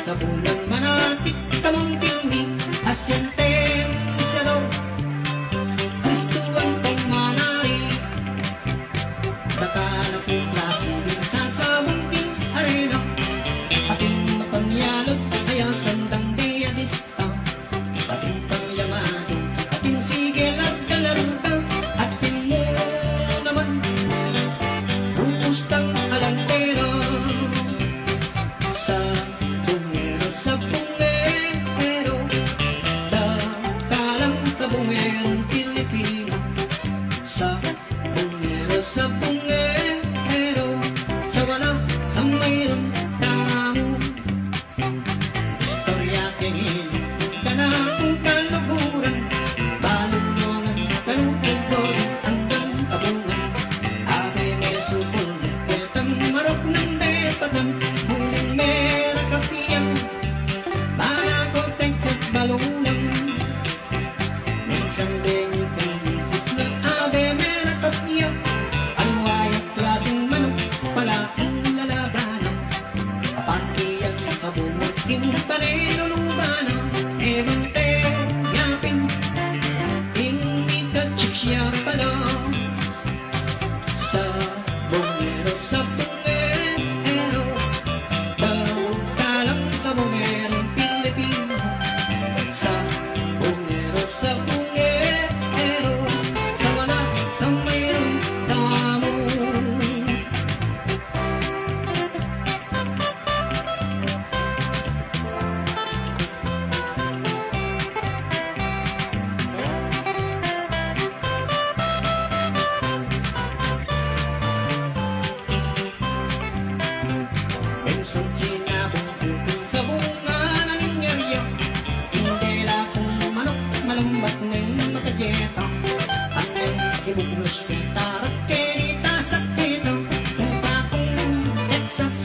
sa bulan manakit tamang tingni asyenten salo Kristuan pagmanari Takala ko klaseng minsan sa bumping arena ating mapanyalog kaya sandang diadista ating pangyamado ating sigel at galarta ating mo naman upustang alantero sa bungero dakalang sa bungerong Pilipino sa bungero sa wala sa mayroong tamo istorya kengin ganakong kaluguran balunongan kalungkulgon hanggang sa bungan ave may supol ketang marok ng depatan muling mera kapiyan para korteng sa balunang minsan bengi kang misis ng ave mera kapiyan ang wayat klaseng manok palaking lalabanan kapantiyan sa bumot kinpanenulubanan ewan yapin hindi ka chiksya pala sa bungero dakalang sa bungerong Pilipino sa bungero sa wala sa mayroong tamo Minsan sinabong kupin sa bunga na ninyarya hindi lakong manok malambat ng makajeta anong ibubus kita rakenita sa kita kung pakong Texas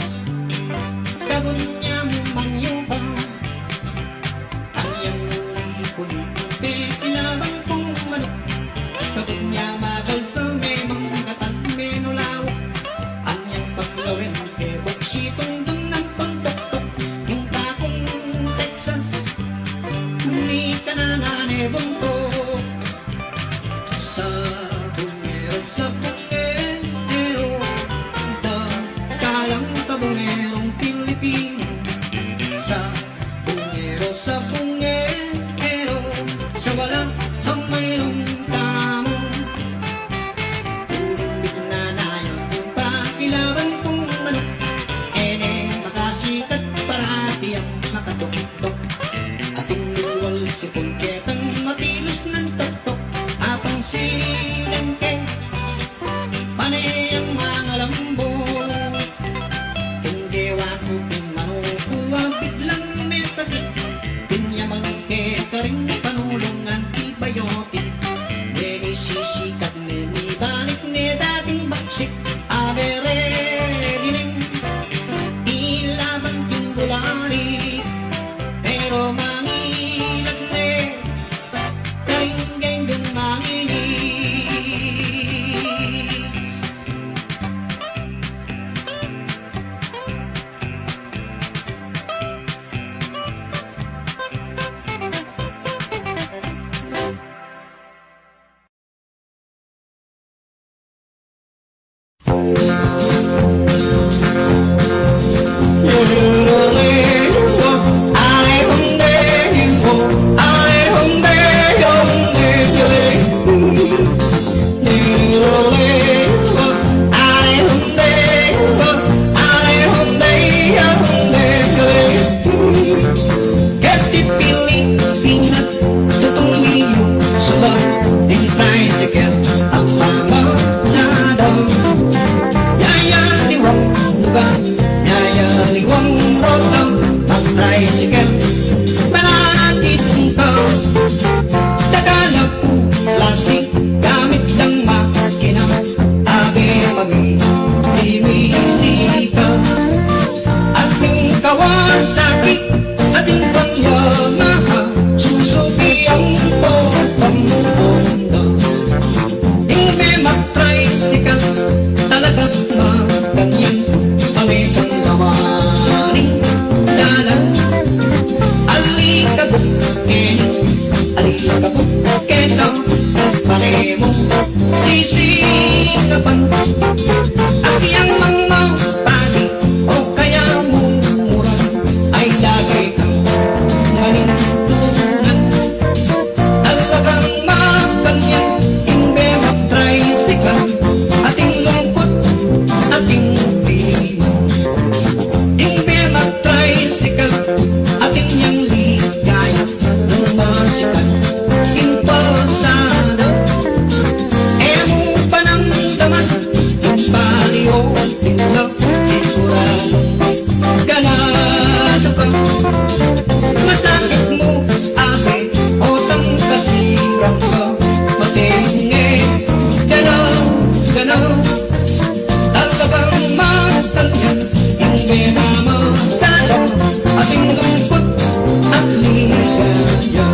kabon niya manyuba anyang ikulit kilabang kong manok kabon niya magal sa memang katag menulawak anyang paglawin boksitong dun ng pagdoktok yung takong Texas hindi ka na nanebuntok sa bungero dakalang sa bungerong Pilipino sa bungero sa wala sa mayroong tamo uling bignanayan kung pakilaban kong manok makasikat parati ang makatuktok ating luwal si pulketang matilos ng tuktok apang silengke panay ang mga lambo hindi wako pimanukuha biglang may sakit pinyamangke ka rin panulong antibiotic nini sisikat nini balik ni dating baksik abere dining ilaban tinggulari pero mangilan karinggay dun mangili Talagang magaling, pamit ang lawaning dalan. singapan at iyang mang pagi o kaya mumuran ay lagi kang manintunan. Talagang makanyan, hindi mag-tricycle, ating lungkot, ating piliman. Hindi mag-tricycle, ating yang ligaya, lumasikat, impasado. Eh mo panamdaman, yung paliyo, tinglo, isurado. Ganado ka, masakit mo, ate, o tangkasirang ka, matingin, ganaw, ganaw. Talagang matanyan, hindi na masalo, ating lungkot at ligaya.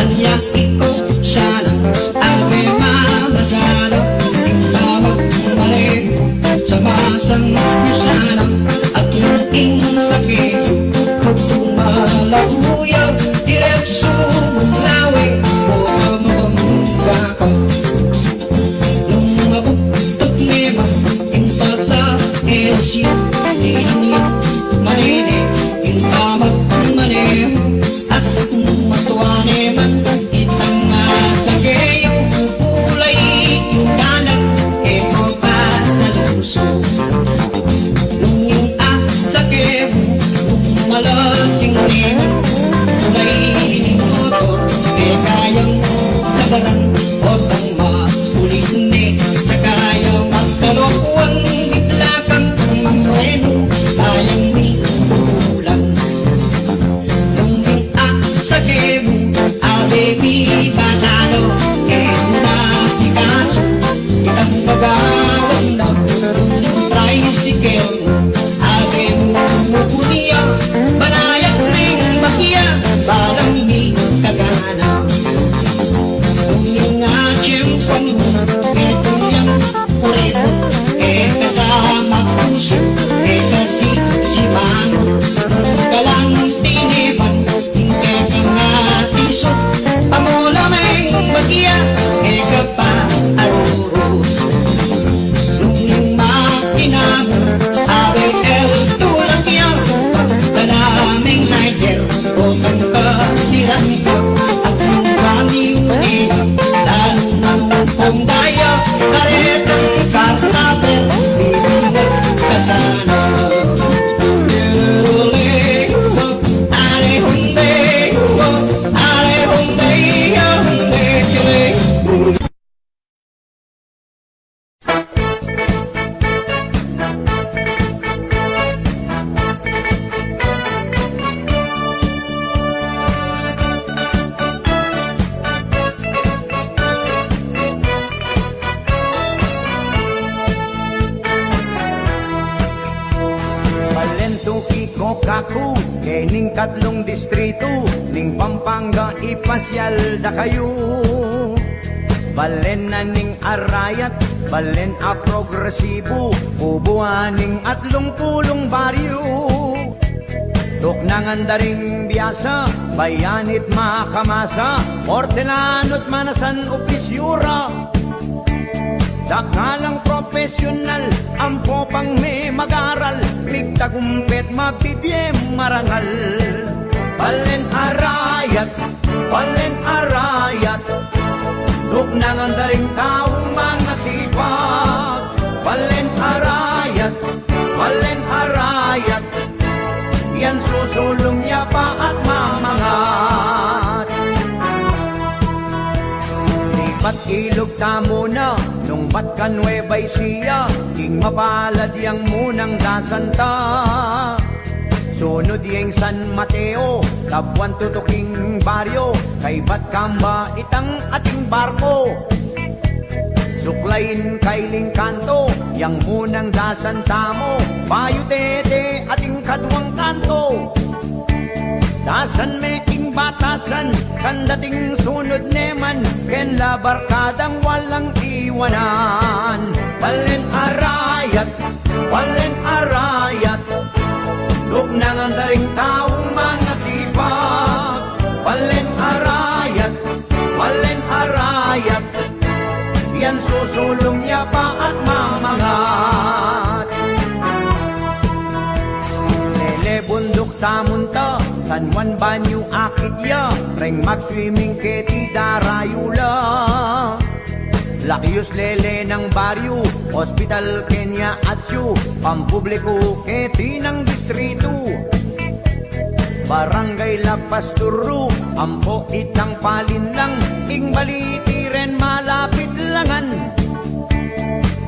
Anya iko sana ave mamasalo tingtawag mali sa masang sana at yung sakit malakuyaw diretso lawi o mabangga ka nung mabuktot nema impasa esya niya manini intamag manim at matuwa neman itang sakeyo ulay indalag eko pa sa luso nung yung sakeyo malasing neman ulay motor e kayang sabaran o tang maulit ne sa kayang magkalokuan itlakang mamreno kayang di ulan nung yung sakeyo abebi panalo e nasikaso itang magawan na tricycle ave mupuniya banayak ring makiya balang ni kagana nung yung tiyempong eto yung purito e kasama puso e kasi si Mano kalang tiniman tingke pangatiso pamulameng makiya e kapa aruro nung yung makina mo abe el tulak yan pagdalaming rider o tangkasiran ka at yung paniunira lalo ng kong daya karetang kartabel bibigay ka sana Kaku, kening katlong distrito, ning Pampanga ipasyal da kayo. Balen na ning Arayat, balen a progresibo, ubuaning atlong pulong baryo. Tuk nangandaring biyasa, bayanit makamasa, Hortelanot manasan opisyura. Dakalang profesional, ampo pang may mag-aral, ligtagumpet mabibiyem marangal. Balen arayat, duk nangandaring taong mga sipag. Balen arayat, yan susulong niya pa at mamangat. Ba't ilog tamo na, nung ba't ka Nueva Ecija, king mapalad yang munang dasanta. Sunod yung San Mateo, Labuan tutuking baryo, kay ba't kamba itang ating barko. Suklayin kay Lingkanto, yang munang dasanta mo, Payo Tete ating kadwang kanto. dasan me ing batasan, kan dating sunod neman, ken la barkadang walang iwanan. Balen arayat, duk nangan daring taong mga sipag. Balen arayat, yan susulong yapa at mamangat. Lele bundok tamunta, San Juan Banyo akit ya, reng mag-swimming keti darayula. Lakyos lele ng baryo, hospital Kenya atyo, pampubliko keti ng distrito. Barangay La Pasturo, ampo itang palinlang, ing baliti ren malapit langan.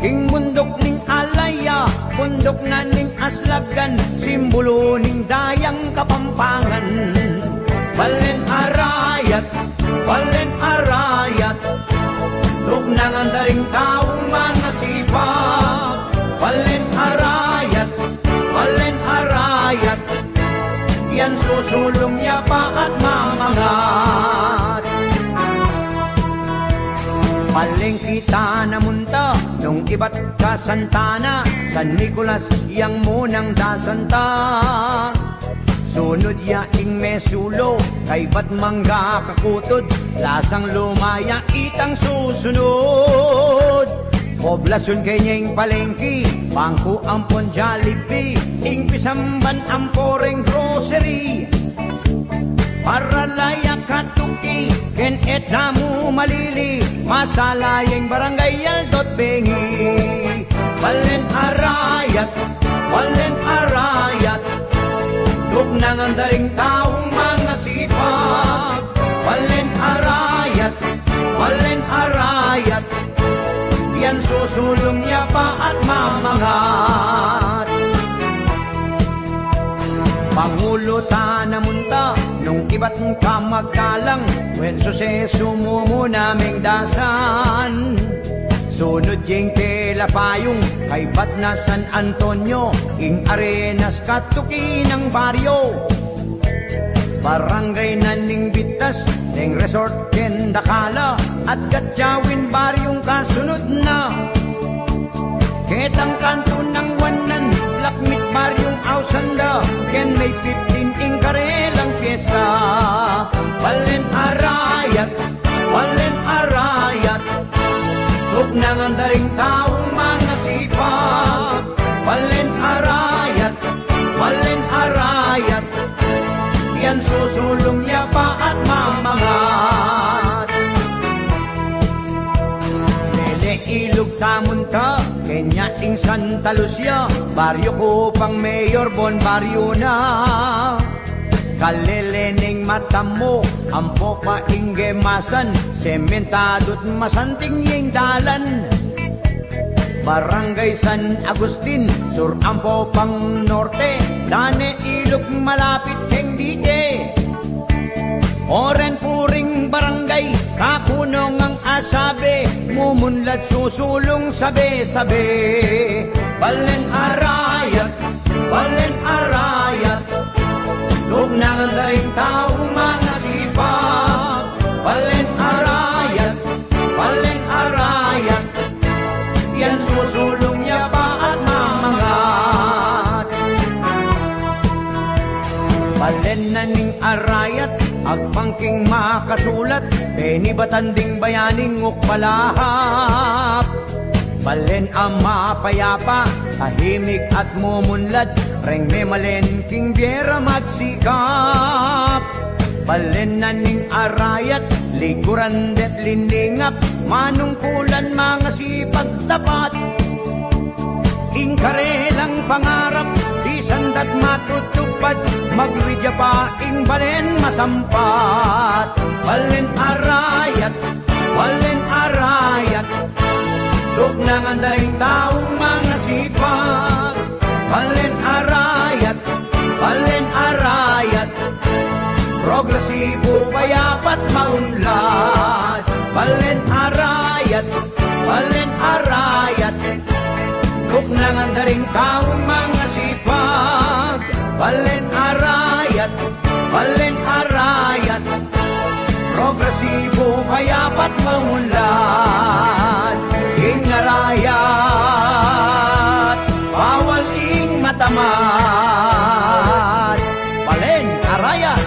Ing bundok ning alaya, bundok na ning aslagan, simbolo ning dayang Kapampangan. Balen arayat, duk nangan daring taong mga sipag. Balen arayat, yan susulong yapa at mamangat. Paling kita namunta, nung iba't kasantana, San Nicolas yang munang dasanta. Sunod ya ing mesulo, kay ba't mangga kakutod, lasang lumaya itang susunod. Poblasyon kenyeng palengki, bangko ampon Jollibee, ing pisamban amporeng grocery. Para layak katuki, ken etamu malili, masalayeng barangay Aldot Bengi. Balen arayat, duk nangan daring taong mga sipag. Balen arayat, yan susulong yapa at mamangat. Pangulo ta namunta, nung iba't kamagkalang, wen suseso mo naming dasan. Sunod yung telapayong, kay ba't na San Antonio, ing arenas katuki ng baryo. Barangay na ning bitas, ning resort ken Dakala, at Gatjawin baryong kasunod na. Ketang kanto ng Wanan, Lakmit baryong Ausanda, ken may 15 ing karelang fiesta. Balen arayat, duk nangan daring taong mga sipag. Balen arayat, yan susulong yapa at mamangat. Lele ilog tamunta, Kenya ing Santa Lucia, baryo ko pang Mayor Bon baryo na. Kalelening mata mo, ampo pa ing gemasan, sementadot masanting yung dalan. Barangay San Agustin, sur ampo pang norte, dane ilog malapit keng dite. Oren puring barangay, kakunong ang asabe, mumunlad susulong sabe-sabe. Balen arayat, duk nangan daring taong mga sipag. Balen arayat, yan susulong yapa at mamangat. Balen na ning arayat, agpangking makasulat, penibatan bayaning ukpalahap. Balen ang mapayapa, tahimik at mumunlad, reng memalen king biera magsikap. Balen na ning arayat, likuran det lindingap, manungkulan mga sipag tapat. Ing karelang pangarap, di sandat matutupad, maglidya pa ing balen masampat. Balen arayat, duk nangan daring taong mga sipag. Balen arayat, progresibo payapat maunlad. Balen arayat, duk nangan daring taong mga sipag. Balen arayat, Cebu kayapat maunlad ingarayat bawal ing matamad balen arayat.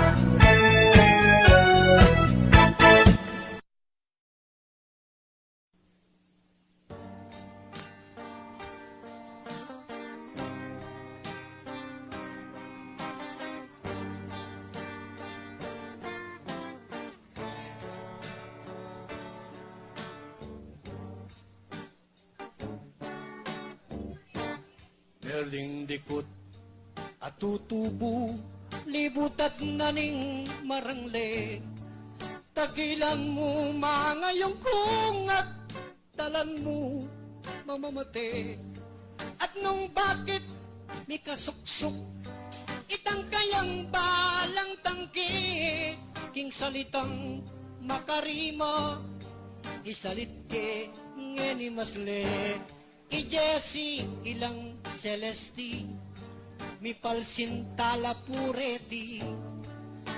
Merling dikot at tutubo, libutat na ning marangle. Tagilan mo mangayong kung at talan mo mamamate. At nung bakit may kasuksok, itang kayang balang tangki, king salitang makarima, isalit ke ngeni masle. I Jesse ilang Celesti, mi palsintala pureti,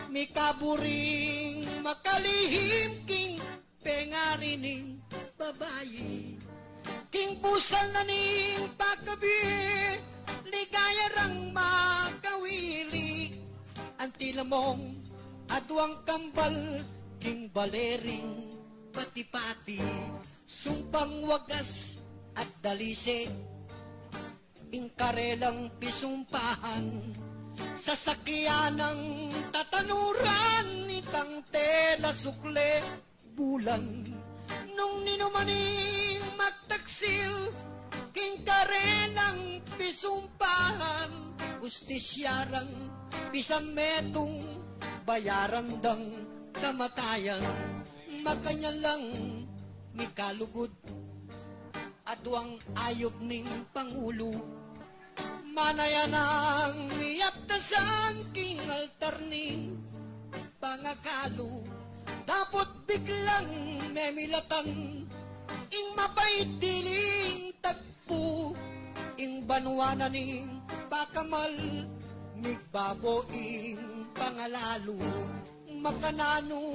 mi kaburing makalihim king pengarining babayi, king pusal na ning pagkabi, ligaya rang makawili, antila mong adwang kambal, king balering pati-pati, sumpang wagas at dalise, ingkarelang pisumpahan, sasakyan ng tatanuran, itang tela sukle bulan, nung ninumaning magtaksil, kingkarelang pisumpahan, ustisyarang pisametong bayaran dang kamatayan, makanya lang mikalugod, adwang ayop ning pangulo, manayan ang miyaptasan king altarning pangakalo, dapat biglang memilatan, ing mapait diling tagpo, ing banwana ning pakamal, migbabo ing pangalalo, makanano,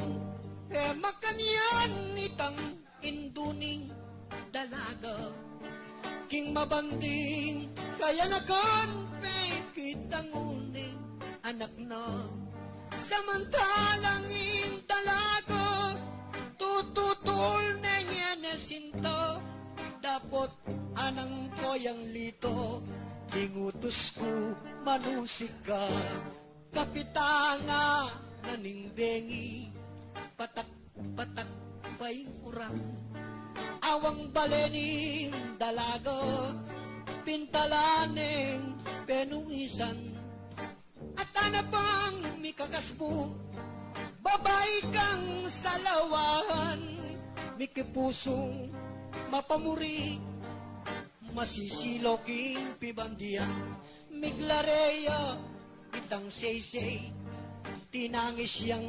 makanyan itang induning dalaga, king mabanding kaya nakan kitang uning anak na, samantalang ing dalaga tututol na niya na sinto, dapat anang koyang lito, tingutos ko manusik ka, kapitanga naningbengi, patak-patak pa'y urang, awang balening dalaga, pintalaneng penuisan, at anapang mikakaspo, babae kang salawahan, mikipusong mapamuri, masisiloking pibandiyan, miglareya itang saysay, tinangis yang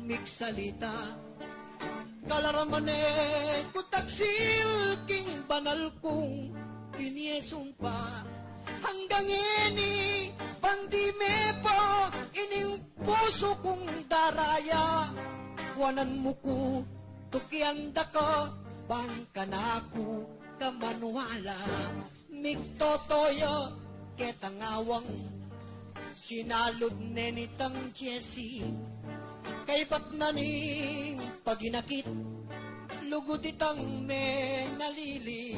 miksalita, kalaramane kutaksil king banal kong piniesumpa, hanggang ini bandime po ining puso kong daraya, kuwanan mo ko tukianda ka bangkanaku kamanwala, migtotoyo ketangawang sinalod nenitang Jessie, kay ba't na ning paginakit, lugod itang menalili,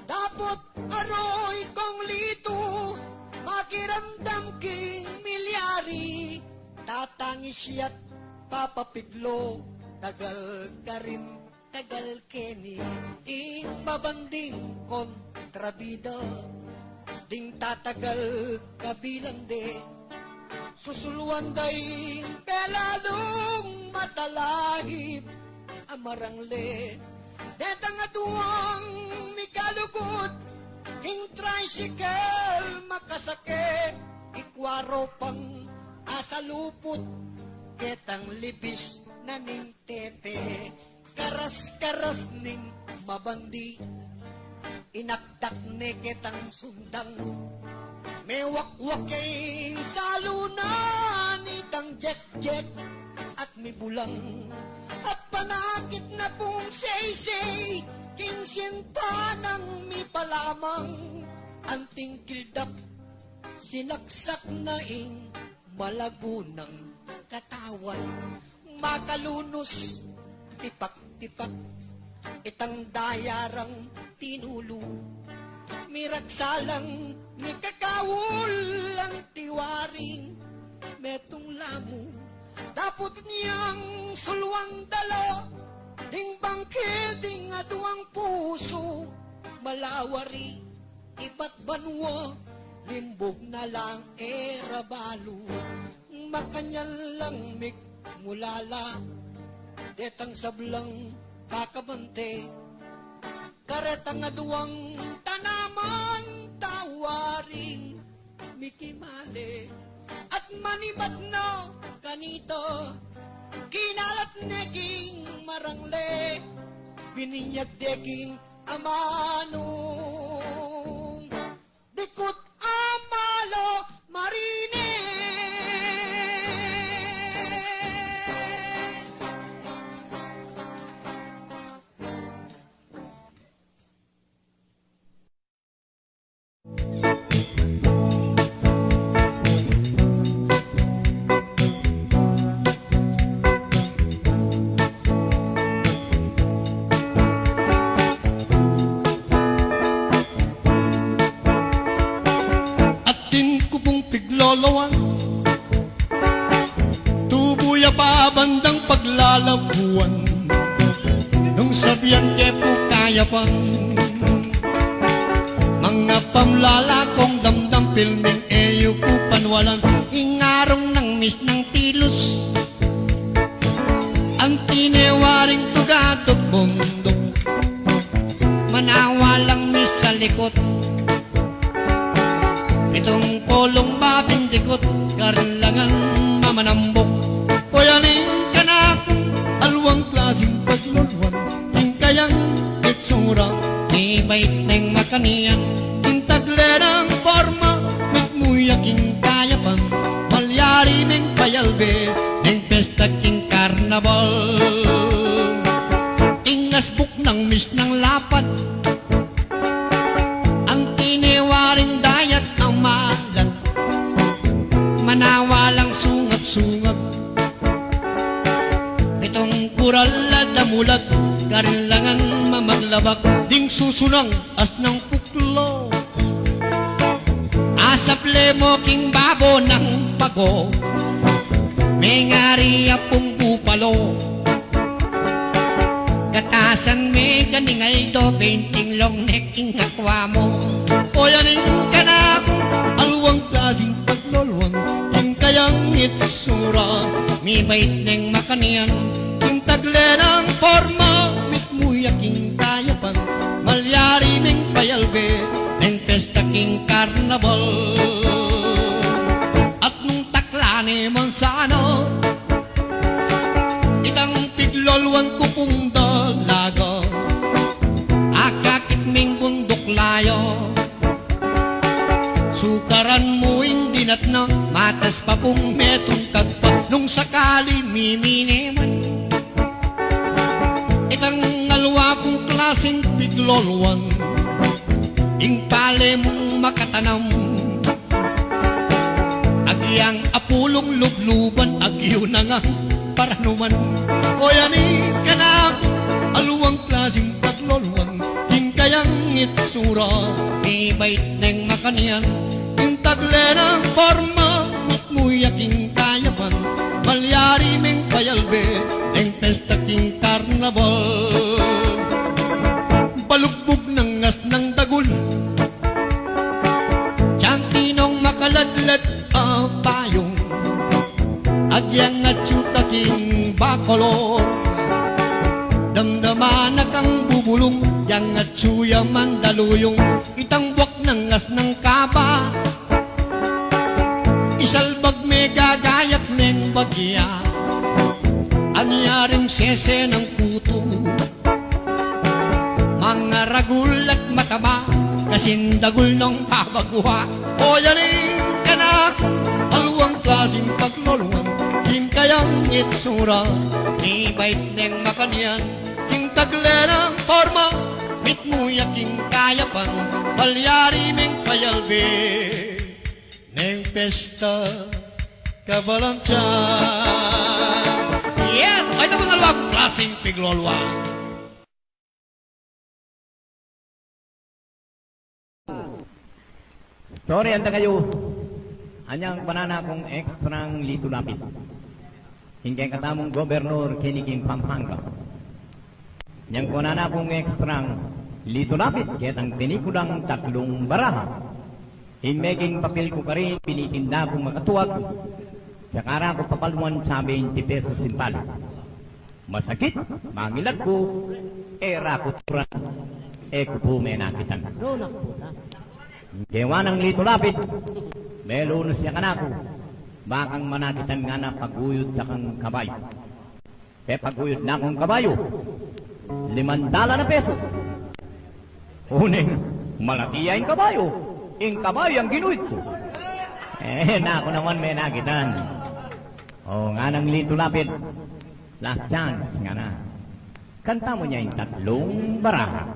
dapat aroy kong lito, makiramdam king milyari, tatangis ya't papapiglo, tagal ka rin, tagal keni, ing mabanding kontrabida, ding tatagal kabilang de, susuluan daying peladong matalahib, amarangle, detang atuang mikalukot, ing tricycle makasake, ikwaro pang asalupot, ketang libis na ning tete, karas-karas ning mabandi, inakdak ne ketang sundang, may wakwak kay salunan itang jek-jek, at may bulang at panakit na pong say-say, king sinta ng mi palamang, anting kildak, sinaksak na ing malago ng katawan, makalunos, tipak-tipak, itang dayarang tinulo, miraksalang, may kakawul ang tiwaring, metong lamu, dapot niyang sulwang dalo, ding bangkil, ding aduang puso, malawari, iba't banwa, limbog na lang erabalo, makanyal lang mik mulala, detang sablang kakabante, karetang aduang tanaman, tawaring mikimale, at manimat na kanito, kinalat neging marangle, bininyag deging amanong, dikot amalo marine. Lolowan, tubuya pa bandang paglalabuan, nung sabihan kepo kaya pang mga pamlalakong damdam pilming eyo kupanwalan, ingarong ng mis ng tilos, ang tinewaring tugatog bundok, manawalang mis sa likot, itong polong babindikot, karanlangang mamanambok. O yaning kanakong alwang klaseng paglulwan, yung kayang itsura, ni bait ng makanian, yung tagle ng forma, nagmuyaking kayapan, malyari ng payalbe, ng pesta king karnabal. Ingasbuk ng mis ng lapad, ang tinewaring dayat ang malan, manawalang sungap-sungap, itong kural at damulat, karinlangan mamaglabak, ding susunang as ng puklo, asap lemo king babo ng pago, may ngari apong bupalo, katasan may ganingal do, painting long neck king akwa mo. O yaning kanakong alwang klaseng paglolwan, yung kayang itsura, mi bait ng makanian, yung tagle ng forma, mitmuyaking kayapan, malyari ng payalbe, ng pesta king karnabal. At nung takla ni Mansano, itang piglolwan ko pong dalaga, akakit ming bundok layo, sukaran mo hindi nat na, matas pa pong metong tagpa, nung sakali mimineman, itang alwa kong klaseng piglolwan, ing pale mong makatanam, agyang apulong lubluban, agyo na nga paranuman. O yanin ka na ako, aluwang klaseng paglolwan, ing kayang itsura, may bait ng makanian, yung tagle ng forma, matmuyaking kayapan, malyari meng payalbe, ng pesta king karnabal. Balugbog ng ngas ng dagul, tiyantinong makaladlad ang payong, agyang at king bakolor, damdaman na kang bubulong, yang at suya mandaluyong, itang buwak ng ngas ng kaba, isalbag may gagayat ng bagya, anyaring sese ng puto, mga ragul at mataba, kasindagul ng pabaguha. O yanin ka na, alwang klaseng paglolwan, king kaya ang itsura, ibait neng makanyan, king taglerang forma, mitmuyak king kayapan, palyari meng payalbe, neng pesta kabalantiyan. Yes, ay naman nalwag, klaseng piglolwa. Sorry, anda kayo. Anyang panana kong ekstrang lito lapit. Hinggang katamong gobernur kiniking Pampanga. Yang panana kong ekstrang lito lapit. Kitang tinikudang tatlong baraha. Hingmeging papel ko ka rin, pinitinda kong makatuwag. Sakara ko papaluan sa 20 pesos simpal. Masakit, mangilag ko, era ko turan, kupume nakitan. Kewa ng lito lapit, melunos siya kanako, bakang manakitan nga na paguyod na kang kabayo. Paguyod na akong kabayo, 5 na pesos. Uning, malaki ang kabayo, ang ginuit ko. Na ako naman may nakitan. Nga ng lito lapit, last chance nga na. Kanta mo niya yung tatlong baraha.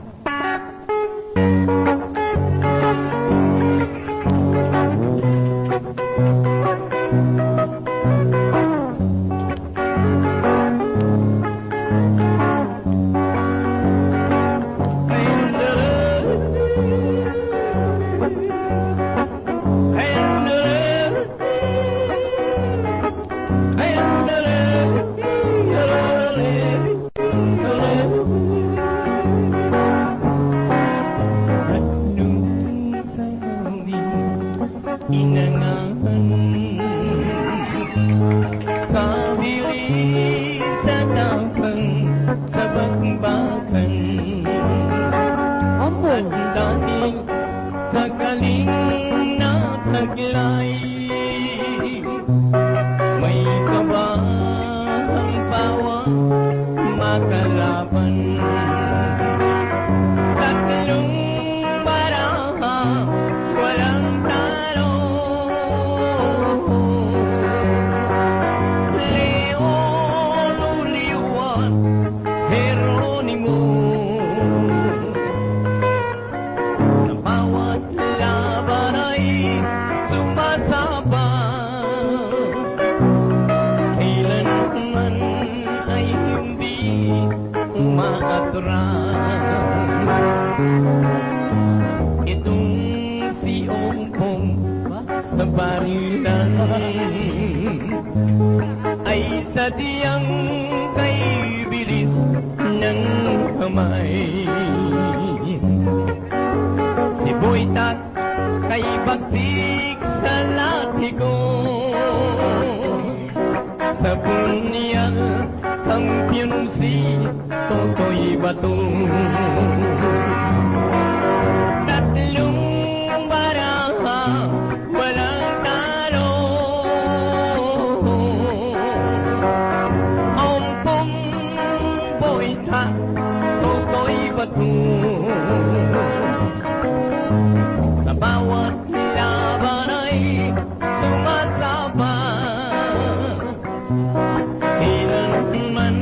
Kailanman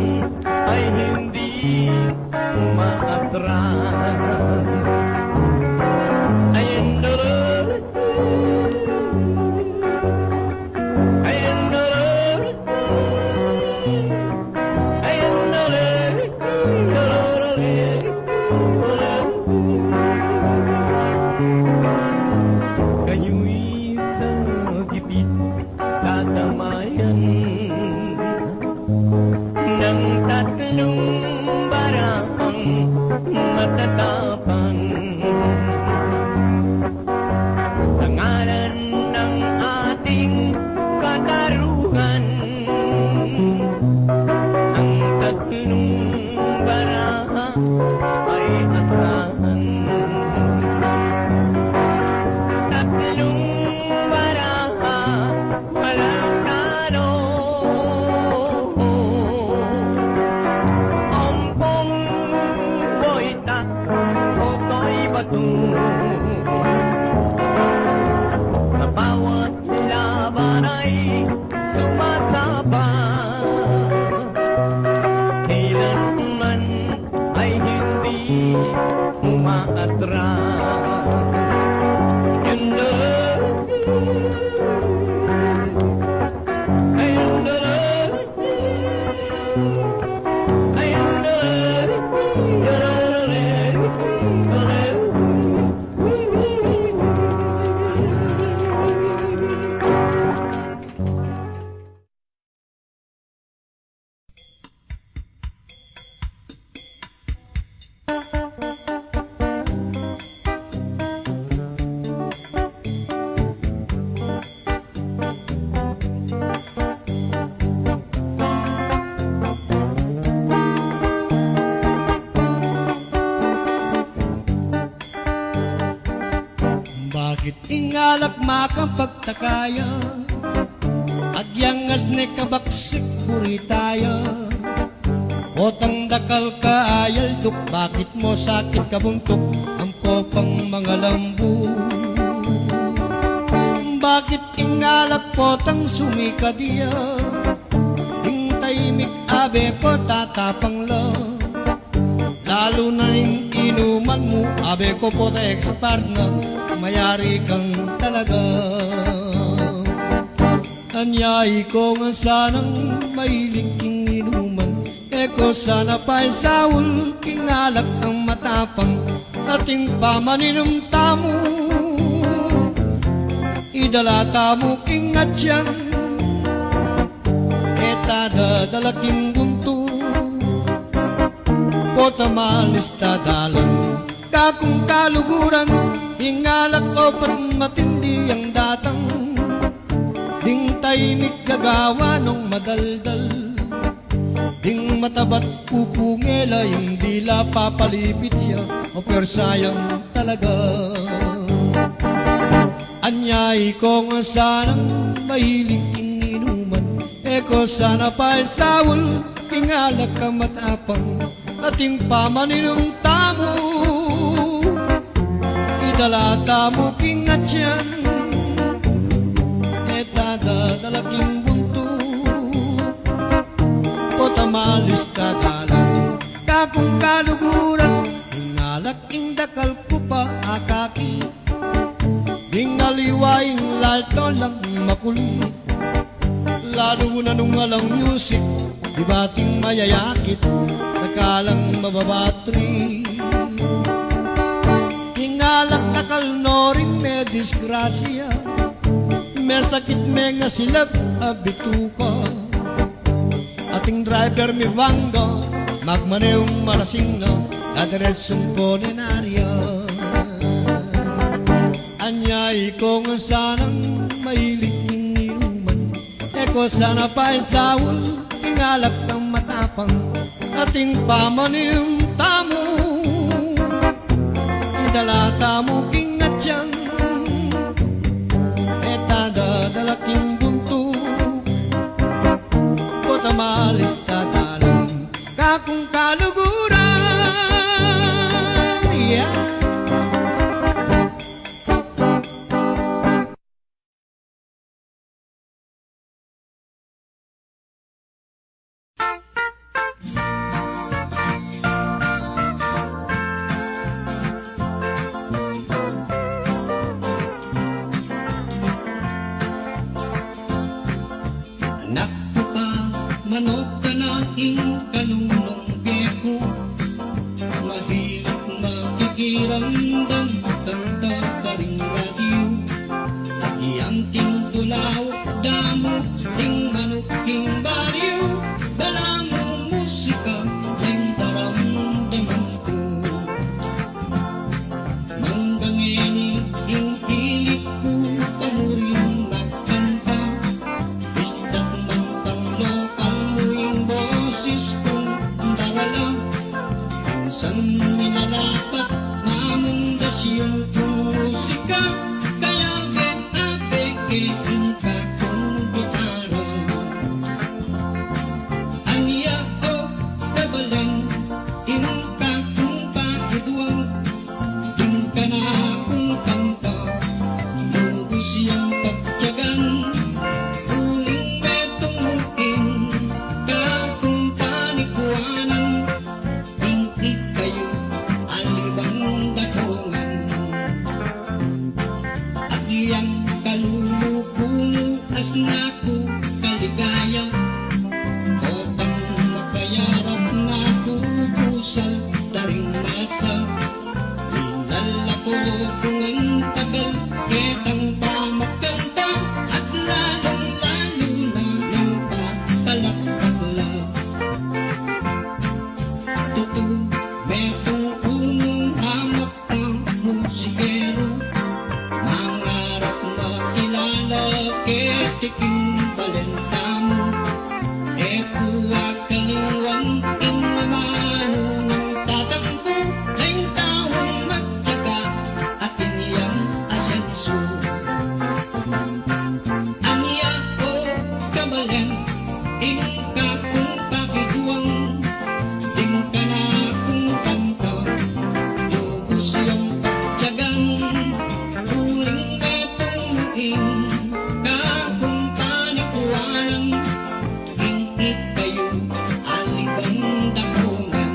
ay hindi umaatras. tingalak makapagtakaya, agyangas ne kabaksik buritaya. Otang dakal ka ayal tuk, bakit mo sakit kabuntok ang popang mga lambu? Bakit ingalak potang sumikadiya, hintay mik abe ko tatapang la. Lalo na ning inuman mo, abe ko po ta expert na, mayari kang talaga. Anyay ko nga sanang mahilig king inuman, eko sana pa'y sawul, kingalak ang matapang, ating pamaninong tamo. Idalata mo king atyan, etada dalaking bunto. Kota malista dalang, kakong kaluguran, hingalak opat matindi ang datang. Ding tahimik gagawa nung madaldal, ding matabat pupungela yung dila papalipit ya, o persayang talaga. Anyay ko nga sanang mahilig ininuman, eko sana pa'y sawul, pingalak ka matapang, ating pamaninong tamo. Idalata mo kingatyan, etadadalaking bunto. Potamalis tadalang, kakong kaluguran, hingalak indakal ko pa akaki. Dingaliwaing lalto lang makulit, lalo na nung alang music, di bating mayayakit, nakalang mababatri. Hingalak kakal noring may disgrasya, may sakit may nga silab abituka. Ating driver mi bangga, magmaneong malasing na, adiretsong konenarya. Anyay ko nga sanang mahilig ininuman, eko sana pa'y sawul, tingalak ang matapang, ating pamanim tamo. Idalata mo kingatyan, etada dalaking bunto. Kotamalis tadalang, kakong kaluguran, yeah. Manok ka na ing kalunong beko, mahirap makikiramdam, kanta ka ring radyo. Iangking tulaw, damo, ting manok king baryo, bala mo musika, ring daramdaman ko. Manggangeni ing kilik ko, pamuring nagkanta, istak man panglokan mo yung boses kong dalala. Minsan minalapat, mamundas yung musika, kaya beapekein ka kong gitara. Aniya o kabalan, inong ka kong pakidwang, dun ka na akong kanta, lubos yung pagtyagan. Uling betong mukin, kakong panikuanan, tingkit kayo, alibang dakungan. Agiyang kalulukunuas na ko kaligaya, kotang makayarap na kubusal, taring masa. Nilalako kung ang tagal, ketang pa magkanta, at lalong-lalo na ng papalakpakla. Tutu, betong unong hamak ang musikero, mangarap makilala ketiking bala. Anya ko kabalen, ingka kung pakituang, ting ka na kung kanta, lubos yung pagtyagan, uling betong muing, ka kung panikuwanan, ingit kayo, alibang dakungan.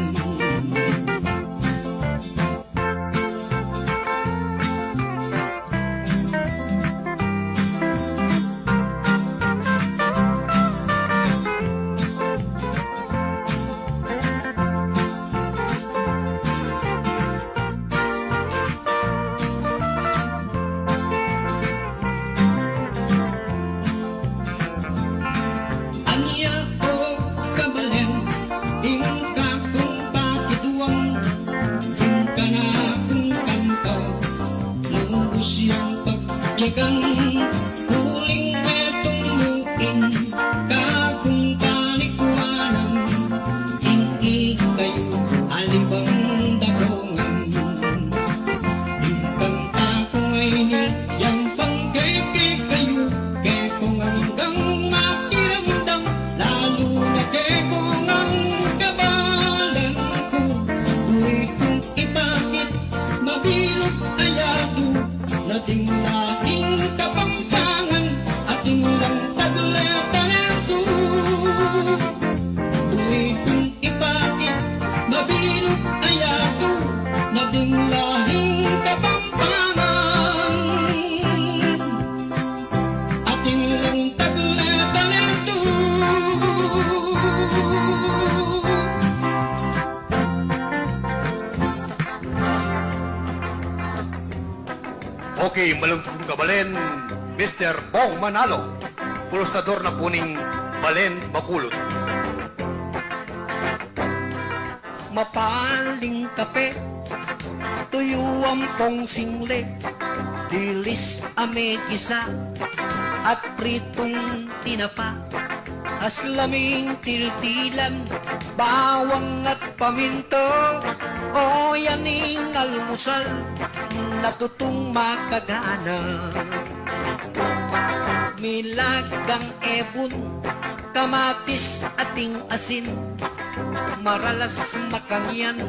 Anya ko kabalen, ingka kung pakituang, ting ka na kung kanta, lubos yung pagtyagang, huling betong muing, ka kung panikuwanan, ingit kayo, alibang dakungan. Yung kanta ko ngayon, yang panggay kayo, kaya kung hanggang makiramdam, lalo na kaya kung ang kabalan ko, uri kong ibakit, mabilog ayado, nating lahing kapampangan, ating lang tagla-talento. Uri kong ibakit, mabilog ayado, nating lahing kapampangan, ating lang tagla-talento. Okay, malungkong kabalen, Mr. Bong Manalo, pulustador na puning Balen Bakulot. Mapaling kape, tuyo ang pong single, dilis ame kisa, at pritong tinapa, aslaming tiltilan, bawang at paminto, o yaning almusal, natutong makagana. Milagang ebon, kamatis ating asin, maralas makangyan,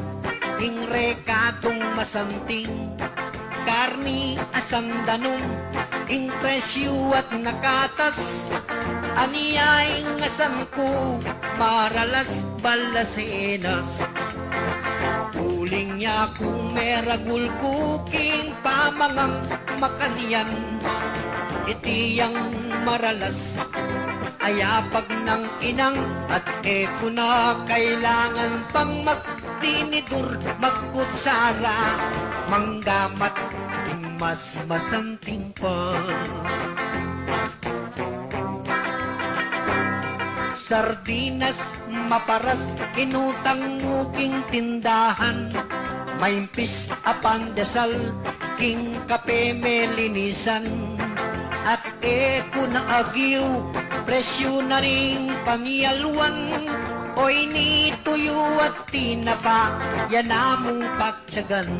ingrekatong masanting, karni asandanon, ing presyo at nakatas, aniyaing asan ko, maralas balasenas. Uling niya kung meragul kuking pamangang makaniyan, itiyang maralas, ayapag ng inang, at eko na kailangan pang magtinidur, magkutsara, manggamat, mas masanting pa. Sardinas, maparas, inutang muking tindahan, maimpis apan desal, king kape melinisan, at eko na agiw, presyo na ring pangiyalwan, oy ni tuyo at tinapa, yan among paktsagan.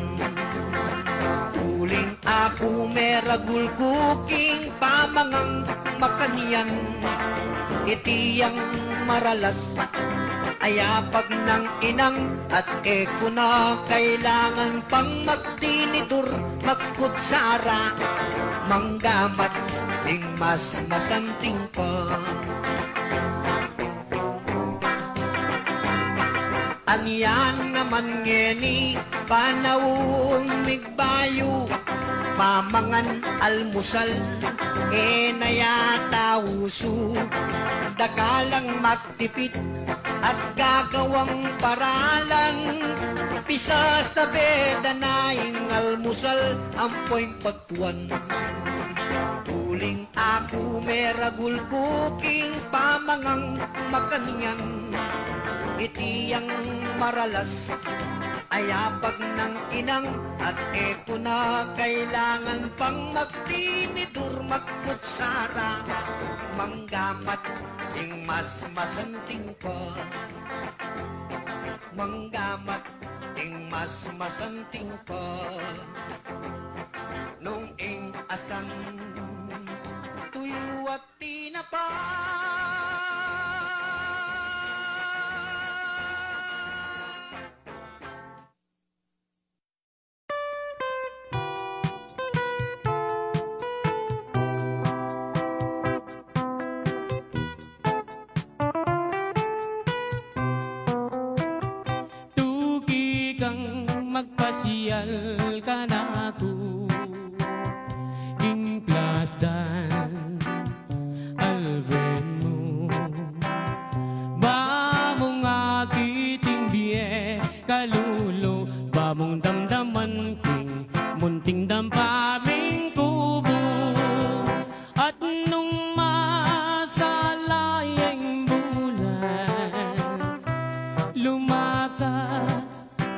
Uling ako meragul kuking pamangang makaniyan, itiyang maralas, ayapag ng inang, at eko na kailangan pang magtinidur, magkutsara, manggamat, ting mas masanting pa. Anyan naman ngeni, panawong migbayo, pamangan almusal, nayata uso, dagalang magtipid, at gagawang paralan, pisa sa beda naing almusal, ampoy pagtuan. Uling ako meragul kuking pamangang makaniyan, itiyang maralas, ayapag ng inang, at eko na kailangan pang magtinidur, magkutsara, manggamat, ing mas masanting pa. Manggamat, ing mas masanting pa. Nung ing asan, tuyo na pa. Tugi kang magpasyal ka na ako, implasdan alben mo. Ba mong akiting biye kalulo, ba mong damdaman king munting dampaming kubo. At nung masalayang bulan, lumaka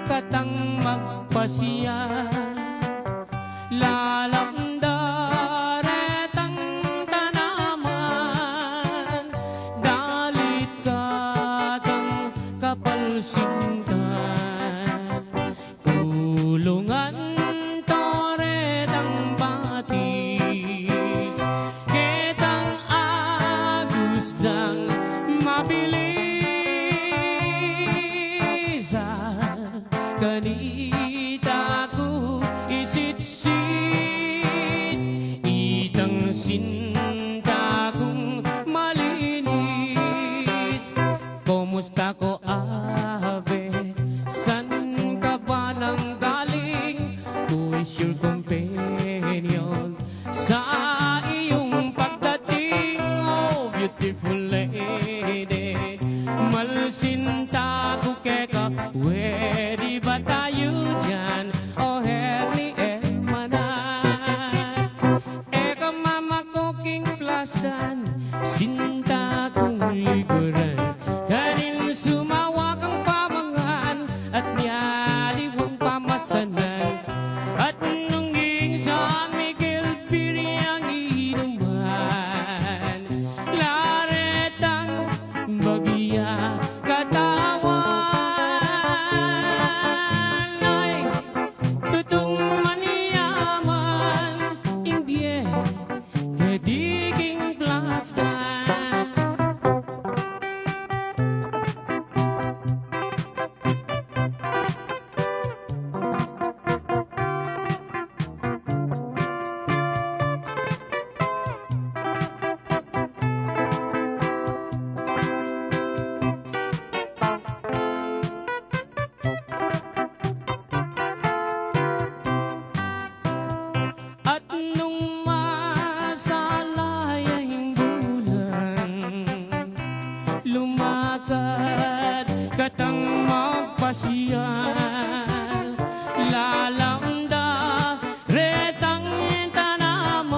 katang magpasya, lalamdaretang tanaman, dalit katang kapalsintan, kulungan toretang batis, ketang agusdang mabilis. Kanita ko isitsit, itang sinta kong malinis. Kumusta ko abe, san ka ba nang galing? Who is your companion sa iyong pagdating? Oh, beautiful lady, malsinta ko keka, pwede ba tayo dyan? O herni mana, eka mama ko king plastan, sinta kong liguran, kanin sumawa kang pamangan, at niyaliwang pamasanan, at nungging San Miguel Piriang inuman, laretang bagya katawan. Tutong maniyaman, imbye, kadiging plastan. At nung masalayang bulan, lumakad katang magpasyal, lalamda retang tanaman,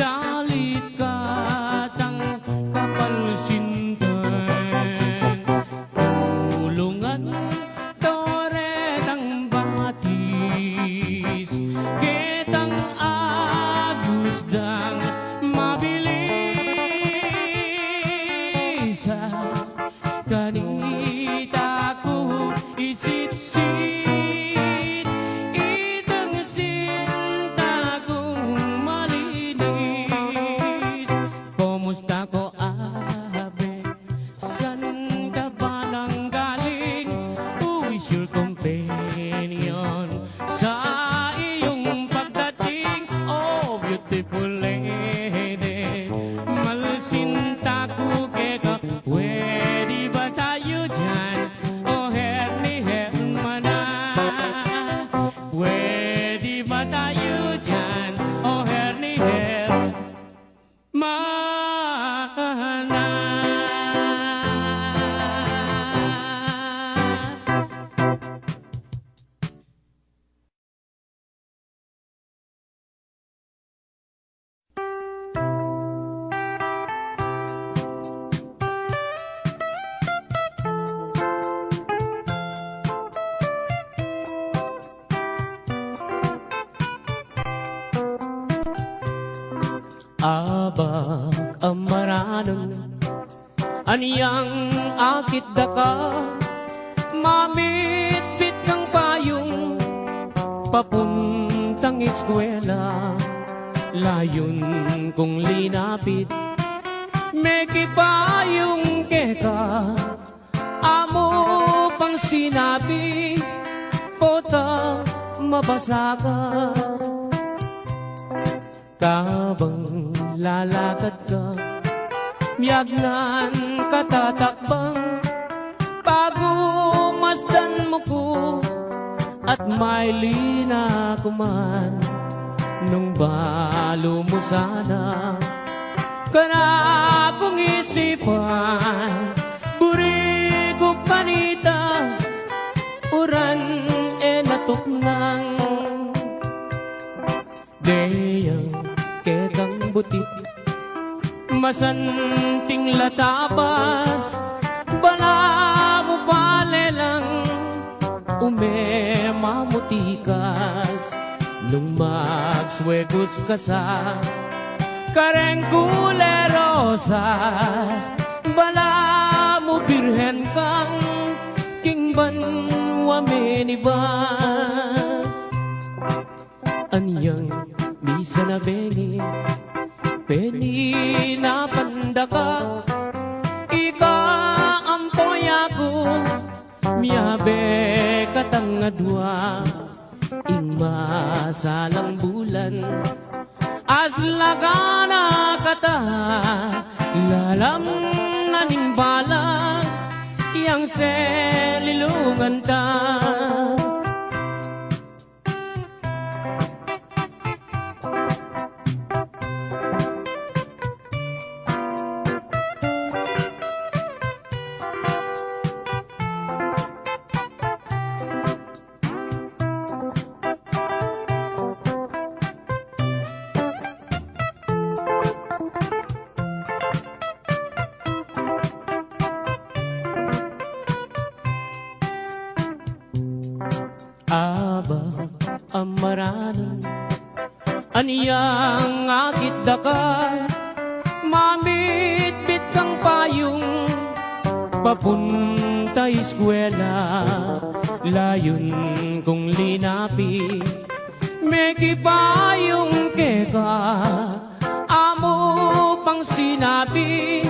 dalit katang kapalsintan, kulungan toretang batis, ketang agusdang mabilis. Kanita ko isitsit, itang sinta kong malinis. Kumusta ko abe, san ka ba nang galing? Who is your companion sa iyong pagdating? Oh, beautiful lady, malsinta ko keka, pwede ba tayo dyan? Oh, herni mana, pwede ba tayo dyan? Oh, herni mana. Abak amaranon, aniyang akit daka, mamit-bit kang payong papuntang eskwela. layon kong linapit. May kipayong keka, amo pang sinabi, pota mabasa ka. Kabang lalakad ka, miyagnan katatakbang, bago masdan mo ko, at may lina kuman, nung balo mo sana, kana kong isipan, buri ko kanita, uran natuknang, deyang kekang butit, masanting latapas, bala mo palelang, umemamutikas, nung magswegos ka sa kareng kulerosas, bala mo birhen kang kingban wameniba. Anyang misa na bengi, peni na pandaka, ika ampoy ako, miyabe katangadwa, ingmasalang bulan, aslagana kata, lalam naning balang, yang selilungan ta. Amaranan aniyang akit dakar, mamit-bit kang payong papunta eskwela, layon kong linapi, may kipayong keka, amo pang sinabi,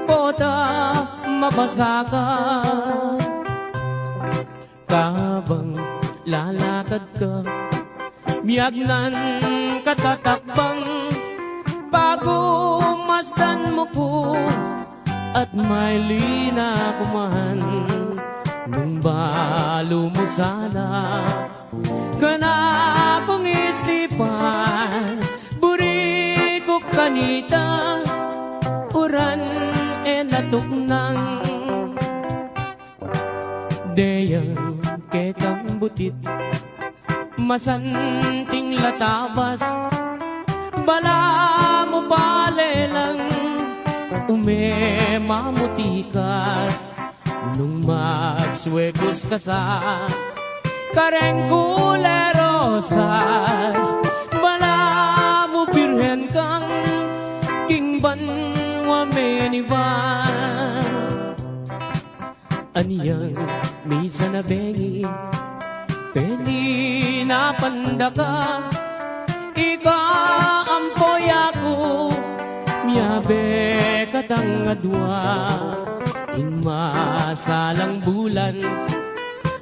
pota mabasa ka. Kabang lalakad ka, miyagnan katatakbang, bago masdan mo ko, at may lina kuman, nung balo mo sana, kana kong isipan, buri ko kanita, uran natuknang, deyang kekang butit, masanting latabas, bala mo palelang, umemamutikas, nung magswegos ka sa kareng kulerosas, bala mo birhen kang kingban wameniban. Aniyang misa na bengi, peni na pandaka, ika ampoy ako, miyabe katangadwa, ingmasalang bulan,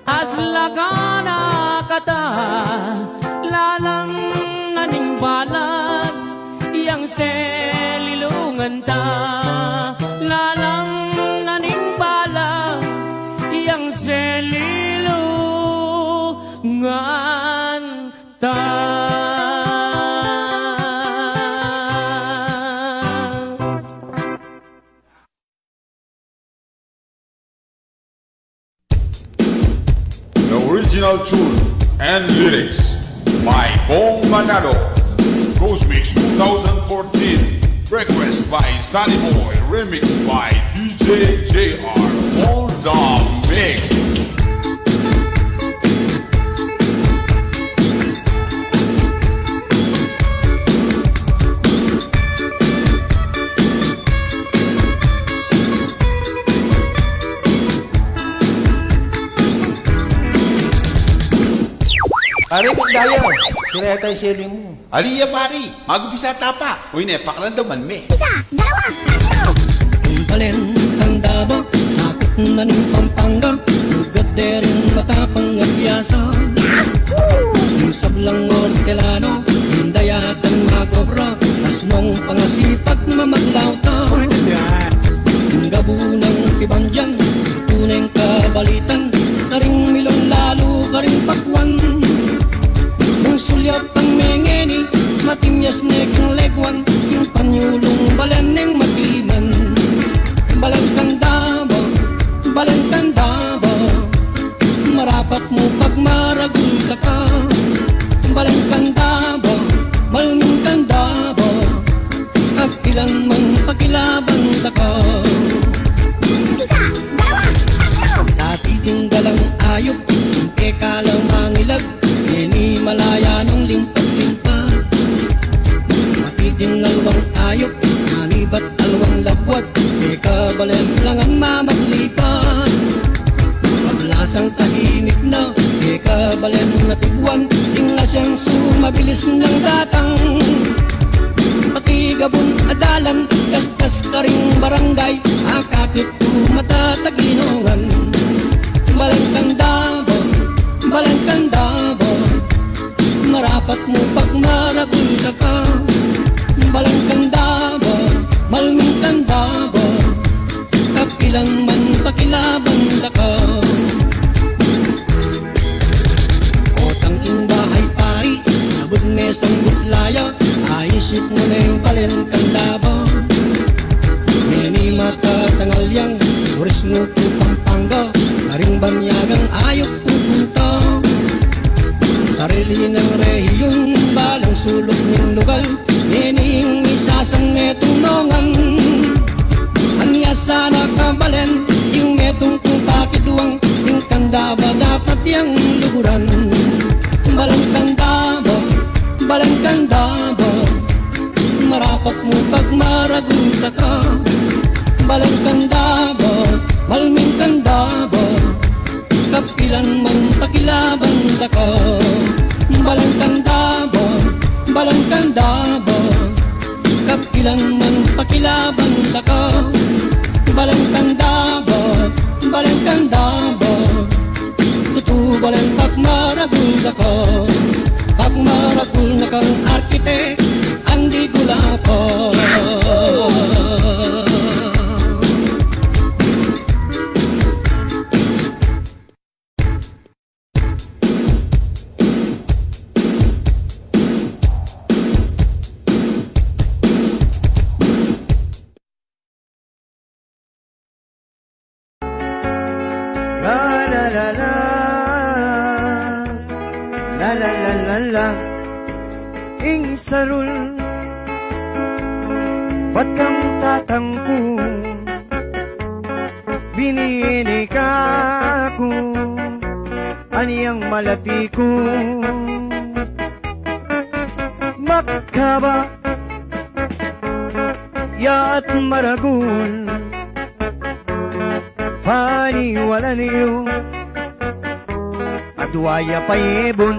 aslagana kata, lalang naning balag, yang selilungan ta, lalang naning balag, yang selilungan ta. The original tune and lyrics by Bong Manalo, Cosmix 2014, request by Sunny Boy, remixed by DJ JR, on the mix. Pare, magdaya. Sira tayo selling mo. Aliya pari, magupisa tapa. Uy, nepak lang daman me. Balen ang Davao, sakot na ng Pampanga, ugat rin matapang at yasa. Yung sablang ortelano, hindaya at ang magobra, asmong pangasipag mamaglauta. Yung gabunang kibandyan, tuneng kabalitan, karing milong lalo, karing pakwan. Yung sulyap ang mengeni, matimyas neking legwan, yung panyulong balan ng matiman. Balangkang Davao, marapat mo pag maragulta ka. Balangkang Davao, malmingkang Davao, kapilang man pakilabang ka. Dati ding dalang ayop, eka lang mangilag, yeni malaya nung limpat-limpat. Matiding alwang ayop, manibat alwang labwat, eka balen lang ang mamaglipat. Paglasang tahimik na, eka balen na tiguan, tingla siyang sumabilis ng datang. Pati gabon adalan, kaskas ka ring barangay, akapit ko matataginungan. Balangkang Davao, marapat mo pag maragulta ka. Balangkang Davao, malmingkang Davao, kapilang man pakilabang ka. Otang imbahay pari, sabod mesang butlaya, aisip mo na yung Balangkang Davao. Meni matatangalyang, oris mo po Pampanga, karing banyagang ayok pupunta. Sarili ng rehiyon, balang sulok ng lugal, mening isasang metong nongan. Anya sana kabalen, yung metong kumpakiduang, yung kanda ba dapat yung luguran. Balangkang Davao, marapat mo pag maragulta ka. Balangkang Davao, malmingkang Davao, kapilang man pakilabang ka. Balangkang Davao, kapilang man pakilabang ka. Balangkang Davao, tutubalan pag maragul ka. Pag maragul na kang arkitek, andi gula pa. Sarul, ba't kang tatangko? Binini ka ko, aniyang malati ko. Makaba, yaat maragul, paniwala niyo, adwaya paibon.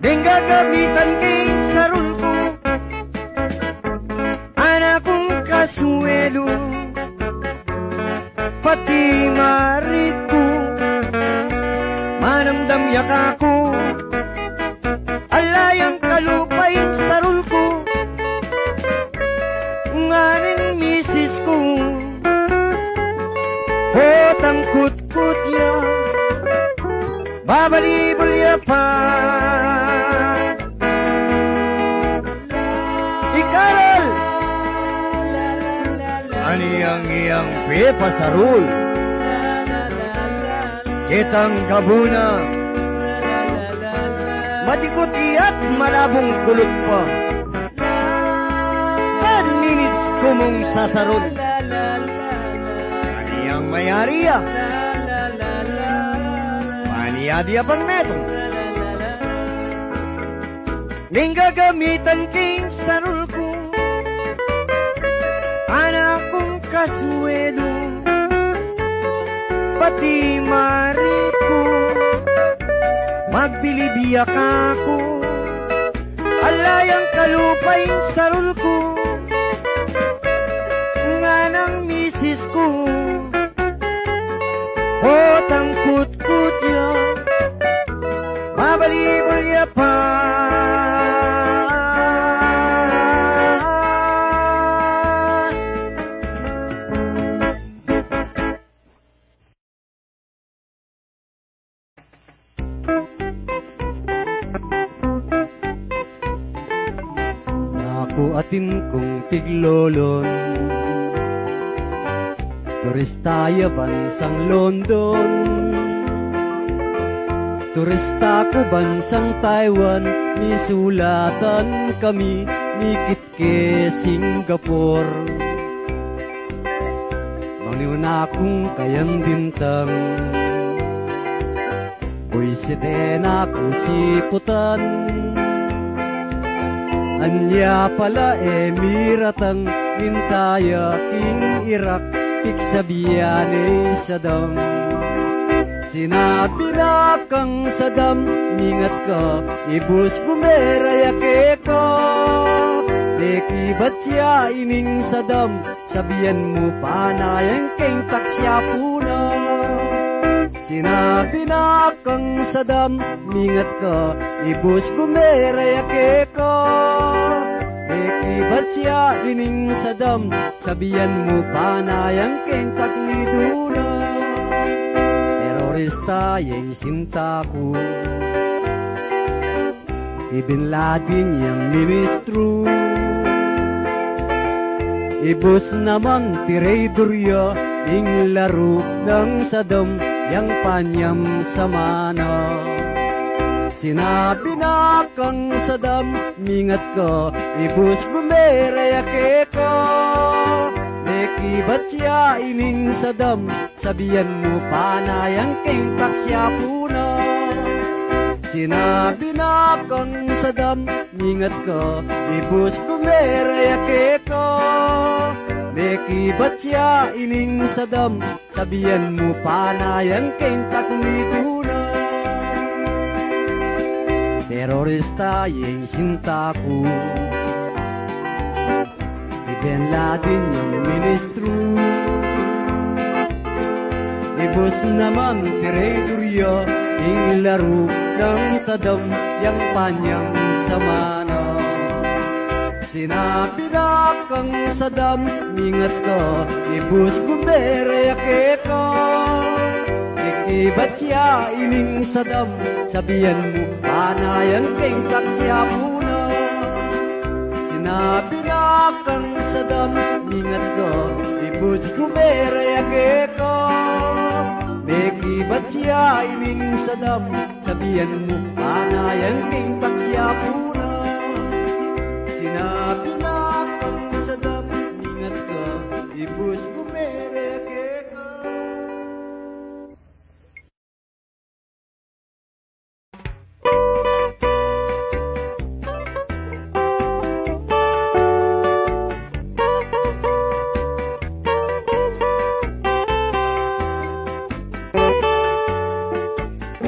Deng gagamitan kay sarul ko, anak kong kasuelo, pati marit ko, manamdam yaka ko, alayang kalupain sarul ko, nganing misis ko, hotang kut-kut ya, babalibol ya pa. Ikarol aniyang iyang pepasarul, kitang kabuna, matikot iyat malabong kulot pa. 10 minutes kumong sasarul, aniyang mayariya, maniyadiya pang metong. Ning gagamitan king sarul ko, anak kong kasuedo, pati marit ko, magbilibiyak ako, alayang kalupay sarul ko, nga ng misis ko, otang kut-kut niya, mabalibol niya pa. Atin kong tiglolon, turistaya bansang London, turista ko bansang Taiwan, nisulatan kami nikit ke Singapore. Maniuna kong kayang bintang, buisiten ako siputan, anya pala emiratang mintaya king Iraq tiksabiyan Saddam. Sinabi na kang Saddam, mingat ka, ibus gumeraya ke ka. Deki batya ining Saddam, sabihan mo panayang keng taksya puna. Sinabi na kang Saddam, mingat ka, ibus gumeraya ke ka. Deki batya ining Saddam, sabihan mo panayang keng takliduna. Terorista yung sinta ko, Ibn Laden yung ministro, ibus naman tiradorya, ing laro ng Saddam, yang panyam samana. Sinabi na kang Saddam, mingat ka, ibus gumeraya ke ka. Deki batya ining Saddam, sabihan mo panayang keng taksya puna. Sinabi na kang Saddam, mingat ka, ibus gumeraya ke ka. Deki batya ining Saddam, sabihan mo panayang keng takliduna. Terorista yung sinta ko, Ibn Laden yung ministro, ibus naman tiradorya, ing laro ng Saddam, yang panyang samana. Sinabi na kang Saddam, mingat ka, ibus gumeraya ke ka. Deki batya ining Saddam, sabihan mo panayang keng taksya puna. Sinabi na kang Saddam, mingat ka, ibus gumeraya ke ka. Deki batya ining Saddam, sabihan mo panayang keng taksya puna. Sinabi na kang Saddam, mingat ka, ibus gumeraya ke ka.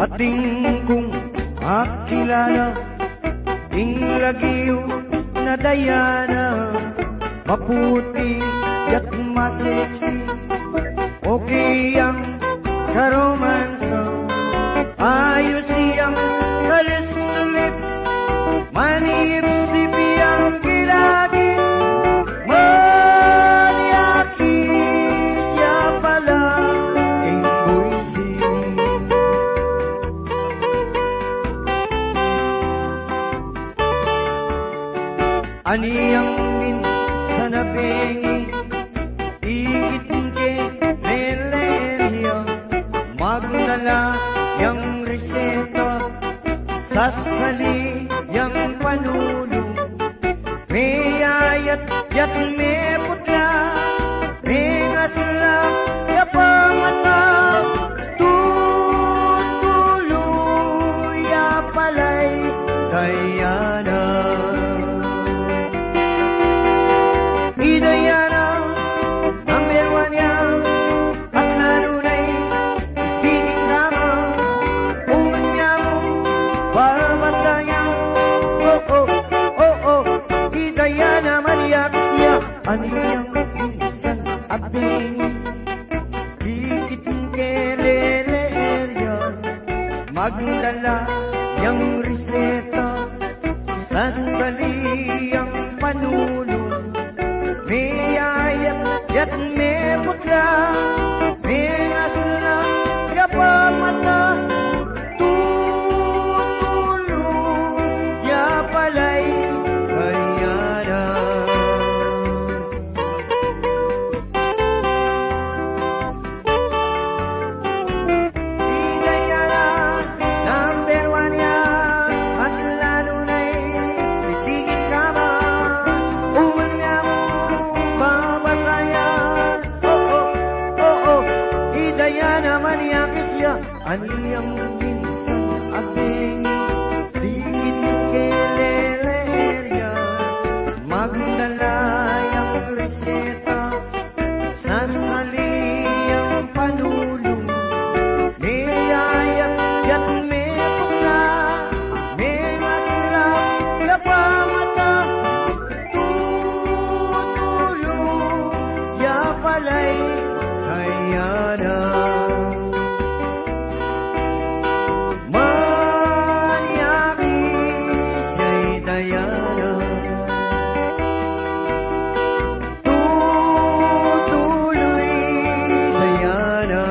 Ating kong makilala, ing lagiw na Diana, maputi at maseksi, okay ang karomansa, ayos siyang kalis to lips, manipsip ang kilagi, maniaki siya pala, ing buisi. Aniyang min sa nabengi, ikit ke melenya, magnala yang reseta, sasali yang panulo, mayayat yat me putla, mengasla ya pamata, tutuloy ya palay Diana. Diana, ang merwa niya, at lalo na'y tinig naman, uman niya mo, maniyak siya aniyang minsan abing dikit kelele eryan magdala yang reseta sa saliyang panulong may ayat yat may putla may asla yapamata tutulong yapalay kanyana higayana number one ya at lalo na'y titigil ka ba umanya mo babasaya higayana maniyakis ya aniyang minsan abing dingin kelele magdala yang reseta sa saliyang panulong may ayat yat may pula may masla yapamata tutulong yapalay kayana manyakis ay dayana tutuloy dayana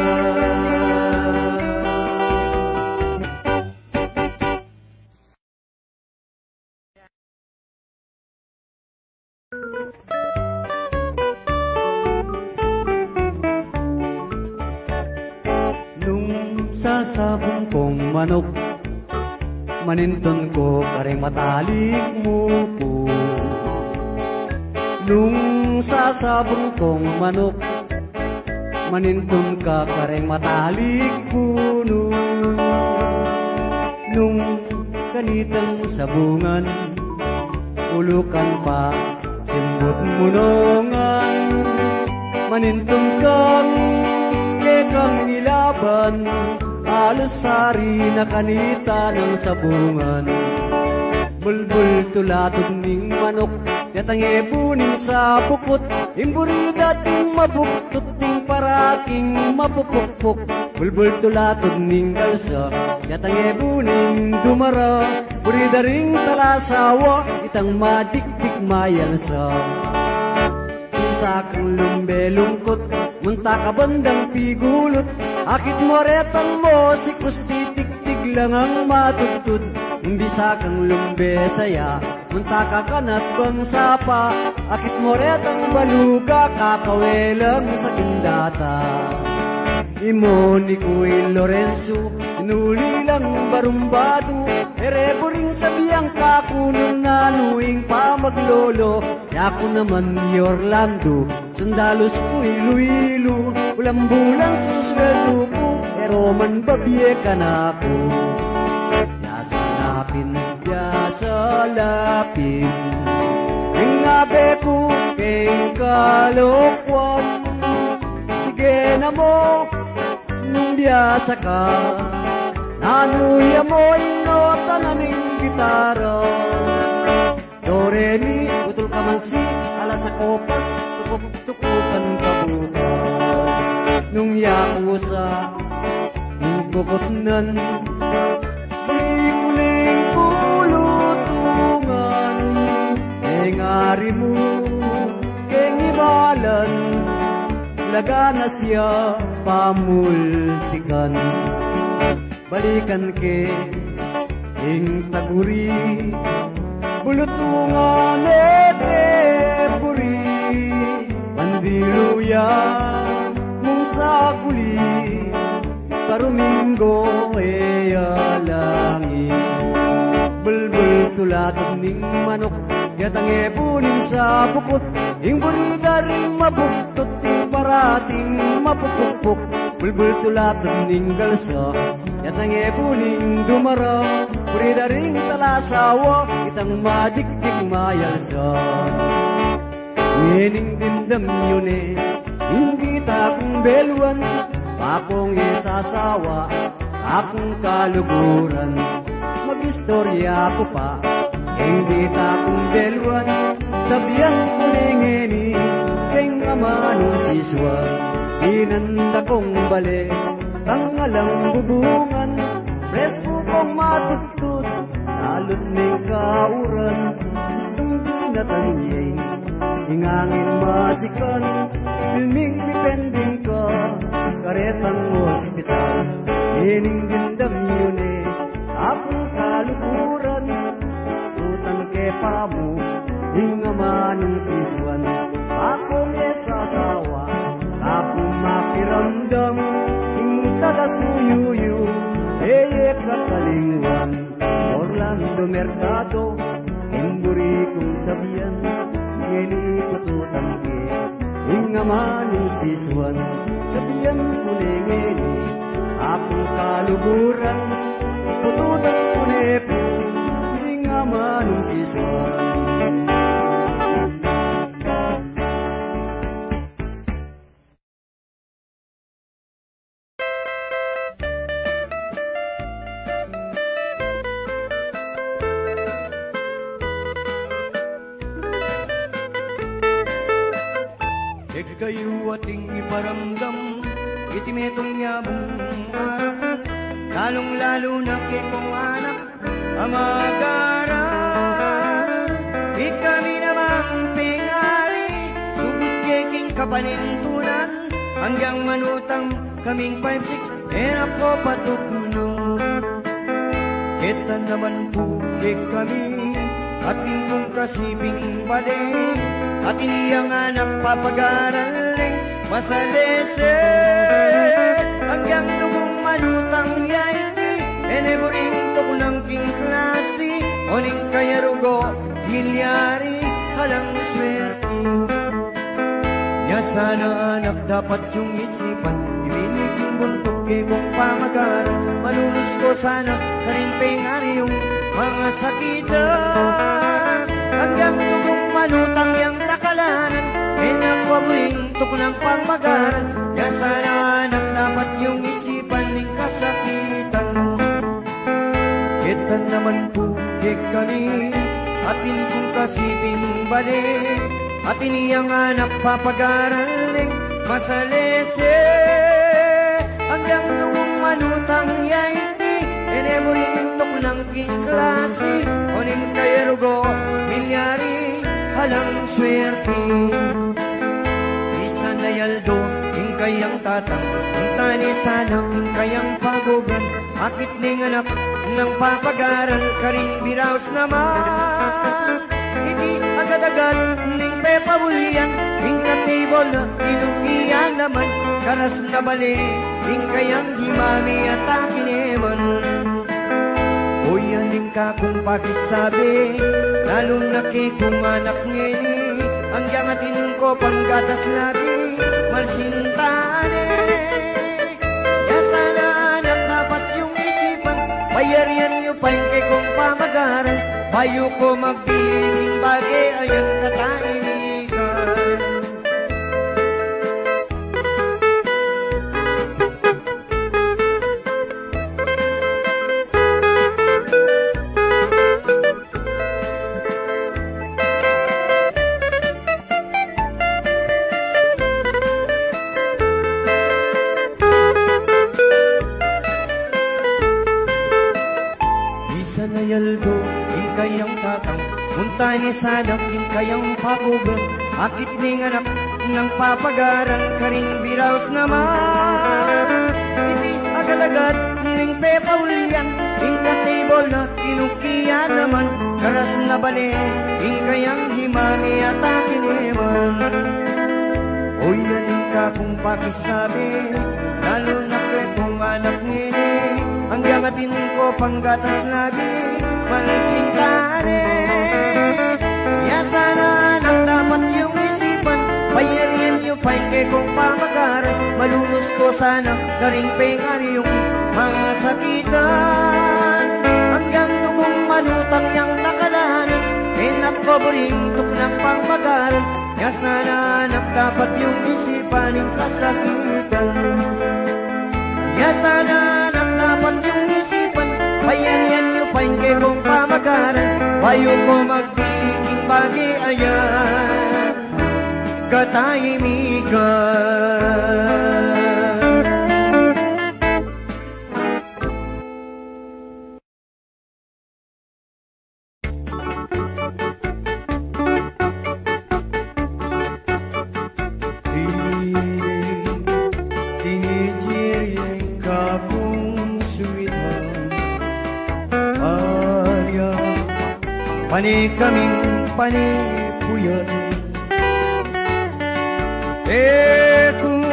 nung sasabong kong manok maninton ko kare matalik mo po nung sasabong kong manok maninton ka kare matalik puno nung kanitang sabungan ulukan pa simbot munongan maninton kang kekang nilaban alasari na kanita ng sabungan bulbul tulatog ning manok yatang ebunin sa bukot imburida ting mabuktot ting paraking mapupukpuk bulbul tulatog ning kalsa yatang ebunin dumara burida ring talasawa itang madikdik mayalsa isa kang lumbe lungkot munta ka bandang pigulot akit moretang mo si titik-tik lang ang matutod bisa kang lumbe saya munta ka kanat bang sapa akit moretang baluga kakawelang sa kindata imo ni Kuy Lorenzo inuli lang barumbado erebo ring sabiyang kakunon nanuing pamaglolo yako naman ni Orlando sandalos ko ilu-ilu ulang-bulang susweldo ko pero man babiye ka na ako yasa lapin ingabe ko kay kalokwan sige na mo nung biyasa ka nanuya mo inota na ning gitara do re mi utol ka man si alas sa kopas tukop-tukupan ka bukas nung yakusa nung bukotnan kuling-kuling pulutungan ngari mo keng ibalan laga na siya pamultikan balikan ke ing taguri bulutungan ete puri pandiluya mong sakuli karuminggo eya langit bulbul tulatog ning manok yatang ebunin sa bukot ing burida ring mabuktot ting parating mapupukpuk bulbul tulatog ning galsa yatang ebunin dumara burida ring talasawa itang madikdik mayalsa ngining dindam yun hindi takong beluan akong isasawa akong kaluguran magistorya ko pa hindi takong beluan sabihan ko ningini, keng amanong siswa, inanda kong balik, tangalang bubungan, presko kong matutut, lalot may kauran, gustong dinatanyay, ingangin masikan, filming depending ka, karetang hospital, ining dindam yun akong kalukuran, tutan kepa mo, hingamanong siswan, akong esasawa, akong makiramdam, hing tagasuyuyu, kakalingwan, Orlando Mercado, imburi kong sabihan, ngeni kututan ke, hingamanong siswan, sabihan ko ngeni, akong kalukuran, tututan ko nepo, hingamanong siswan. Kayo ating iparamdam, itimetong yabong araw, lalong-lalo na kekong anak, amagaran. Di kami namang pinari, sugod keking kapanintunan, hanggang manutang kaming 5-6, ako patukno. Kita naman po kami, ating kong kasibing bade, at iniyang anak papag-araling masalese, hanggang nung manutang yaiti, eneburing tok ng king klase, oning kayarugo, milyari, halang swerte. Ya sana anak dapat yung isipan, ibinig yung buntok kong pamagaran, manunos ko sana sa rinpeng ariyong mga sakitan, hanggang nung manutang yang takalanan, nakwabing tok ng pamagaran, ya sana anak dapat yung isipan ng kasakitan mo. Kita naman po kami, atin kong kasibing balik, at iniyang anak papag-araling masalese, hanggang nung manutang yaiti, eneburing tok ng king klase, oning kayarugo, milyari, halang swerte. Isa na yaldo, king kayang tatang, ang tani sana, king kayang pagugan, akit ning anak ng papagaran, karing biraos naman. Hindi agad-agad ning pepabulian, king katibol na inukian naman, karas na bali, king kayang himami at akineman. O yaning ka kung pakisabi, lalo na kikong anak ngeni, hanggang atin ko panggatas nabi, malsintane. Ya sana anak dapat yung isipan, bayarian nyo pa yung kikong pamagaran, bayo ko magbiling bagay ayan kataimikan. Yaldo, king kayang tatang, munta ni sadang, king kayang pagugan, akit ning anak ng papagaran, karing biraos naman. Hindi agad-agad ning pepaulian, king katibol na kinukian naman, karas na bali, king kayang himami at akineman. O yaning ka kung pakisabi, lalo na kung anak ngini, hanggang atin ko panggatas nabi, malasintane. Ya sana anak dapat yung isipan, bayarian nyo pa yung kong pamagaran, malunos ko sana karing pengari yung mga sakitan, hanggang nung manutang yang nakalanan, pinagpaboring tok ng pamagaran, ya sana anak dapat yung isipan yung kasakitan. Ya sana anak dapat yung isipan, bayarian nyo pa pain kay kong pamagaran, wayo ko magbiling pag-iayan, katahimikan. Pani kaming panipuyat, kung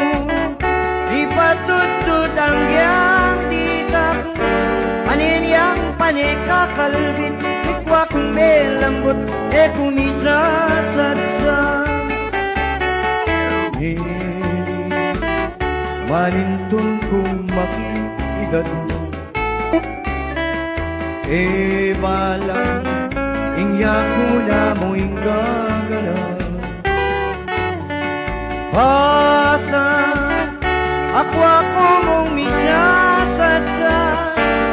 di patutut ang yang ditak, panin yang panikakalbit, ikwa kung melambot, kung isasatsa. Manintun kong makiigat, balang inyakula mo'y gagalaw. Basta ako mong misasatsa,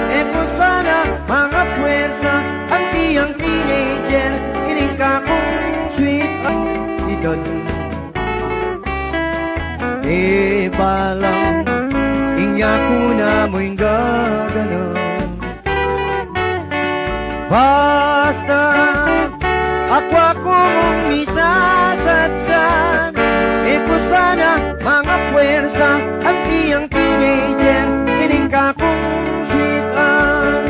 kung sana mga puwersa ang tiyang teenager, iling ka kong sweet ang edad. Balang inyakula mo'y gagalaw. Basta ako mong misasatsan, kung sana mga puwersa ang tiyang teenager, iling ka kong sweet ang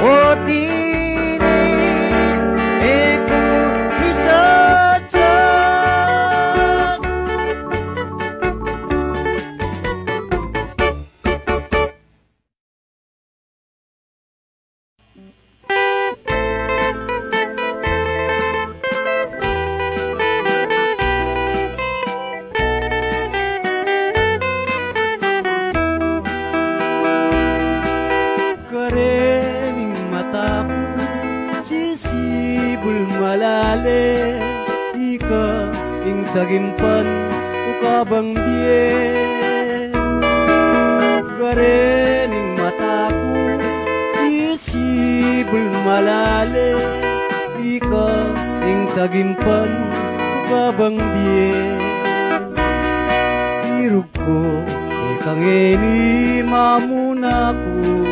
o teenage, kung isatsan. Dagimpan ukabang diye, garening mataku sisibul malale, ika ing dagimpan ukabang diye. Irug ko ikang eni mamunaku,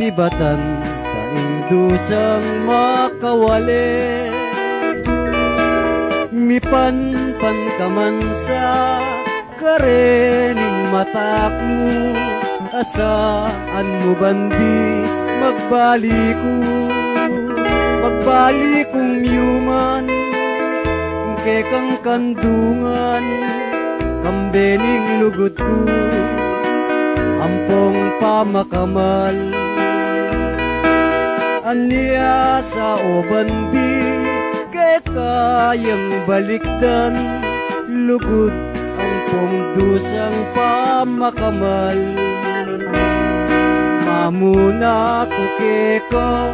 tibatan kaing dusang makawale. Mipan-pan ka man sa karening mataku, asaan mo bandi magbalikong yuman, kekang kandungan, kambening lugod ko, ampong pamakamal. Anya sa obandi, kayang balikdan, lugod ang pongdusang pamakamal. Mamuna ko keka,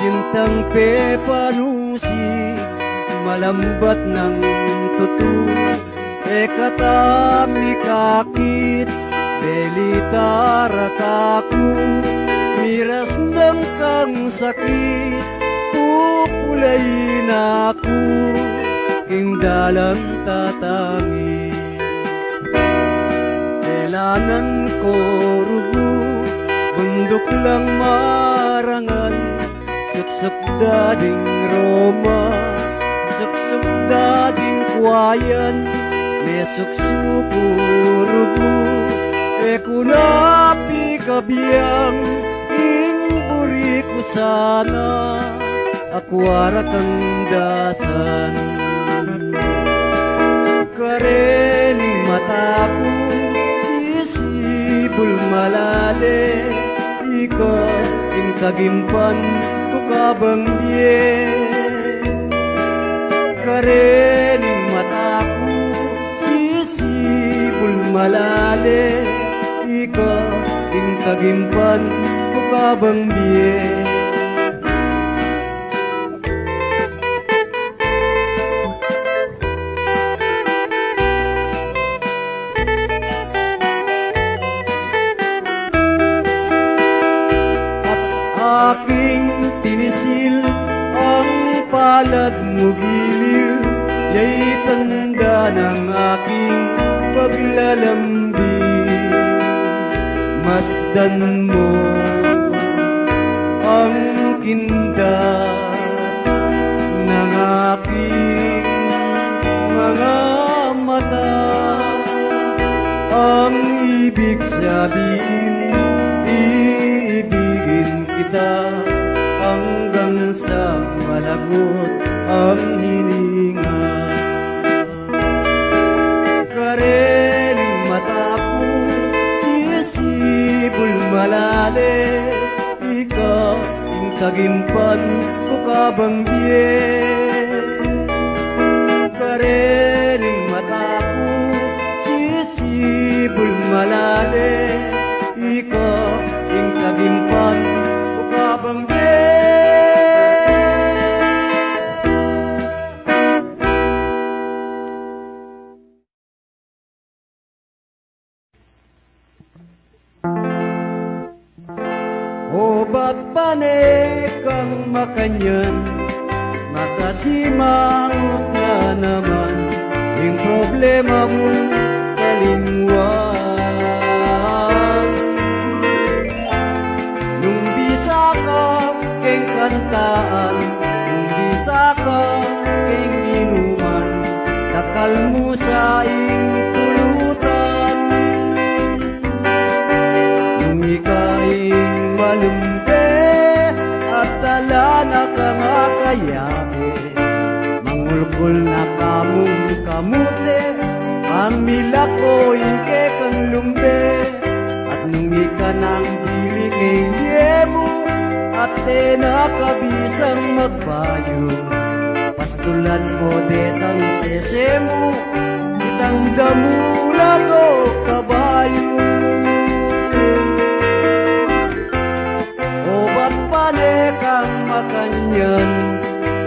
sintang pepanusi, malambat ng tutu, katami kakit, belitaraku, miras ng kang sakit, pupulayin ako, king dalang tatangi. Kailangan ko rugo, bundok lang marangan, suksok dading Roma, suksok dading kwayan, may suksuko rugo, kunapi kabiyang, inburi ko sana, akwara kang dasan. Karening mataku sisibul malale, ika ing tagimpan ko kabang diye. Karening mataku sisibul malale, ika ing tagimpan ko kabang diye. mugiliw, ya'y tanda ng aking paglalambing. Masdan mo ang kindat ng aking mga mata. Ang ibig sabihin, iibigin kita hanggang sa malagot ang hininga. Kareling mata ko, sisibol malalim, ikaw ang tagimpan ko kabanggiye. Kareling mata ko, sisibol malalim, ikaw ang tagimpan ko kabanggiye. O ba't panik ang makanyan, makasimangot na naman yung problema mong kalingwan. Nung bisa ka keng kantaan, nung bisa ka keng inuman, takal mo sa ing tulutan. Nung ikaing malumpe at tala na kamakayake, mangulkul na kamong kamute, pamila ko inke kang lumbe. At nung ika ng dili kay yemo, at nakabisang magbayo, pastulan mo detang sesemo, itang damula ko kabayo. Kang makanyan,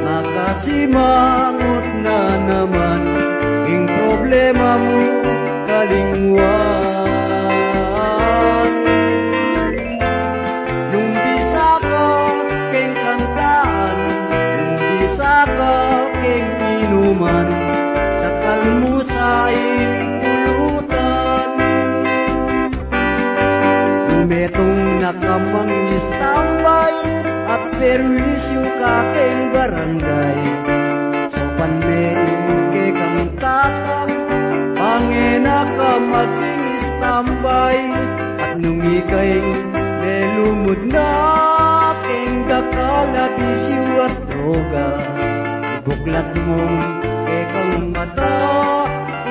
makasimangot na naman yung problema mo kalingwan. Nung bisa ka keng kantaan, nung bisa ka keng inuman, takal mo sa pulutan. Metong nakamang istambay at perwisyo ka keng barangay, sopan me kang tatang, pangina ka maging istambay. At nung ikay melumod na keng dakala bisyo at droga, ibuklat mong kang mata,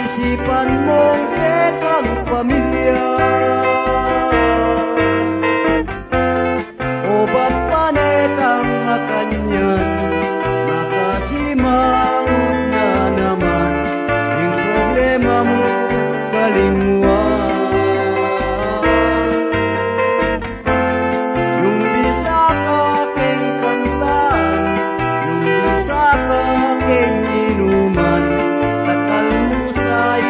isipan mong kang pamilya. O ba't panetang makanyan, makasimangot na naman yung problema mo kalingwan. Nung bisa ka keng kantaan, nung bisa ka keng inuman, takal mo sa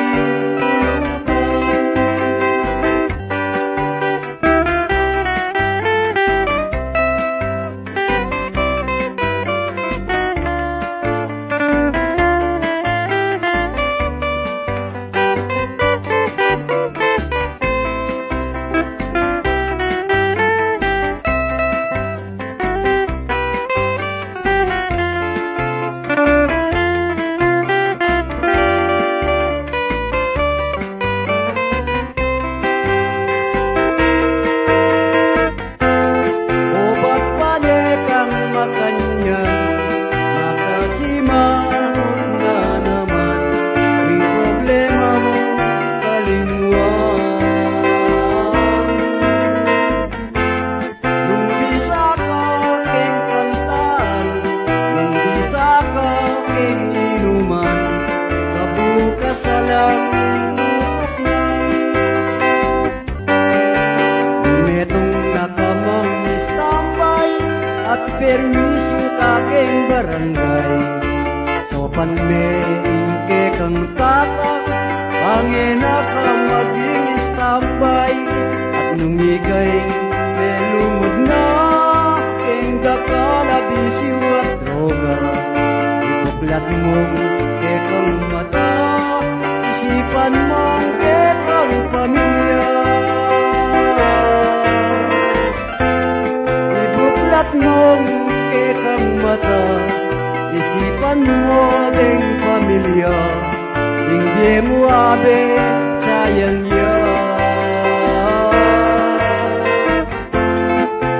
perwisyo kakeng barangay, sopan me inke kang tatak, pangina ka maging istambay. At nung ikay melumod na keng dakala bisyo at droga, Ibuklat mong ekang mata, isipan mong ekang pamilya. Ibuklat mong ekang mata, isipan mo ding pamilya. Hindi mo abe sayang yan.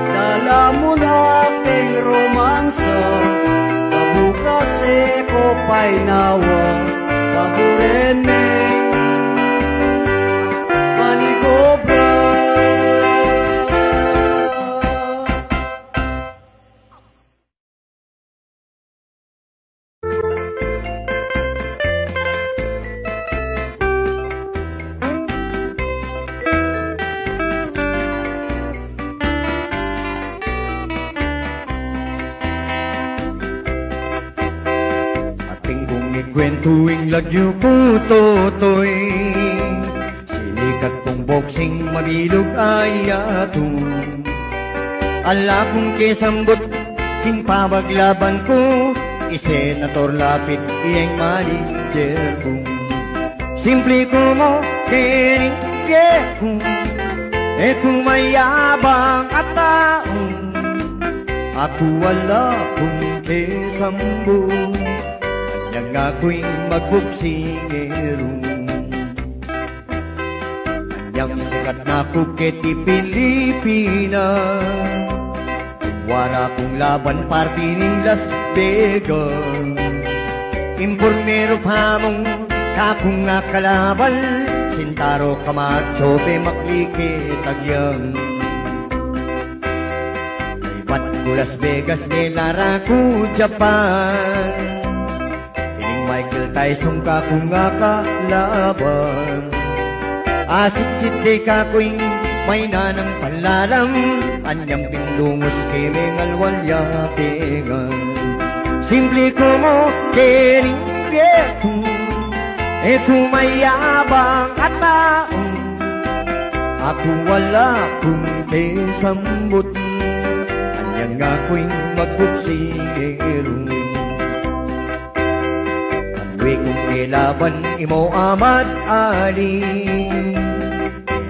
Dala mo na aking romansa, kabukas ko pa'y nawa, paburening manigobra. Kwentuing lagyo po totoy, sinikat pong boxing mabilog ay atong. Ala kong kesambot, sing pabaglaban ko, isenator lapit iyang manager ko. Simple ko mo, keningge ko, kung mayabang at taong, ako wala kong kesambot. Yang ako'y magbuksingero, yang sikat na Phuket Pilipinas, wala kong laban party ng Las Vegas. Impormero hamong kakong nakalaban, Sintaro Camacho be maklikit agyang. Ibat ko Las Vegas nilara ko Japan, Michael Tyson ka kung nga kalaban. Asit-sit ka ko'y may nanang panlalam, anyang pindungos kay mengalwalya pegan. Simple ko mo keningge ko, kung mayabang at taong, ako wala kung kesambot, anyang ako'y magbuksingero. Kung nilaban imo Ahmad Ali,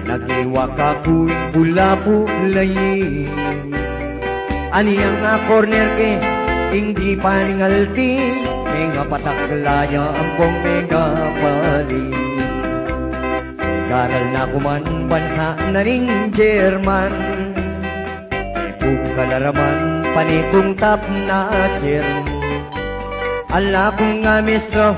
nagiwa ka ku'y pula-pulayin. Aniyang na corner ke, hindi paningalti, mga pataklaya ang pong mga pali. Garal na kuman bansa na ring German, bukalaraman panitong tap na chair. Ala kong nga mestro,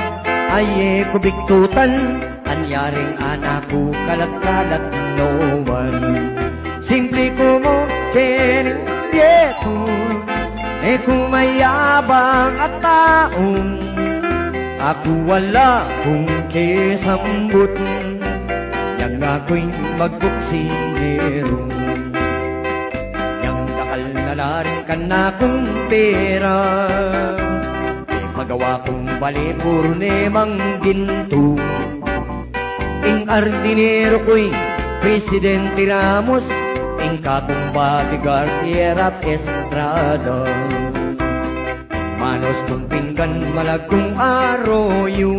ay kubiktutan, anyaring anak ko kalat-kalat no one. Simple ko mo keningge ko, kung mayabang at taong, ako wala kong kesambot, yang ako'y magbuksingero. Yang dakal na laring ka na kong pera, magawa kong bali puro nemang ginto. Ing ardinero ko'y Presidente Ramos, ing katong bodyguard Yerap Estrada. Manos kong pinggan malagkong aroyo,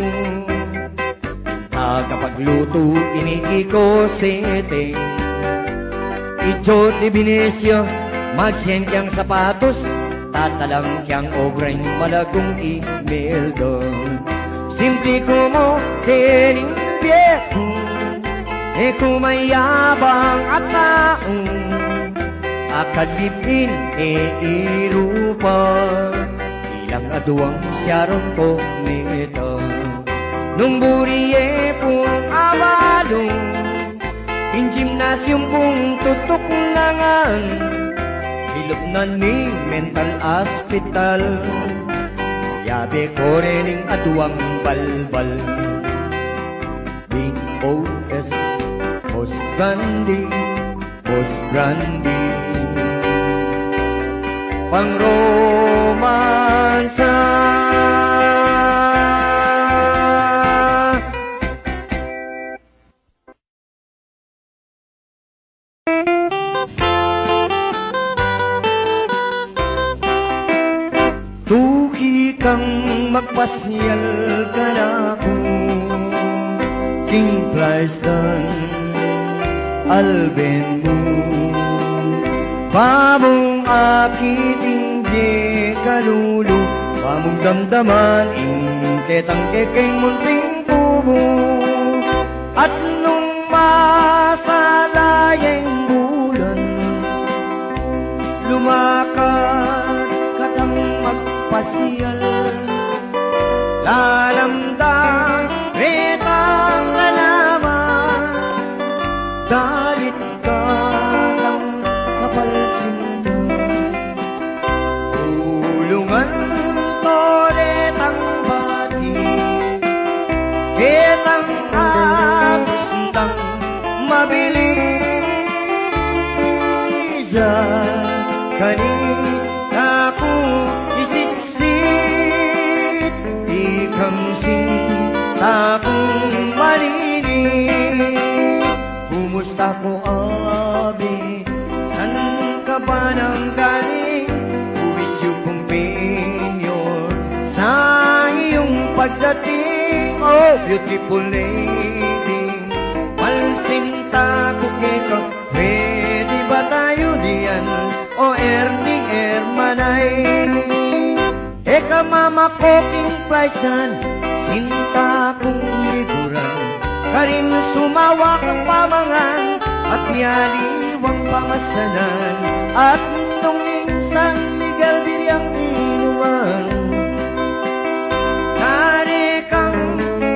tagapagluto iniiko sete. Ichot ni Benicio, magsienkyang sapatos, tatalang kiyang obrang malagong email doon. Simple ko mo keningge ko, kung mayabang at taong, akadipin irupa, ilang aduang siyaron ko nito. Nung buriye pong abalong, in gymnasium pong tutok nangan, hilot na ni mental hospital, yabe ko rin aduang balbal. B.O.S. Boss Grandi, Boss Grandi, pang romansa. plaisdan alben mo pamong akiting di kalulu pamong damdaman ketang kekeng munting tubo at nung masalayang bulan lumakad katang magpasiyal lalamdang retang alaman dalit katang kapalsin tulungan toretang bati ketang agustang mabilisa kanina ko isitsit ikamsing takong malinis kumusta ko abi san ka ba nang galing wish you companion sa iyong pagdating oh beautiful lady malsinta ko kito pwede ba tayo diyan o erning ermanay eka mama ko king plaisan sinta kong likuran karin sumawa kang pamangan at niyaliwang pamasanan at nung minsan Miguel Diriang inuman nari kang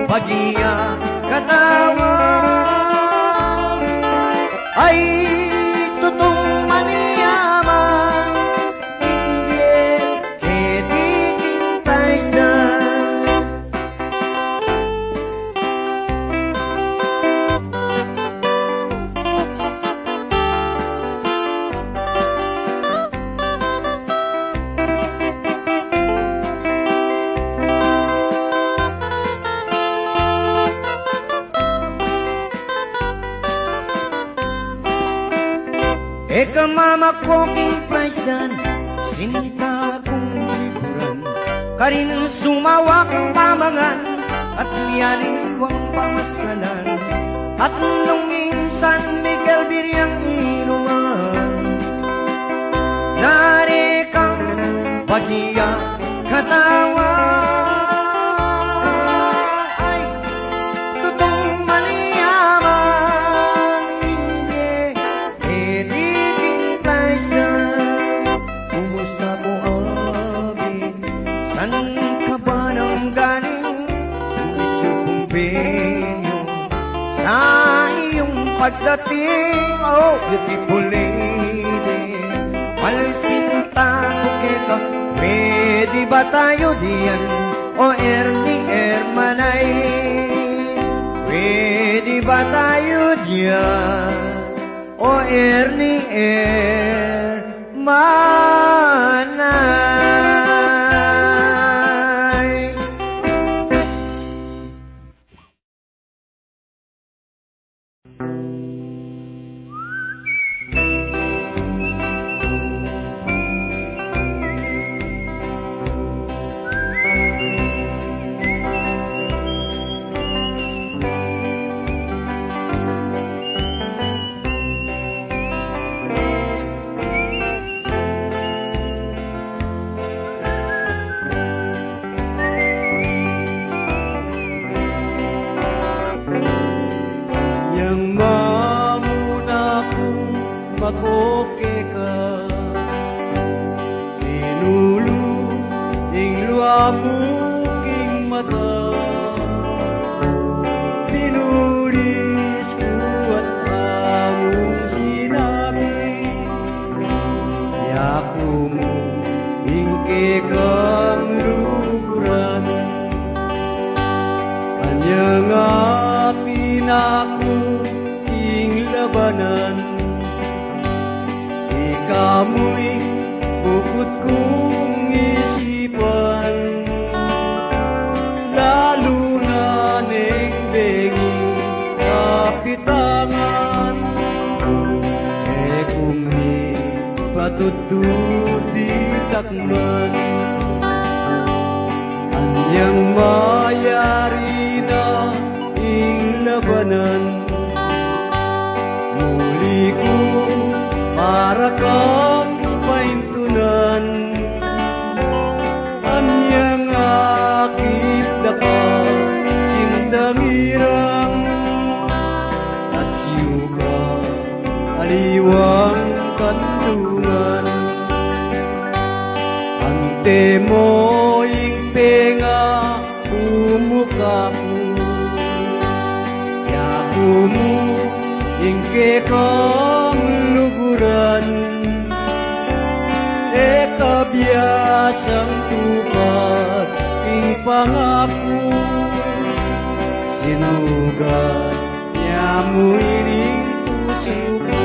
bagiya katawan ay tutong maniyaman hindi ketiking eka mama ko king plaisdan sinta kong likuran karin sumawa kang pamangan at niyaliwang pamasalan at nung minsan Miguel Diriang inuman nari kang bagiya katawan ay tutong maniyaman hindi kumusta ko abi san ka ba nang galing wish you companion sa iyong pagdating oh beautiful lady malsinta ko kita pwede ba tayo diyan o erning ermanay pwede ba tayo diyan o erning manay. makoke ka Tinulu ing luamu king mata Tinulis ko at among sinabi Yaku mo ingke kang lukuran Anyang api naku ing labanan Ikamo'y bukod kong isipan Lalo na nengbenging kapitangan kung di patututi takman Anyang mayari na ing labanan mukaku yaku mo ingke kang luguran kabiasang tupad ing pangako sinugat niya mo ining puso ko.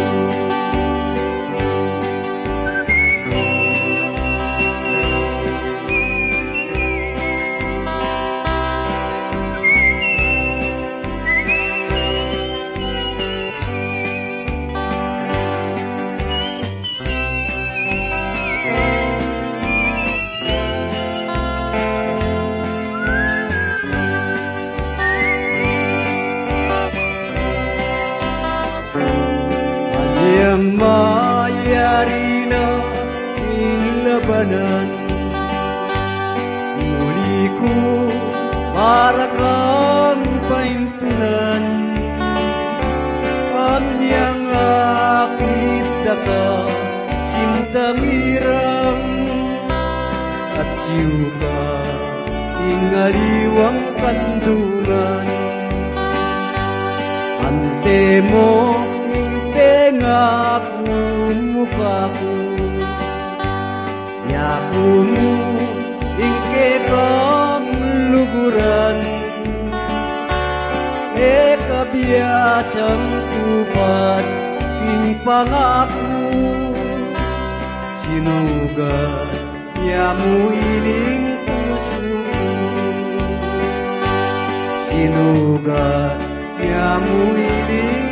Mayari na nilabanan muli ko para kang paimpunan anyang akit daka sintang irang at siyuka ingaliwang kandungan ante mo ngaku mukaku yaku mo ingke kang luguran kabiasang tupad ing pangako sinugat niya mo ining puso sinugat niya mo ining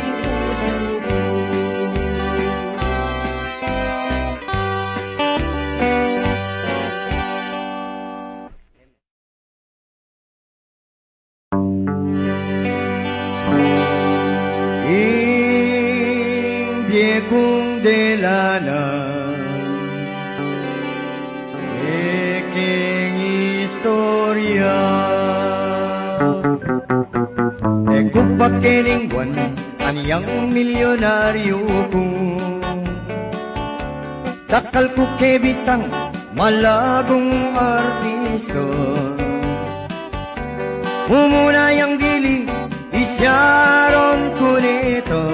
Pakining buwan, aniyang milyonaryo ko. Takal ko kebitang malagong artista. Umuna yang dili, isyaron ko nito.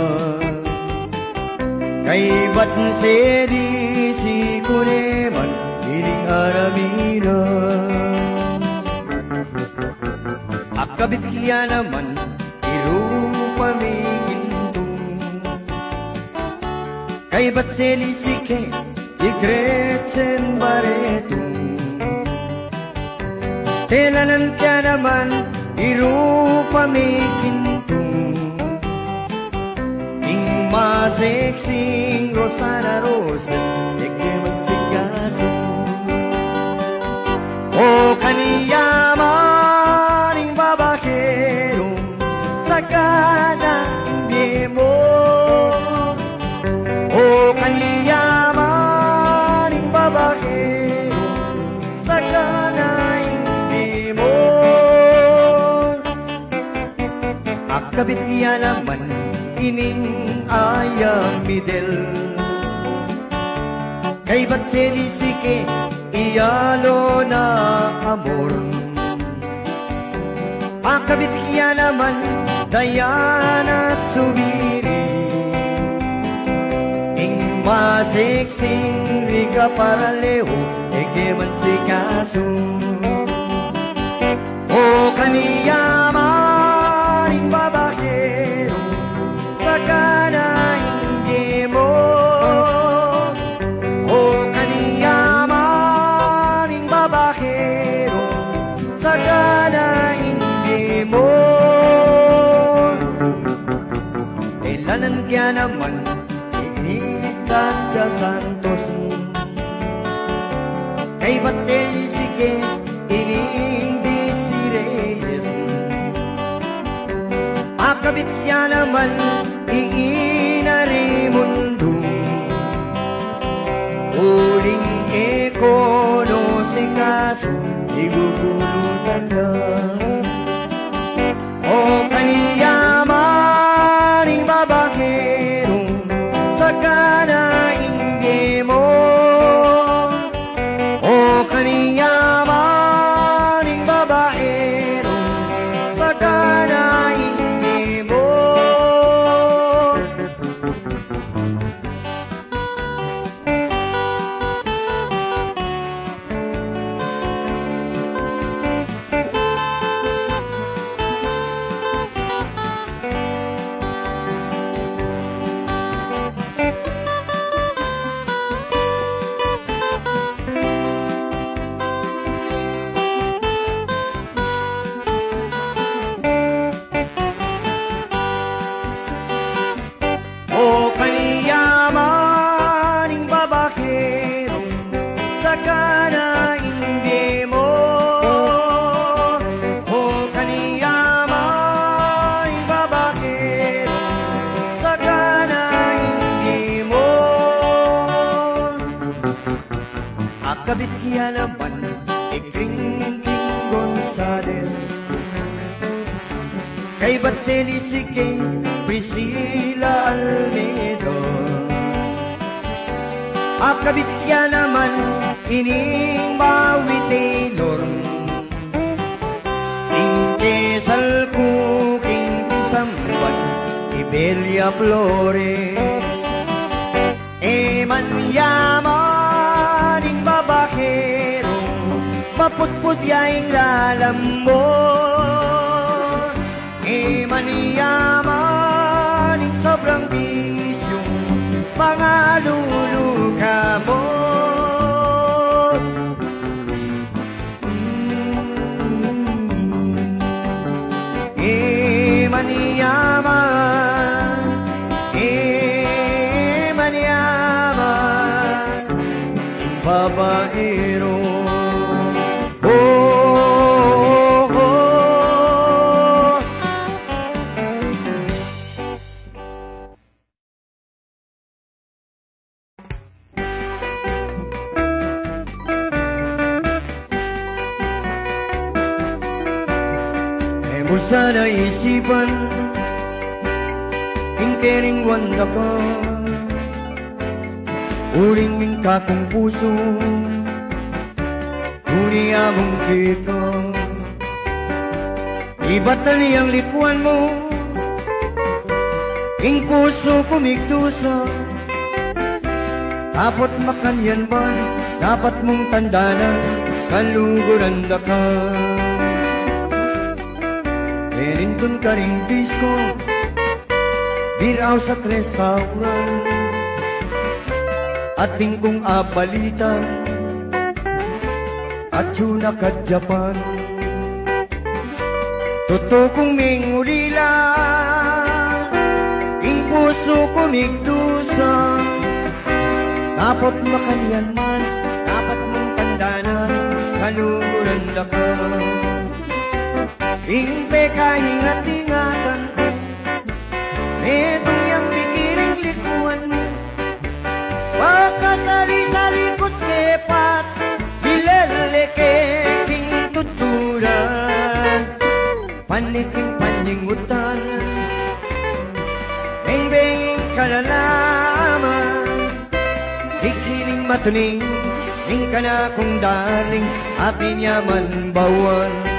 Kay ba't sedi si kuneman, ining aramina. Akabit kaya naman, kay ba't selisike di Gretchen Barreto telanan kaya naman irupa may kintong ing maseksing Rosana Roses ikeman sigaso o kaniyaman ing babakero sa kanang demo o kaniyaman ing babakero sa kanang demo akabit niya naman ining ayang midel kay ba't selisike iyalo na amor akabit niya naman Diana Subiri ing maseksing Rica Paralejo ekeman sikaso o kaniyaman ing babakero sa kanang demo o kaniyaman ing babakero sa kanang demo kailanan kaya naman iinitan sa Santos kay ba't sige ining Reyes akabit kaya naman iinari mundo uling ekono si kaso igugulutan na o kaniyaman ing babakero sa kanang demo o kaniyaman ing babaero Akabit kaya naman Ikling Gonzales Kay Batseli si kay Priscilla Almedo Akabit kaya naman Ining Maui Taylor Ingkesal Kuking Pisamban Ibelia Flores manyaman ing babakero maputput yaing lalambot manyaman ing sobrang bisyo mga lulukamot manyaman babaero oh, oh, oh. Mo sana isipan Ingkering wanda ka Uring mingka kong puso Uni among kita Iba't taliyang likuan mo Ing puso kumigdusa Tapot makanyan ba Dapat mong tandanan Kaluguran da ka Perintun ka ring disco Biraw sa restaurant Ating kong abalitan At yun ka Japan Totoo kong mingulila Ing puso ko migdusa Dapat makanyan man Dapat mong tandanan Kaluguran da ka Ing peka hingat-ingatan Etong yang pikiring likuan mo Makasali-salikot kepat Bileleking tuturan Paniking paningutan Beng-beng kalalaman Ikiling matuning Ning ka na kong daring Atin yaman bawan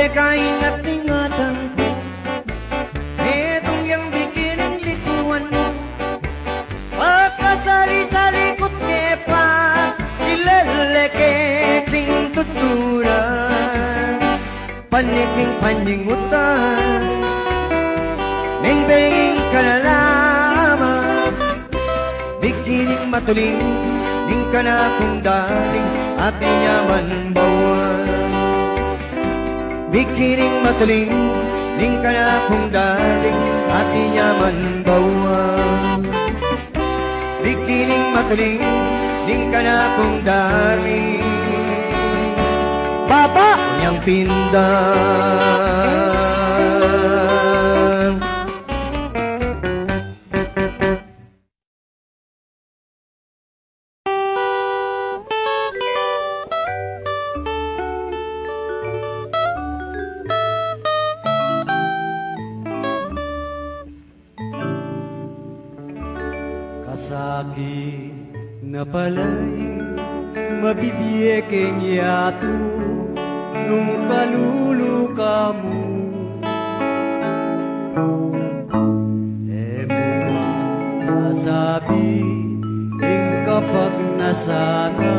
Kaingat-ingatan ko Etong yang bikin likuan mo Pagkasali-salikot kepa Ileleketing tuturan Paniking paningutan Beng-benging kalalaman Bikining matuling Ning ka na kong daling Ating yaman bawan Bikining matuling, ning ka na kong daling, ating yaman bawang. Bikining matuling, ning ka na kong daling, baba niyang pindang. Kasaki na pala'y mabibiyekeng yato nung kaluluka mo. Mo masabi ing kapag nasana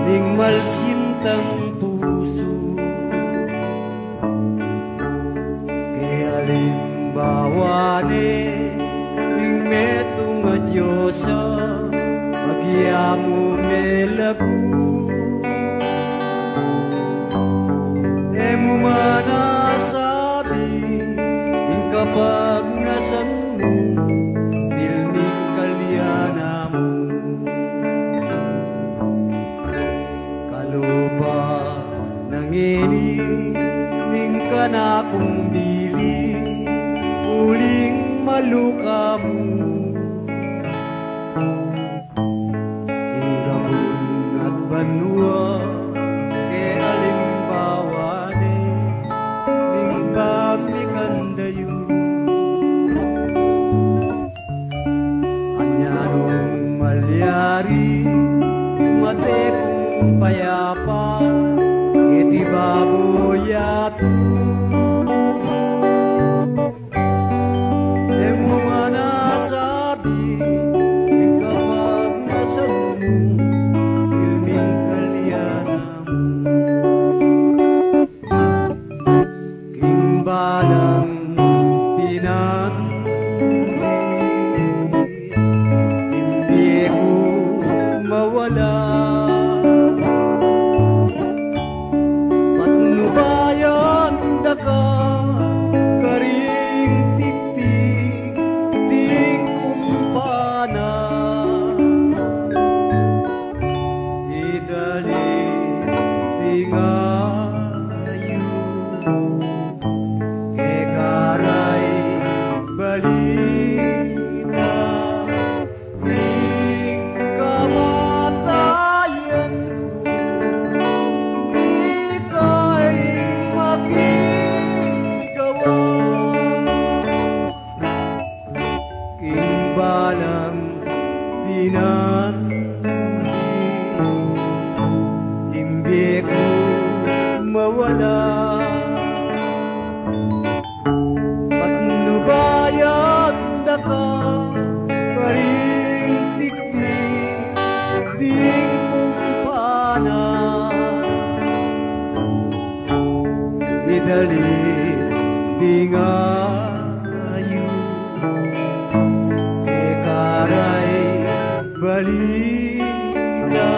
ning malsintang puso. Kaya limbawane ing metong Diyosa, Bagyamo melagu Emo manasabi Ing kapag nasan mo Dilming kalyana mo Kaluba nangini Ning ka kong bili Uling maluka mo Banua ke alimbawa de limbang ikandayu anyarong malyari mate kong payapa iti baboyatu emo manasabi ikapag nasamu Balang pinandi Hindi ko mawala Patnubayan daka Karing tiktik Ting kumpana Idali tinga balita ning kamatayan ko ika'y makigawa imbalang pinandi hindi ko mawala Bayad daka karing tiktik ding kumpana idalit dingayu ekaray balita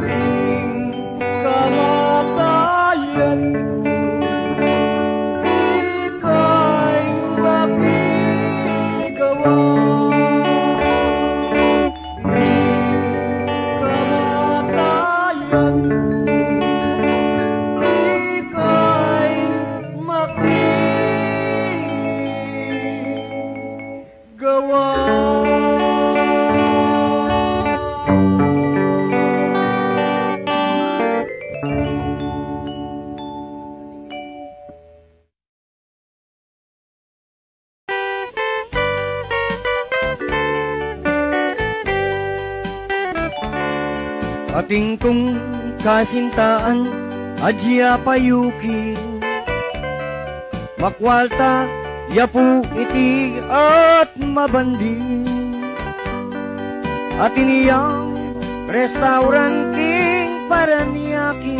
ding kamatayan Ating kong kasintaan adya payuki makwalta yapu iti at mabandi atin iyang restaurant king paraniyaki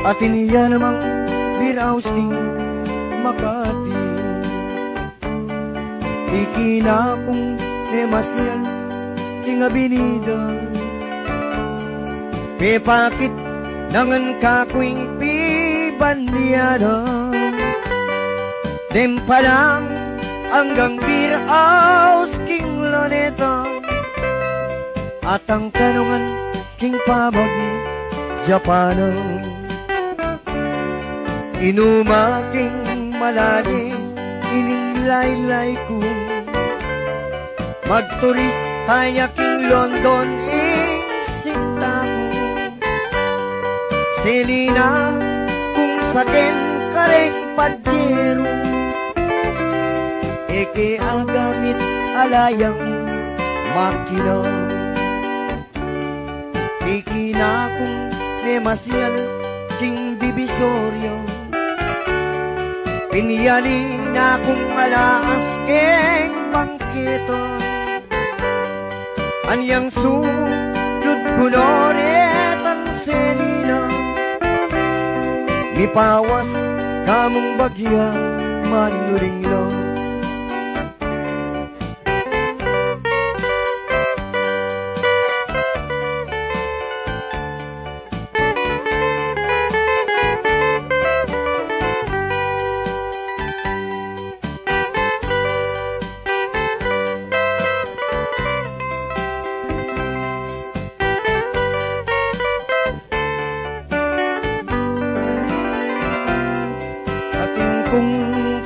atin iya namang biraus king Makati ikina kong emasyan king abinida Pepakit nangan kakwing pibandiyada Tempalang hanggang beer house king Loneta At ang kanungan king pabag Japano Inuma king malagi ininlaylay ko Magturis tayo king London isinta ko Selina, kung sakin kareng padyero Eke ang gamit alayang makina Ikina kung nemasyan king Divisorio Pinyali na kung alaas keng bangkito Anyang sudod punoret ang Selina Nipawas kamong bagya manuring lo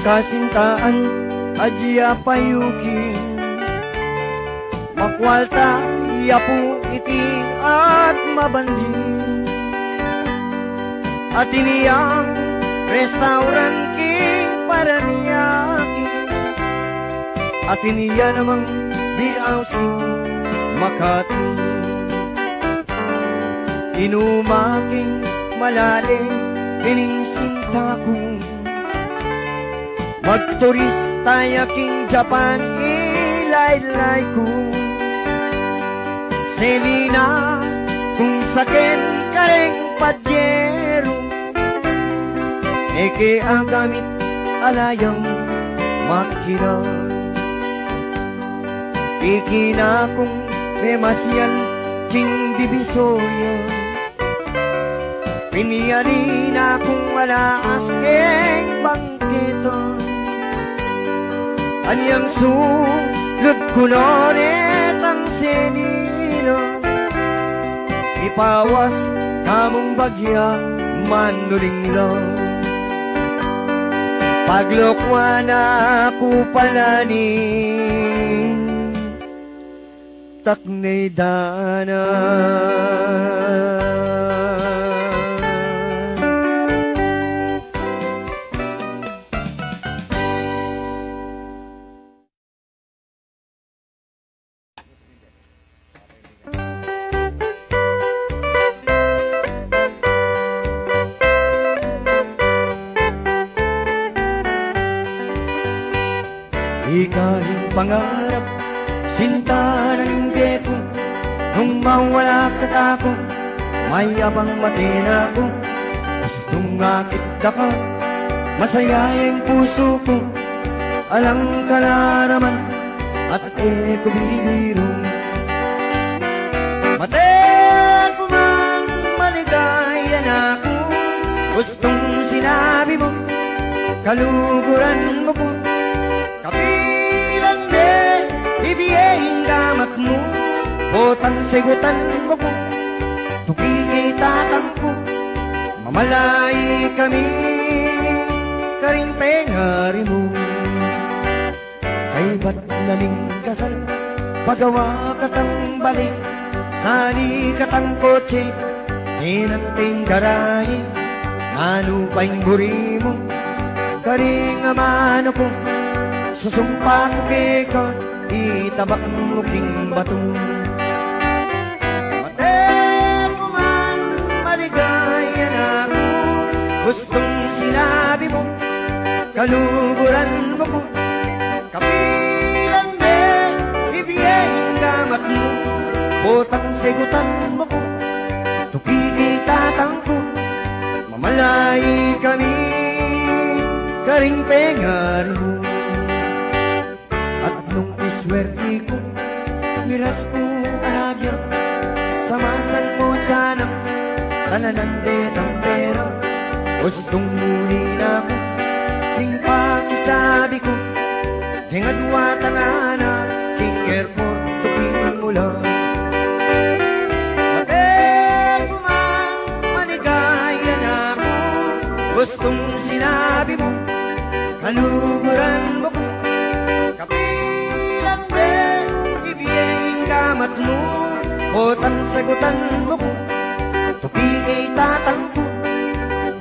kasintaan adya payukin makwalta yapu iti at mabanding at iniyang restaurant king para niyaki at iniya namang biausin Makati inumaking malalim iningsinta ko magturista yaking Japan ilaylay ko Selina kung saken kareng padyero eke ang gamit alayang makina ikina kung memasyal king divisoria piniyari na kung wala askeng bangkito anyang sulod kunonet ang senino ipawas kamong bagya manuling lang paglokwa na ako palanin taknay dana Ikahing pangarap, sinta ng geto, nung mawala ka ako, may abang matina ko. Gustong akita ka, masaya yung puso ko, alang ka na naman, at eko bibiro. Mate ko man maligaya na ako, gustong sinabi mo, kaluguran mo ko, kapilang de, ibiyahing gamat mo, botang segutan mo ko, tukikitatang ko, mamalay kami, karing pengari mo. Kay ba't naling kasal, pagawa katang balik, sani katang kotse, kinanting garahe, nanupay buri mo, karing amano ko, susumpa ko keka, itabak mo king bato. Mate ko man maligaya na ako, gustong sinabi mo, kaluguran mo ko, kapilang de, ibiyahing gamat mo, botang segutan mo ko, tukikitatang ko, mamalay kami, karing pengari mo. At nung iswerti ko, miras ko alagya, samasan mo sana, tananan detang pera, gustong muli na ko, ting pakisabi ko, ting adwa tangana, ting airport, tukin mo lang. Mate ko man, maligaya na ako, gustong sinabi mo, kaluguran mo ko, kapilang de, ibiyahing gamat mo, botang sagutan mo ko, tukikitatang ko,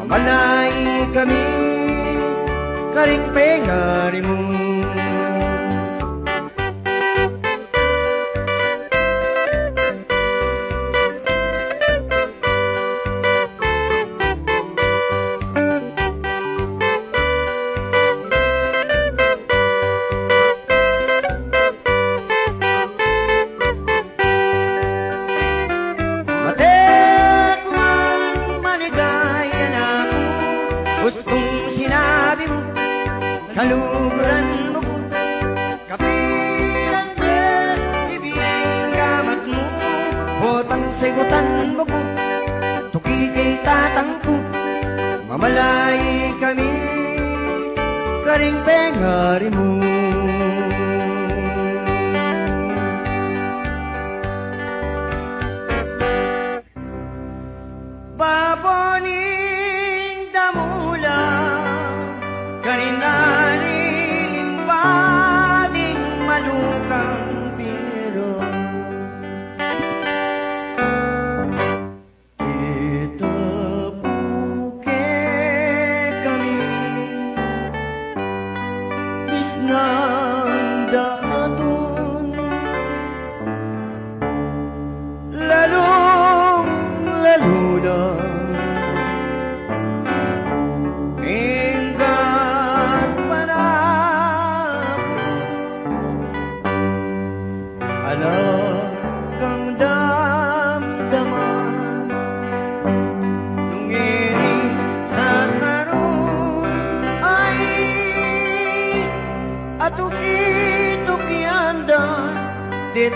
mamalay kami, karing pengari mo. Kaluguran mo ko, kapilang de, ibiyahing gamat mo, botang segutan mo ko, tukikitatang ko, mamalay kami, karing pengari mo. Baboning damula, karinani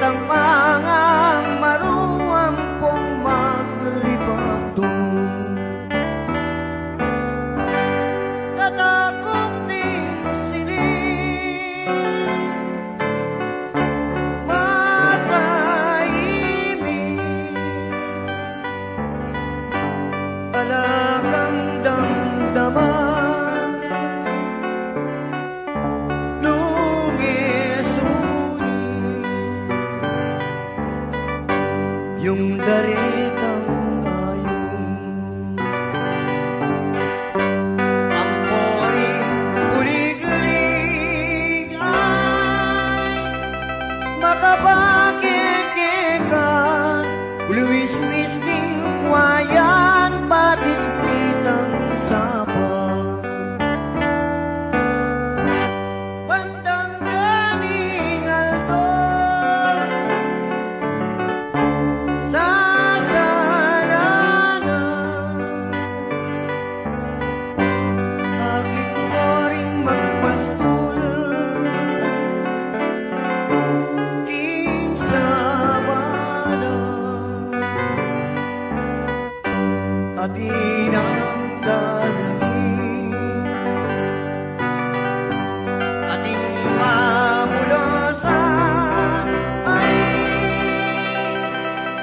tamangang maruang pong maglibadong. Tatakot ding sining, matahimik, alagang damdaman, yung daritang ngayon. Amoy ulig-ulig ay makapakikikan, luwis-wis ding kwayan, patis-pitang sapa. Bandang galing alto sa sarana, akit mo rin magpastul, king sabana, at inang dalhin, ating mamulosan ay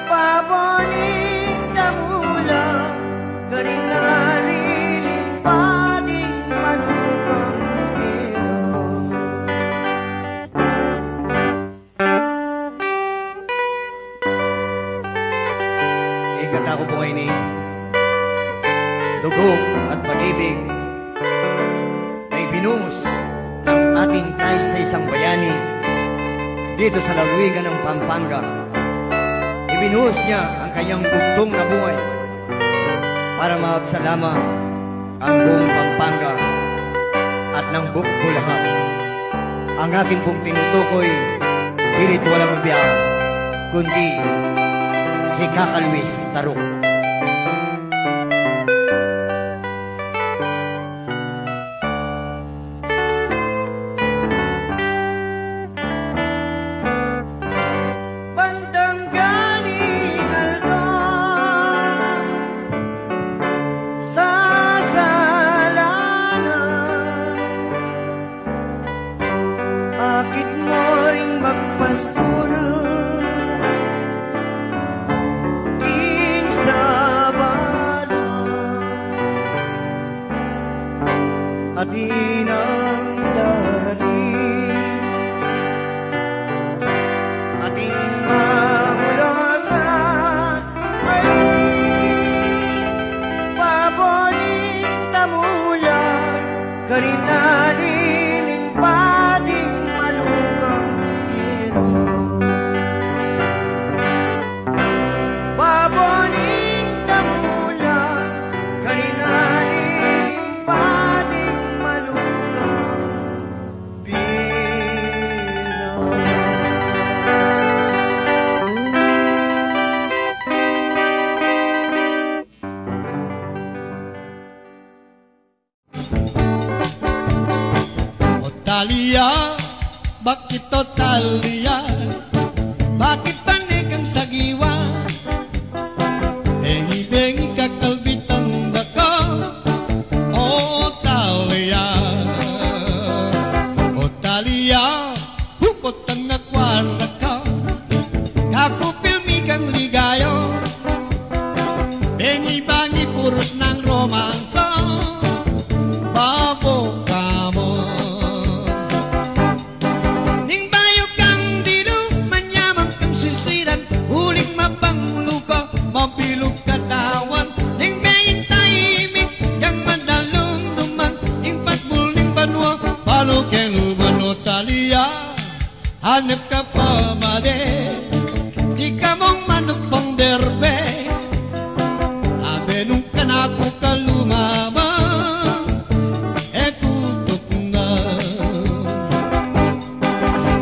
paboning damula, galing nalilipading manukang ilaw. Ikata ko po ngayon ni dugo at pag-ibig na ibinuhos ng ating tayo sa isang bayani dito sa lalawigan ng Pampanga. Ibinuhos niya ang kanyang bugtong na buhay para maapsalama ang buong Pampanga at ng Bulacan. Ang akin pong tinutukoy, pilit walang biya, kundi si Kaka Luis Taruk. Akit mo ring magpastul, king sabana, at inang darating, ating mamulasan ay paboring tamulan, karinaliling pading malukang ilaw. Paboring tamulan, karinaliling pading malukang ilaw. Talia, bakit to Talia? Bakit panik ang sagiwa? Bengi-bengi kakalbitan dako, o Talia. O Talia, hukot ang nakwara ka, kakupil mi kang ligayo. Bengi-bangi puros ng romansa, babo ka mo. Mabilog katawan, ning bayin tahimik, yang madalumduman, ning pasbul ning banwa, palo keluban o Talia, hanap ka pa made, di ka mong manok pang derbe, abe nung kanako ka lumabang, tutok na.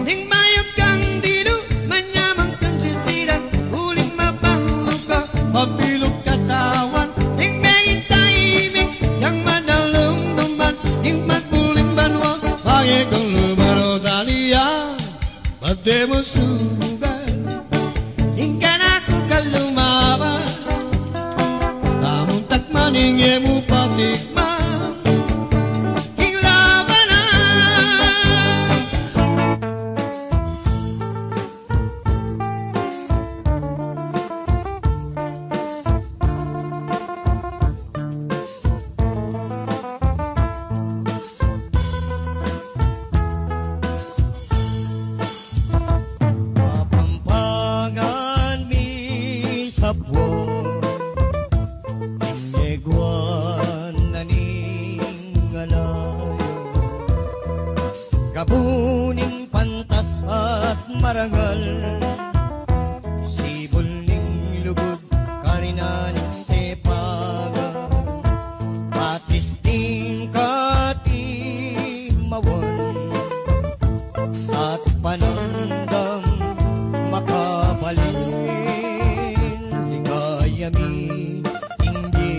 Ning bayog kang dilo, manyamang kang sisiran, huling mabang mabilog katawan, ning bayin tahimik, yang madalumduman, ning pasbuling banwa, pagi kang lumaro Talia, bate mo marangal sibol ning lugod karinaning tepaga patis ding katimawan at panandam makabalin ligayami hindi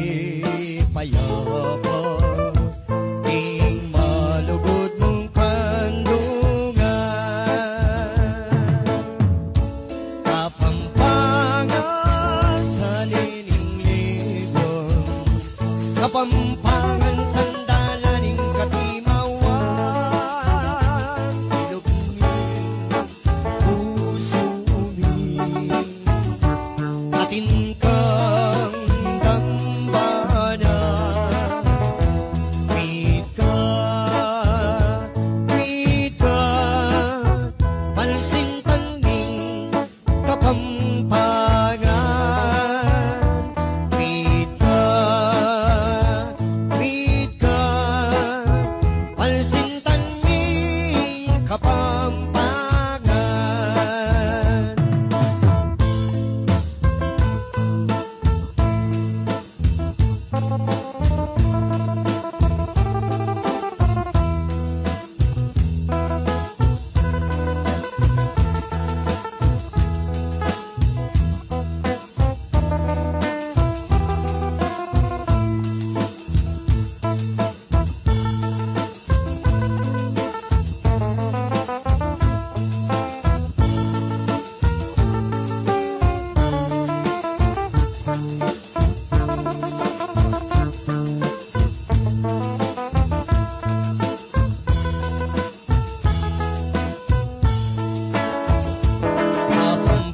payapa ting malugod mong kandungan kapampangan sa lininglibon kapampangan sandalaning katimawan ilugmin puso umin atin kang dambana wika pansin tanding kapampangan wika pansin tanding kapampangan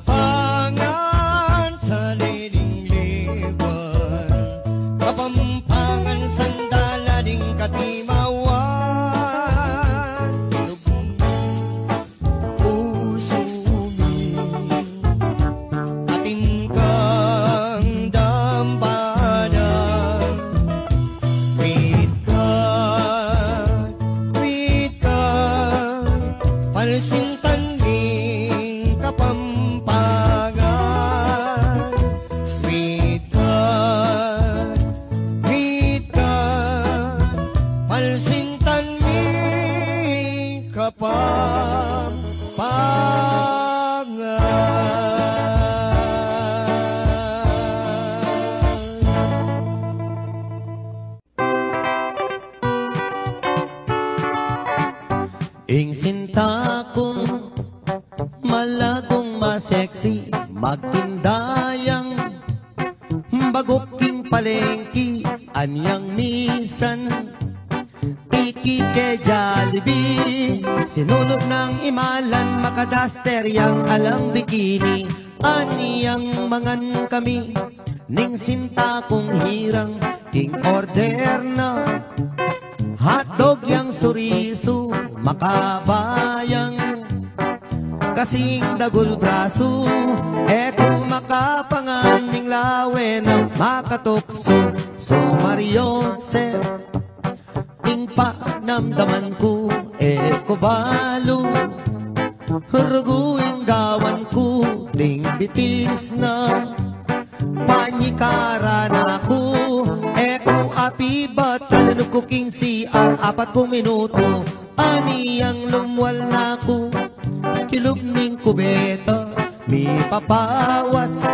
kapampangan sa liningliguan kapampangan sandalaning katimawan ilugmin puso umin atin kang dambana wika pansin tanding kapampangan wika pansin tanding kapampangan ing sinta kong malagong maseksi magtindayang bagoking palengki anyang misan tiki ke Jollibee sinulog ng imalan makadaster yang alang bikini aniyang mangan kami ning sinta kong hirang king order na hotdog yang suriso makabayang kasing dagol braso kung makapangan ning lawe ng makatukso sus Mariose ing panamdaman ko balo huruguing gawan ko ting bitis na panyikaran ako api batal nukuking CR 4 minuto aniyang lumwal na ko kilub ning kubeta mi papawas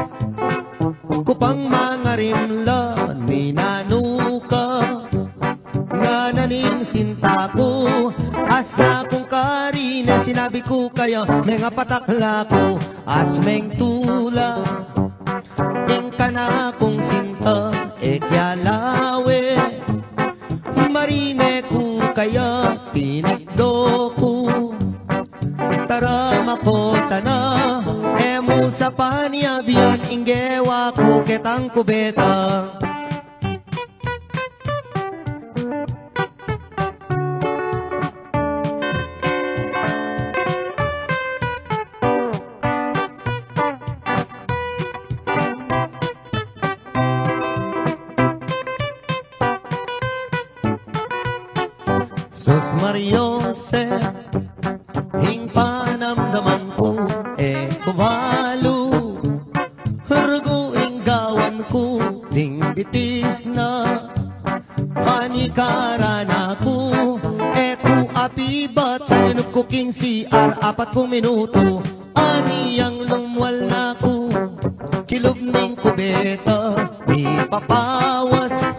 kupang mga rimla ni nanuka nga naning sinta ko as na kong karina sinabi ko kaya mga patakla ko as meng tula ing ka na kong sinta kyalawe marine ko kaya tinigdo ko tara makota na emo sa panyabian inggewa ko ketang kubeta Sus Mariose ing panamdaman ko Panikaran ako Eku api bat Taninok ko king CR 4 minuto Aniyang lumwal na ko Kilob ning kubeta Di papawas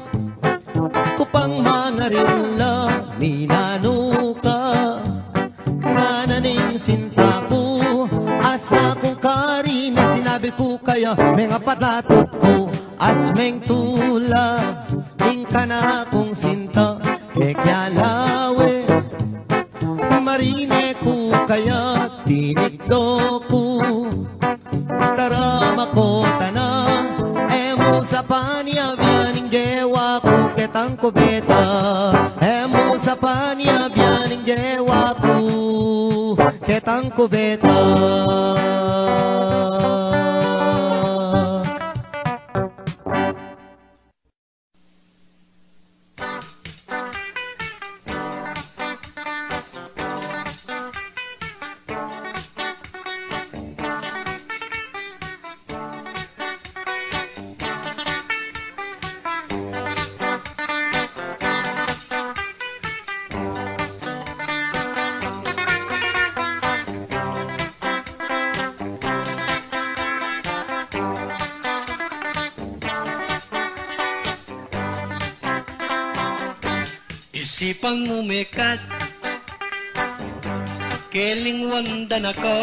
Kupang mga rinla Ninano ka Nga naning sinta ko Asta kong kari na sinabi ko kaya Mga patatot ko Asmeng tula Ning ka na kong sinta Kekyalawe Marine ko kaya Tinigdo ko Tarama ko tana Emo sa panya Biyaning gewa ko Ketang kubeta Emo sa panya Biyaning gewa ko Ketang kubeta Isipang umikat Kelingwandan ako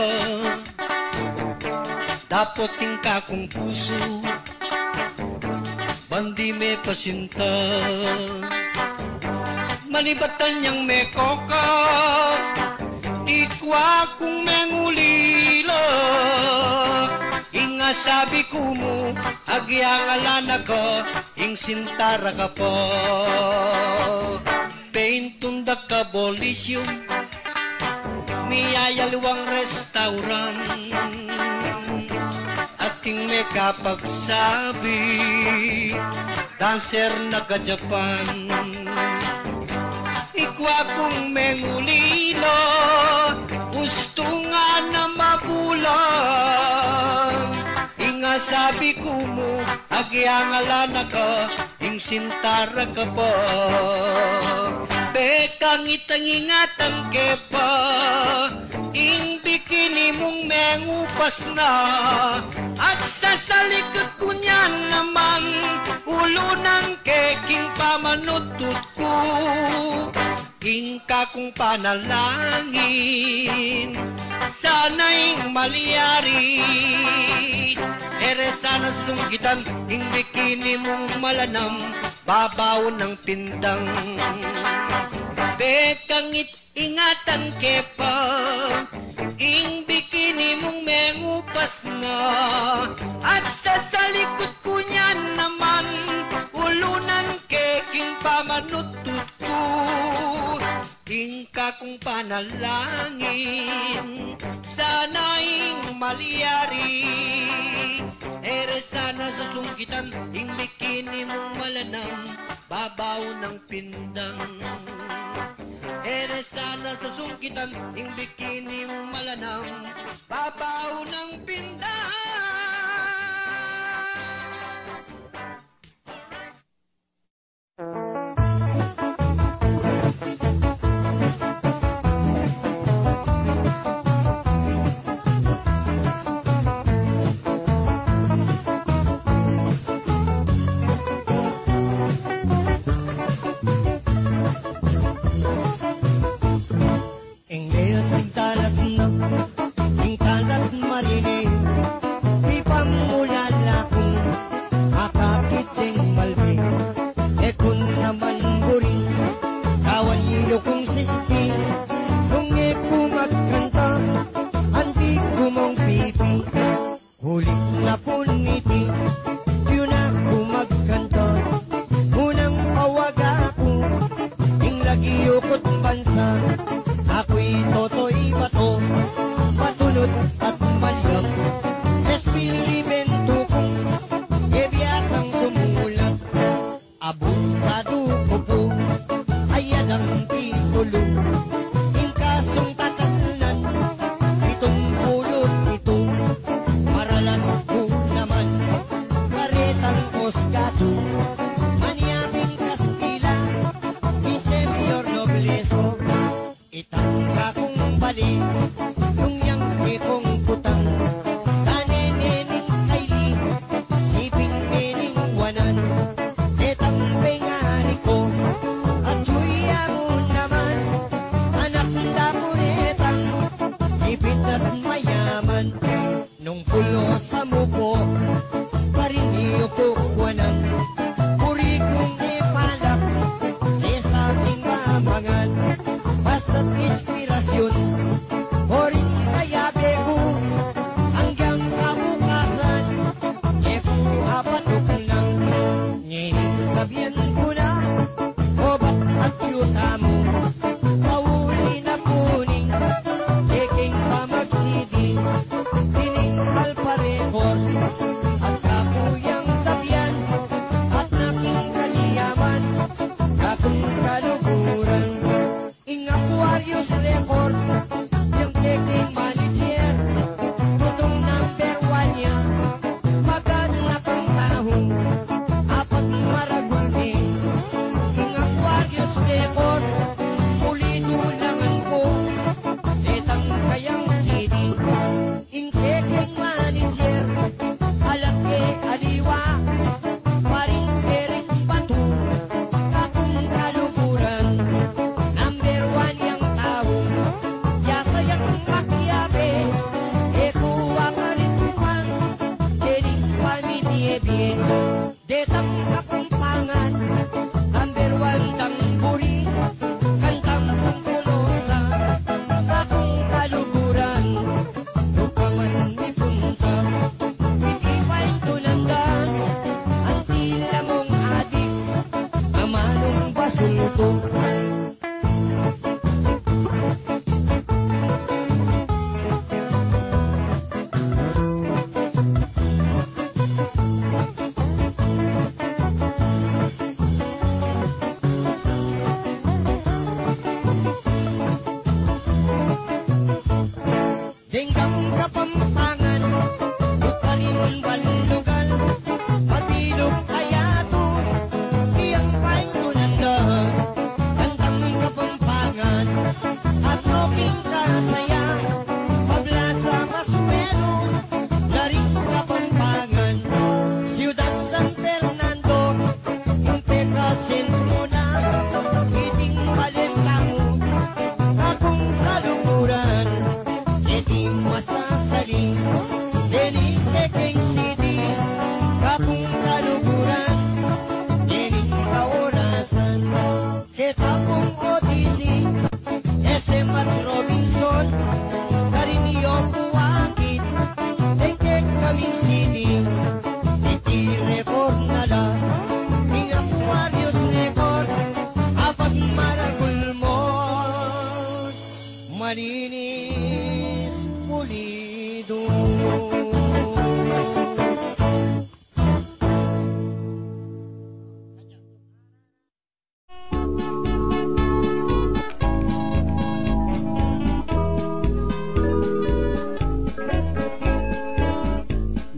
Dapoting ka kong puso Bandi may pasinta Manibatan niyang may koka Ikwa kong mengulila Inga sabi ko mo Agyangalan ako Ing sintara ka po Paintunda ka bolisyon Miyayalawang restaurant Ating may kapagsabi Dancer na ka-Japan Ikwa kong mengulilo Gusto nga na mabulang Inga sabi ko mo Agyangalan ako Ing sintara ka po Bekang itang ingatan kepa Ing bikini mong mengupas na At sa salikod ko niyan naman Ulo ng keking pamanutut ko Ing ka kong panalangin Sana'y maliyari Ere sana sunggitan Ing bikini mong malanam Babaw ng pindang Bekang ingatan kepa Ing bikini mong mengupas na At sa salikod ko niyan naman Ulo ng keking pamanutut ko Ing ka kong panalangin Sana'y maliyari Ere sana sa sungkitan Ing bikini mong malanam Babaw ng pindang Ere sana sa sungkitan Ing bikini mong malanam Babaw ng pindang tamo pauli na puning iking pamagsidi tiningkal parekor at kakuyang sakyan at naking kaliyaman kakong kaluguran ing Aquarius record yung taking manager tutong number 1 niya maganda pang tahong apat maragulmi ing Aquarius record pulido langan ko etang kayang city ing taking manager alam ke aliwa paring Eric Batu kakong kaluguran number 1 yang tao yasa yang makyabe eko ang alituan dening pamilye bien detang kapampangan number 1 tamburi kantang pungkulosa kakong kaluguran upaman ni punta ikipain tunandan ang tila mong adik amanong basulto Denggang kapampangan Bukalin banlugal Matilog ayato Iyang paing tunandan Kantang kapampangan At loking kasaya Pablasa masuelo Laring kapampangan Ciudad San Fernando Impeka sentro na Iting Balentamo Akong kaluguran Edi masasaling Dening Taking City Kapong kaluguran Dening kaorasan Ketapong Odyssey SM at Robinson Karinio Puwakit Tektek kaming City Iti record na lang Ing Aquarius record Apat maragulmon Malinis pulido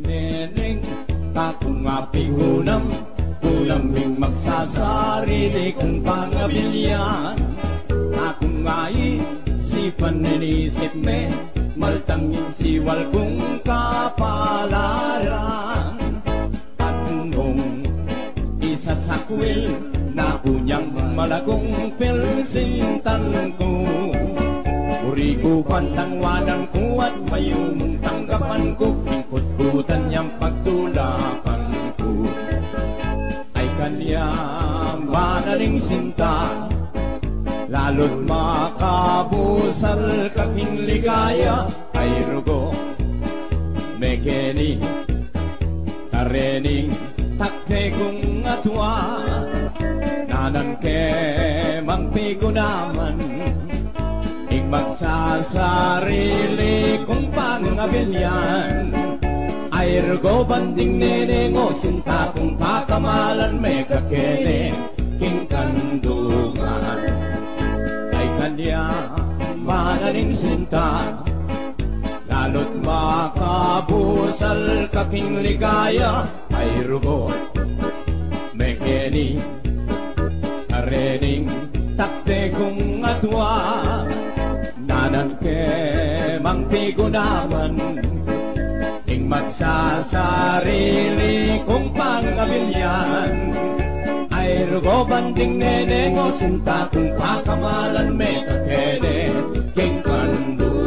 Neneng, takong apigunam Kulaming magsasarili kong pangabilyan Akong isipan ninisip me Maltangin siwal kong kapalaran At kung isasakwil Na unyang malagong pilsintan ko Uri ko pantangwanan ko at mayumong tanggapan ko Ingkot-kutan niyang pagtulakan ko Ay kanya manaling sinta Lalo't makabusal kaking ligaya Ay rugo mekeni Tarening takte kong atwa Nanan ke mangpigunaman Ing magsasarili kong pangabilyan Ay rugo banding neneng o sinta kong kakamalan Me kakene king kandungan Ay kanya manaling sinta Lalo't makabusal kaking ligaya Ay rugo mekeni Tarening takte kong atwa Nanan ke mangpigunaman Ing magsasarili kong pangabilyan Ay rugo banding neneng o sinta kong kakamalan Me kakene king kandungan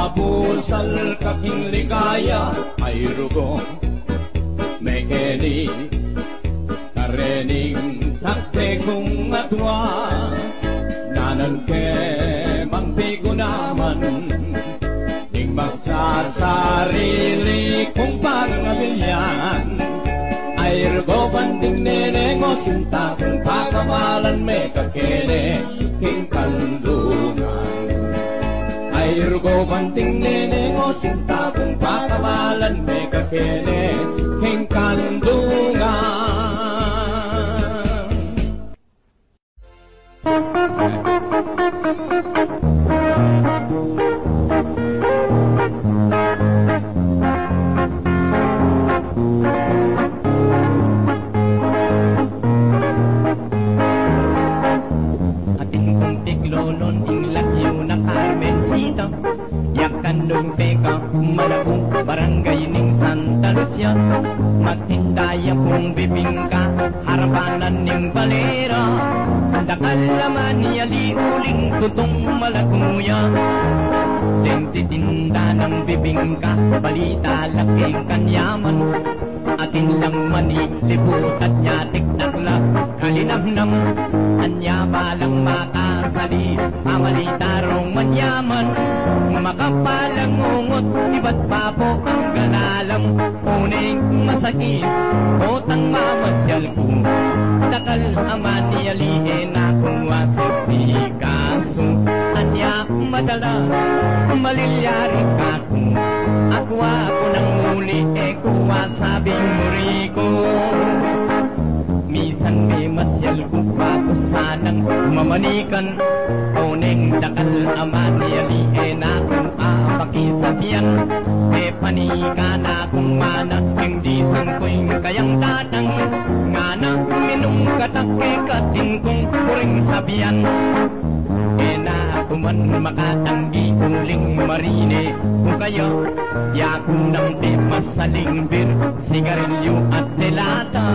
Mabusal kaking ligaya ay rugo Mekeni karening takte kong atwa Nanan ke mangpigo naman Ing magsasarili kong pangabilyan Ay rugo banding neneng o sinta Kung pagkamalan me kakene king kandungan Ay rugo banting neneng o sinta Kung pakamalan me kakene king kandungan Ating kong tiglolon ing lagyo na Carmencita Yakandong peka malabong barangay ning Santa Lucia Matindaya pong bibingka harapanan ning balera Dakal laman niya liuling tutong malakuya Tentitinda ng bibingka balita laking kanyaman Atin lang mani libutat niya tiktakla kalinamnam Anya balang makasali pamalitarong manyaman Makapalang ungot iba't pa po ang ganalang Uning masakit otang mamasyal ko Dakal aman niyaliin akong wasisikaso Anya madala malilyari ka ko Agwa ko ng muli kuwa sabing muri ko Misan may masyal ko pa ko sanang mamanikan Oneng dakal aman niyaliin akong apakisabihan E panika na kung mana hindi sangkoy kayang tatang Ngana minong katakikatin kong puring sabihan E na ako man makatanggi uling marine Kung kayo yakong ng masaling bir Sigarilyo at delata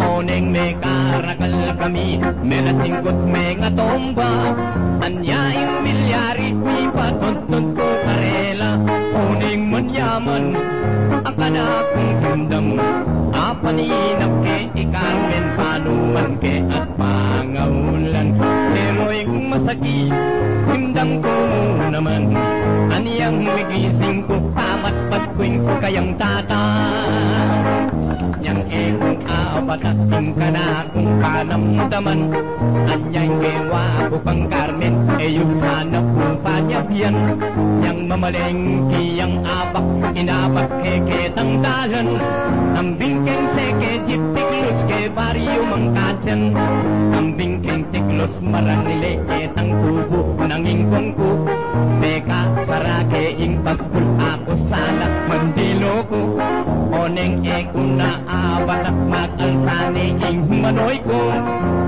Oneng may karakal kami Melasingkot may nga tomba Anyaing milyari May patuntun ko karela Oneng manyaman Ang kanakong hindam Apaninap ke ikarmen Panuan ke at pangaulan Pero'y masakit Hindam ko naman Aniyang migising ko Tamat patkwing kayang tata Yang ekong apatating ka na kung panamdaman Anyay kewa ko pang Carmen Eyong sana kong panyabian Yang mamalengki yang apak Inapak keketang dalan Ang bingkeng seke jip tiklos ke baryo mangkatyan Ang bingkeng tiklos maranile ketang tubo Nanging kongko Teka sarake ing paskul ako sana mandilo ko Oneng eko na abatak mag-alsane ing manoy ko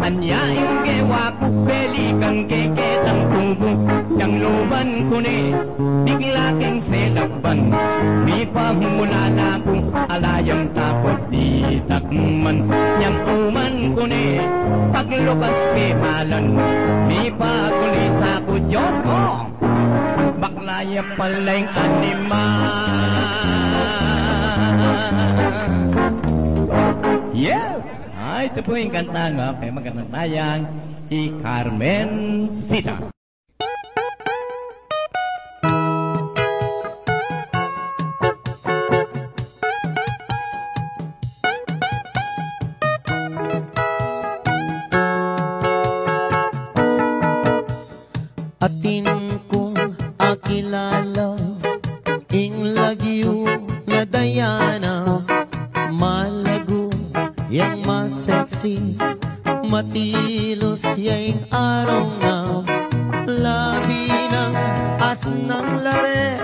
Anya ing gewa ko pelikang keketang tubo Yang luban ko ni bigla keng selakban Di pamula na kong alayang takot di takman Yang uman ko ni paglukas ke malan Di pagulis ako Diyos ko Baklaya palang animal Yes! Ito po yung kanta nga kay magandang tayang si Carmencita. Atin kong akilala ing lagyo na Diana Malago yang masexy Matilos yang araw na Labi ng asnang lare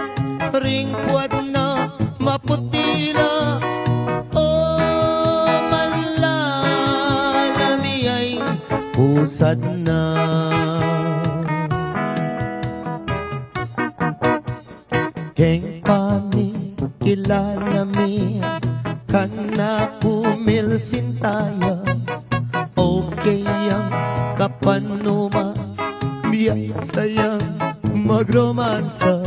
Ringkwad na maputila Oh malalami ay pusad na Keng pami kilala mi Kana kumil sintaya Okay ang kapanuma Biyay sayang magromansa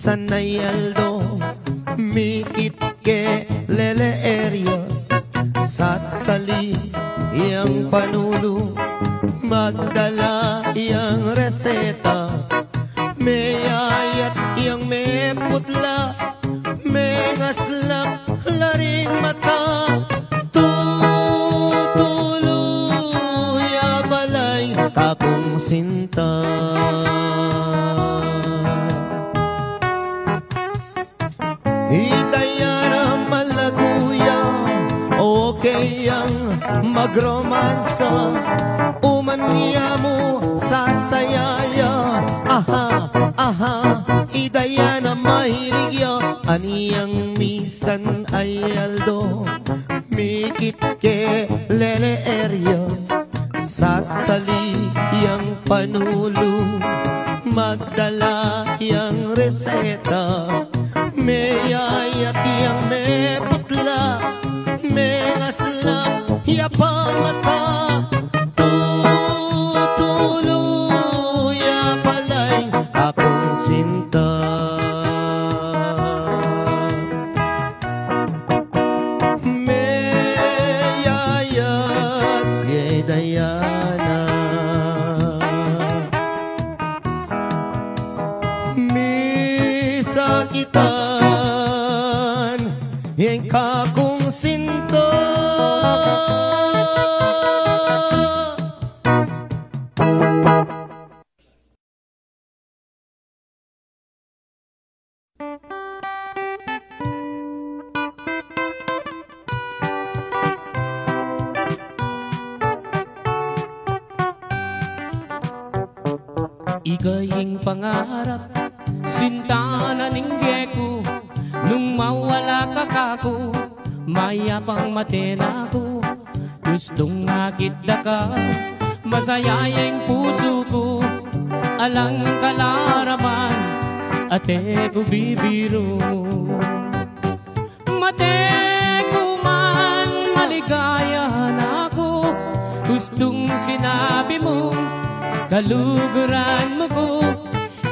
Sanay Aldo, mikit ke lele area, sasali yang panulo, magdala yang reseta, may ayat yang may putla, may ngaslak laring mata, tutuloy balay kapong sinta. Idayara malaguya, okay ang magromansa, umaniya mo sasayaya, aha, aha, idaya na mahiligya, aniyang misan ay Aldo, mikit ke lele area, sasali yang panulo, magdala yang reseta, may ayat yang may putla, may ngaslap yapamata, tutuloy palay akong sinta. May ayat kay Diana, may sakitan yang kakong sinta. Ikaying pangarap, sinta na ninggye ko, nung mawala ka kako, mayapang matena ko, gustong makita ka, masaya yung puso ko, alang kalaraman, ate ko bibiro. Mate ko man maligaya na ako, gustong sinabi mo, kaluguran mo ko,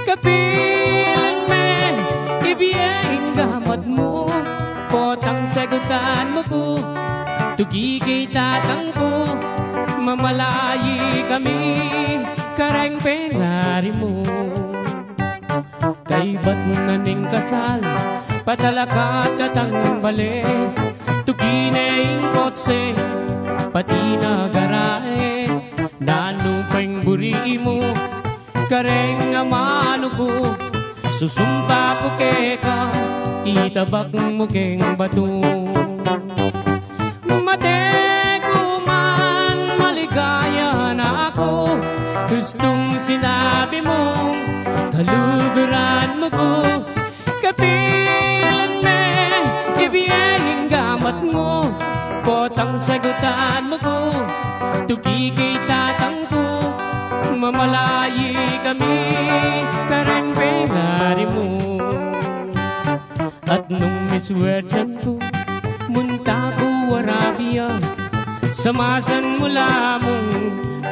kapilan me, ibiyeng gamad mo, potang sagutan mo ko, tugigay tatang ko, mamalayi kami, kareng pengari mo. Kay ba't mo naning kasal, patalakat katang bale, tugineng kotse, pati na garae, nanupeng buri mo, kareng amano ko, susumpa ko keka, itabak mo keng bato. Mate ko man maligaya na ako, gustong sinabi mo, kaluguran mo ko, kapilan me, ibiyeng gamat mo, potang sagutan mo ko, tugigay tatang ko, mamalayi kami, kareng pengari mo. At nung miswertyan ko, munta ko Arabia, samasan mula mong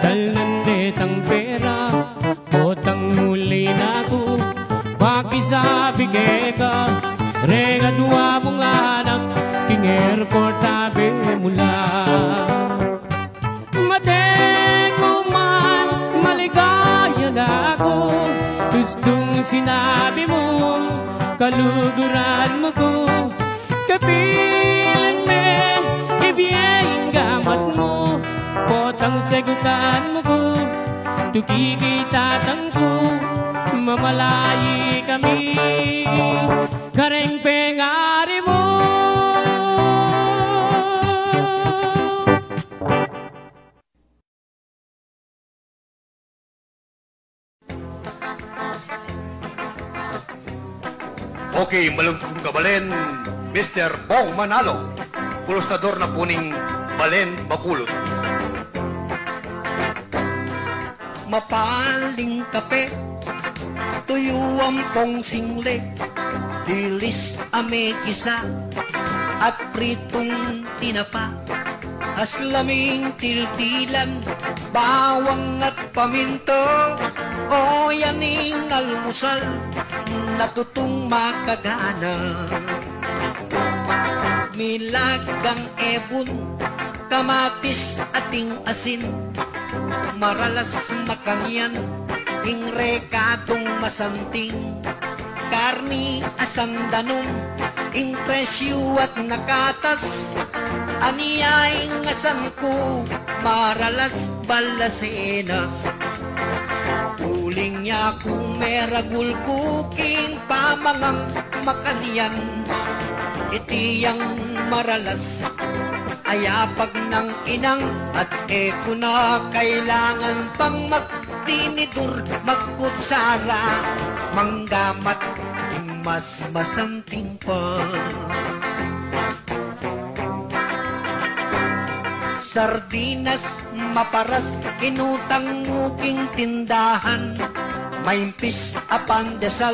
talnandetang pera, potang muli na ko, pakisabi ka, regadwa mong anak, king airport tabi mula. Mate ko man maligaya na ako, gustong sinabi mo, kaluguran mo ko, kapilan me, ibiyeng gamat mo, potang sagutan mo ko, tugigay tatang ko, mamalayi kami, kareng pengari mo. Okay, malungkong kabalen, Mr. Bong Manalo, pulustador na puning Balen Bakulot. Mapaling kape, tuyuan pong single, dilis ame kisa, at pritong tinapa, aslaming tiltilan, bawang at paminto, o yaning almusal, natutong makagana. Milagang ebon, kamatis ating asin, maralas makangyan, ing rekatong masanting, karni asandanon, ing presyo at nakatas, aniyaing asan ko, maralas balasenas. Uling niya kung meragul kuking pamangang makaniyan, itiyang maralas, ayapag ng inang, at eko na kailangan pang magtinidur, magkutsara, manggamat, mas masanting pa. Sardinas, maparas, inutang muking tindahan, maimpis apan desal,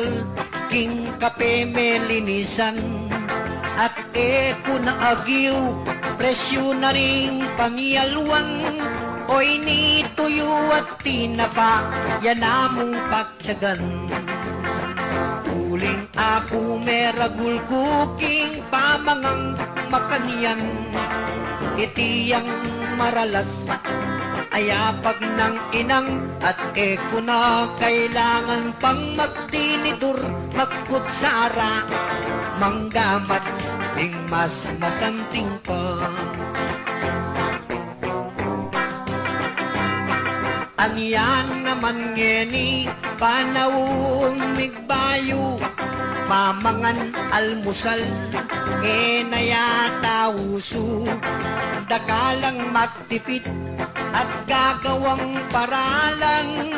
king kape melinisan, at eko na agiw, presyo na ring pangiyalwan, oy ni tuyo at tinapa, yan among pagtsagan. Uling ako meragul kuking pamangang makaniyan, itiyang maralas, ayapag ng inang, at eko na kailangan pang magtinidur, magkutsara, manggamat, ing mas masanting pa. Anyan naman ngeni, panawong migbayo, mamangan almusal, enayata uso, dakalang magtipid, at gagawang paralan,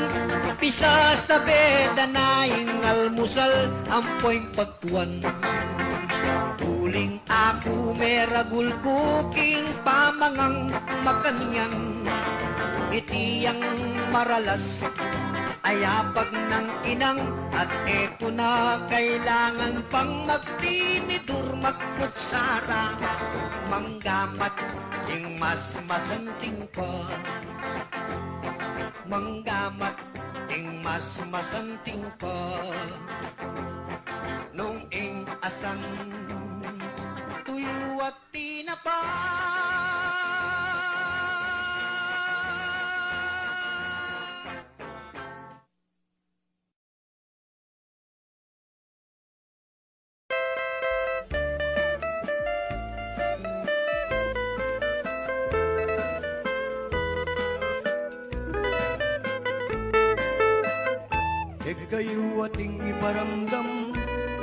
pisa sa beda na ing almusal, ampoy pagtuan. Uling ako meragul kuking pamangang makanyan, itiyang maralas, ayapag ng inang, at eko na kailangan pang magtinidur, magkutsara, manggamat, ing mas masanting pa. Manggamat, ing mas masanting pa. Nung ing asan, tuyo at tinapa. Kayo ating iparamdam,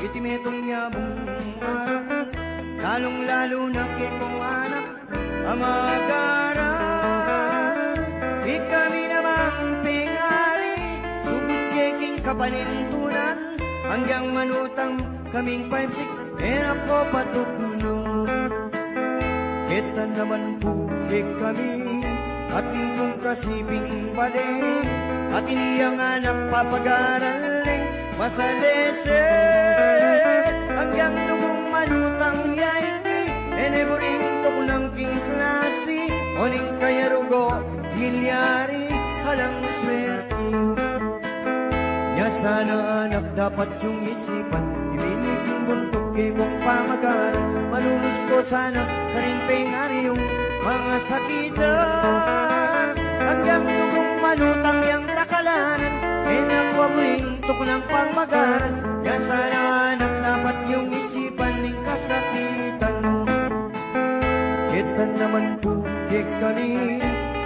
itimetong yabong araw, lalong-lalo na kikong anak, amagaran. Ikami namang pingari, subigyeking kapanintunan, hanggang manutang kaming 5-6, ako patukulo. Kita naman po kami, at inyong kasibing balik, at iniyang anak papag-araling masalese, hanggang nung manutang yaiti, eneburing tukulang king klase, oning kayarugo, milyari, halang swerte. Nya sana anak dapat yung isipan, ilinig yung buntok kibong pamagaran, malulus ko sana sa ring pengari yung mga sakitan, hanggang nung manutang yang takalanan, nakwabling tukulang pamagaran, yan sana anak dapat yung isipan ng kasakitan mo. Kita naman po kami,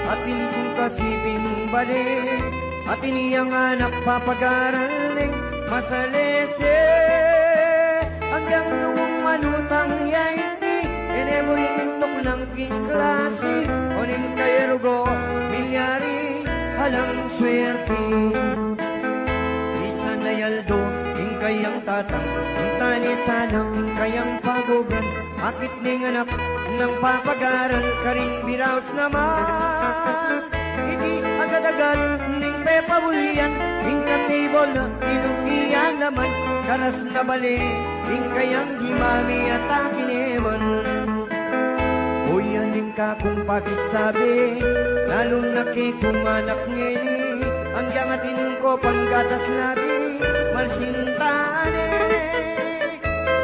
at inyong kasibing balik, at iniyang anak papag-araling masalese, hanggang nung manutang yaiti, eneburing tukulang king klase, onin kayerugo, milyari, halang swerte. Isa na yaldo, ing kayang tatang, ang tani sanang ing kayang pagugan, akit ning anak ng papagaran, karing biraos naman. Hindi agad-agad ning pepabulian, ing katibol na inugian naman, karas na bali, ing kayang himami at akineman. Uy, aning ka kung pakisabi, lalong nakikong anak ngayon, ang yangatin ko panggatas nabi, malsintane.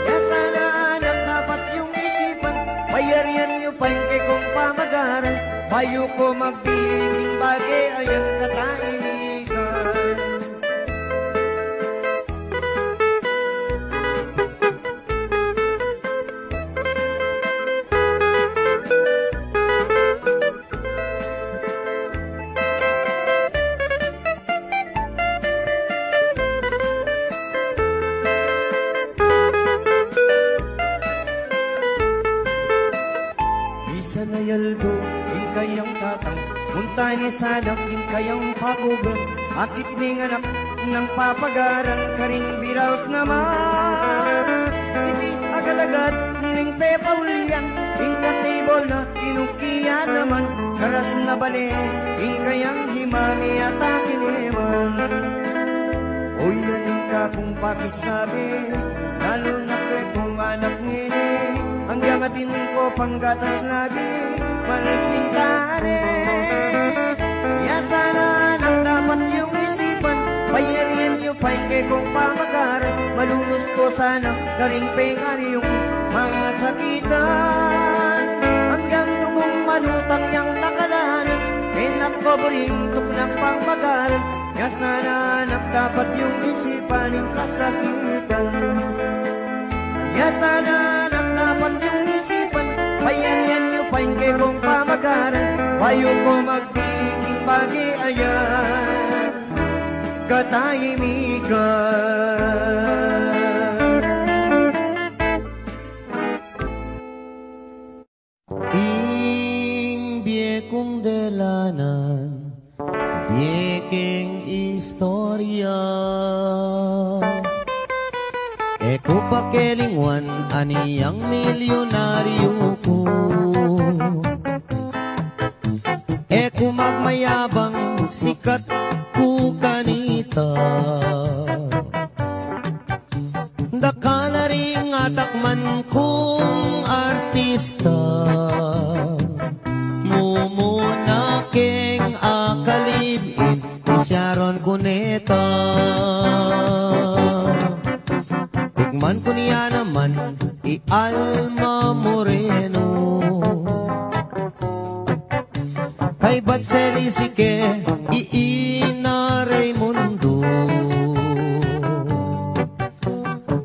Ya sana anak dapat yung isipan, bayarian nyo pa yung kay kong pamagaran, bayo ko magbiling bagay ayan kataimigan. Sanayaldo, kayang tatang, muntay ni sadap, kayang pakugan, akit ning anak ng papagaran, karing biraos naman. Iti agad-agad ning pepaulian, katibol na kinukiya naman, karas na bali, kayang himami at akineman. O yan ka kung pakisabi, lalo na kay kung anak nini, hanggang atin ko panggatas nabi, malasintane. Ya sana nang dapat yung isipan, bayarian nyo pa'y kay kong pamagaran, malulus ko sana karing pengari yung mga sakitan. Hanggang tumong manutang niyang nakalanan, enak ko burintok ng pamagaran, ya sana anak dapat yung isipan ng kasakitan. Ya sana anak dapat yung isipan, bayarian nyo pa yung kay kong pamagaran, bayo ko magbiling bagi ayan katahimikan. Ing biekong delanan, biekeng istorya, eko pakelingwan aniyang milyonaryo ko. Eko magmayabang sikat ko kanita, dakala ring atakman kong artista. Mumuna keng akalibin isyaron kuneta, tikman ko niya naman i-Alma Moreno. Kay Batselisike iina Raimundo,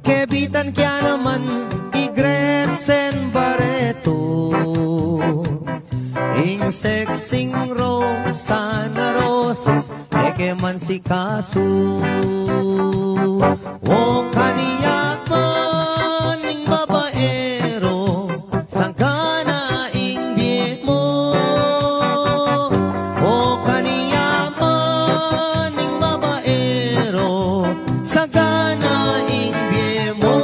kebitan kya naman i-Gretchen Barreto, ing sexing Rosana Roses eke man si Kasu. O kaniya man ing babaero, sangkana ing biye mo. O kaniya man ing babaero, sangkana ing biye mo.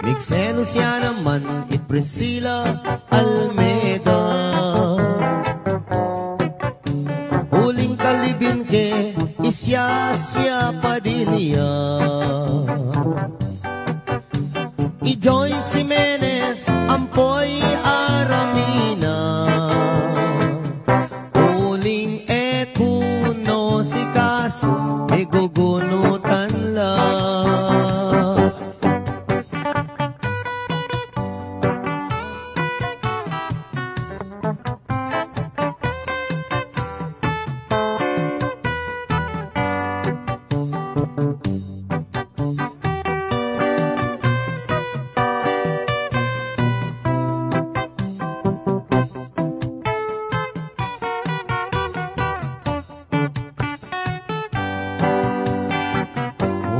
Mikseno siya naman it Priscilla Almeida, huling kalibin ke isya Padilla, i-Joy Jimenez ampoy Aramina, huling ekuno si Kaso may gugunutan lang.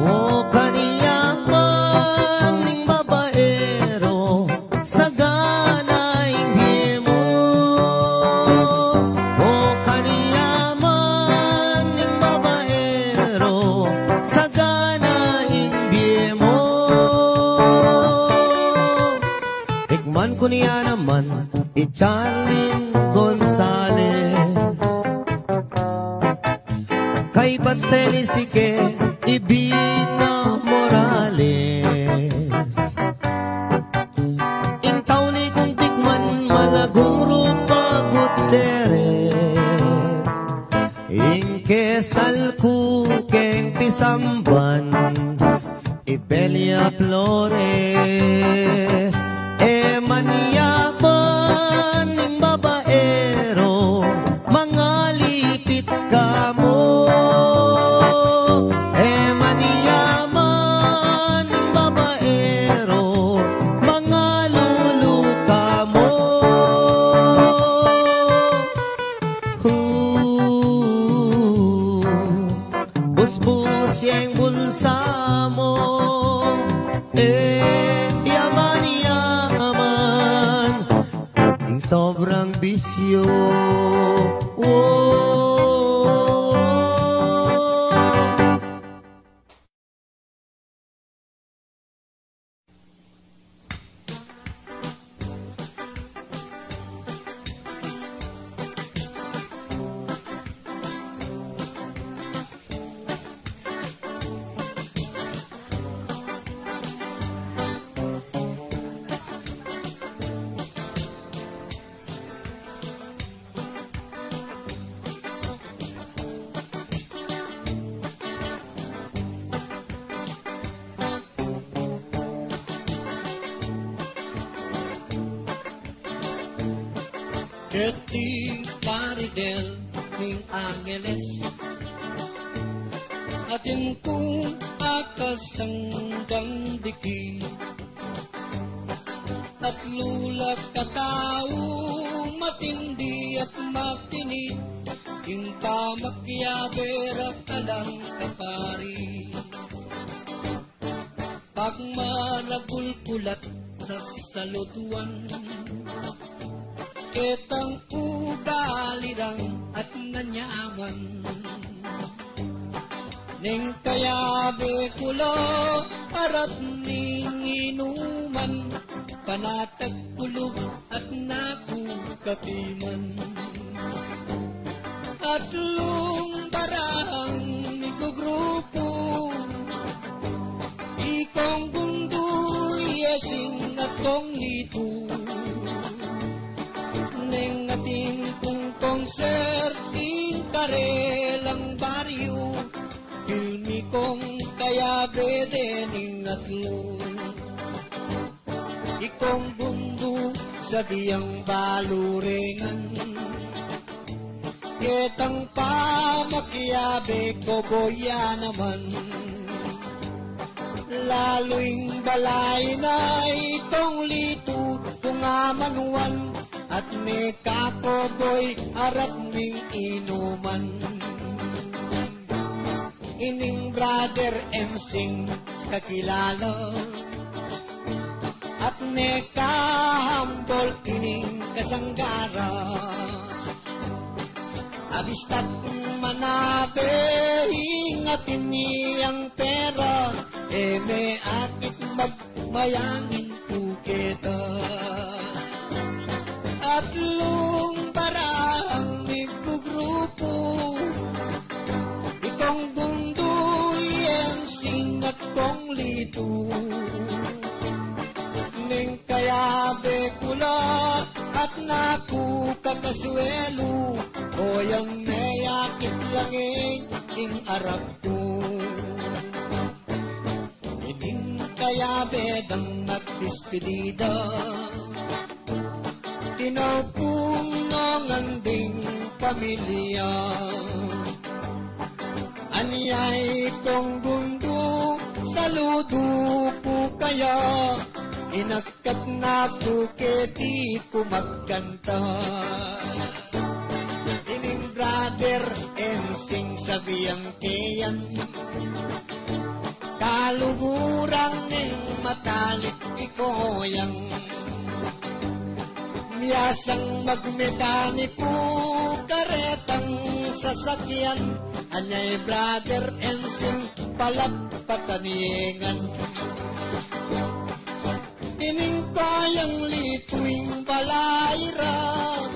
O kaniya man ning babaero, sagana ing biye mo. O kaniya man ning babaero, sagana ing biye mo. Tikman ko niya naman i-Charlene Gonzales, kay Batselisike Ibina Morales, ing tauni kong tikman malagong Rupa Gutierrez, ing Kesal kukeng pisamban Ibelia Flores manyaman ng babaero mga lipit ka mo manyaman ng babaero mga luluka mo busbus yung bulsa mo yaman yung sobrang bisyo Keting paridel ning Angeles atin kung akasanggang diki at lulak katao matindi at matinid ing pamakyaberak alang kapari pagmaragulkulat sa saluduan ketang ugalirang at nanyaman ning kayabe kulo arat ning inuman panatag kulog at nakukatiman at lungbarang mikugrupo ikong bunduy esing at kong nito neng ating kong concert ing karelang baryo filmi kong kaya bedening atlo ikong bundo sa diyang balurengan ketang pamakyabe ko boya naman laloing balay na itong lito kung amanuan at may kakoboy arat ning inuman ining brother Ensing kakilala at may kahambol ining kasanggara abistat manabe hingatin niyang pera may akit magmayangin puketa at lungbarang migugrupo ikong bunduy Ensing at kong lito ning kayabe kula at naku kakaswelo o yung mayakit langing ing arap ko ining kayabe dang nagdispedida tinapong nganding pamilya anyay kong bundo saludo po kaya inakat na ko keti ko magkanta ining brother Ensing sabiyang keyan kalugurang ning matalik ikoyang biyasang magmekaniko karetang sasakyan anyay brother Ensing palagpataniengan ining kayang lituing balayran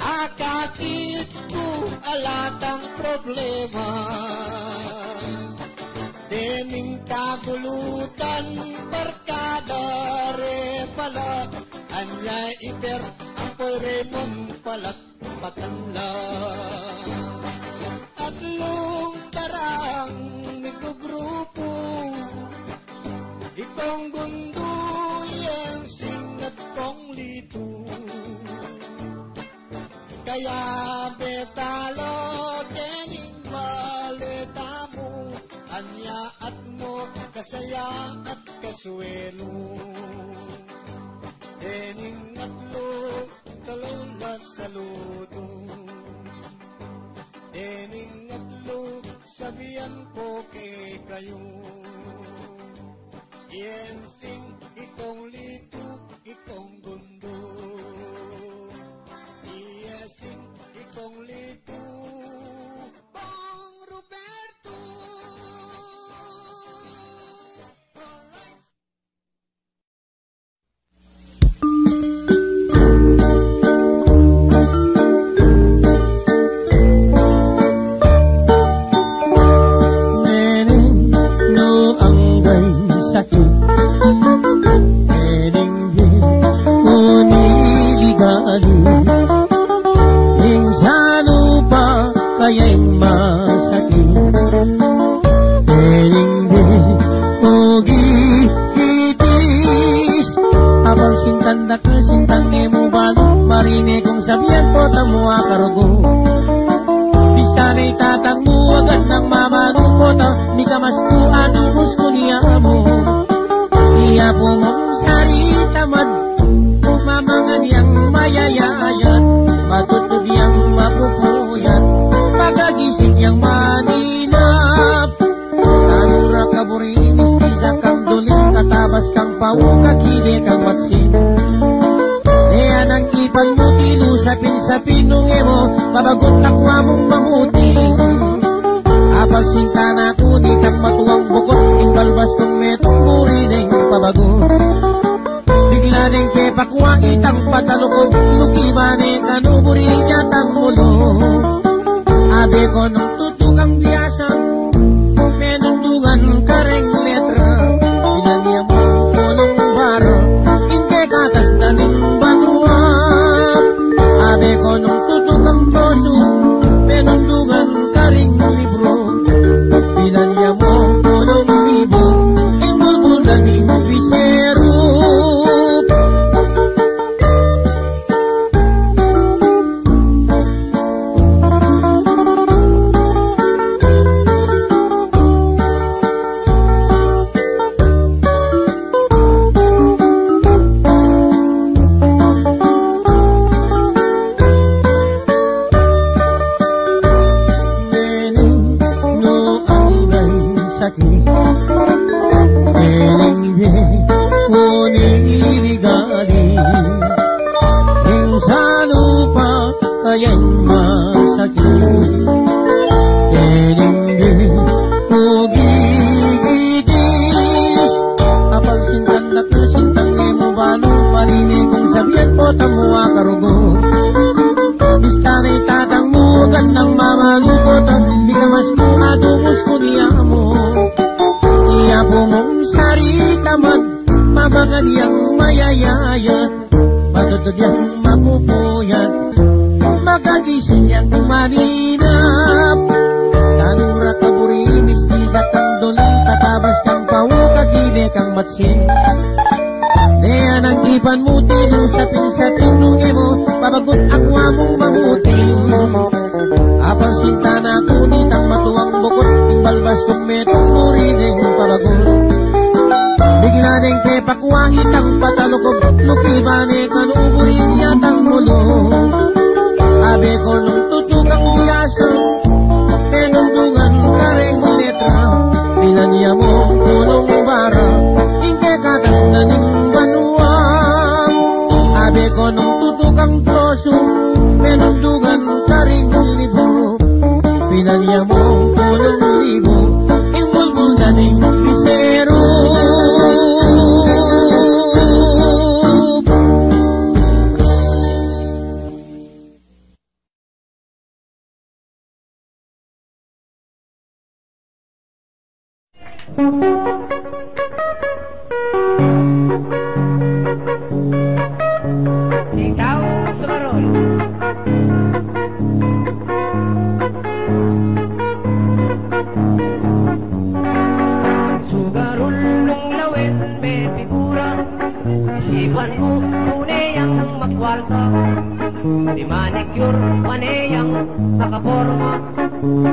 akakit ko alatang problema dening kagulutan barkada re pala anyay iper ang poy remon palagpatan lang kasaya at kasuelo. Ening atlo kalula saludo. Ening atlo sabihan ko kay kayo. Iensing itong lito, itong gundo. Iensing itong lito, Bong Roberto. Alright.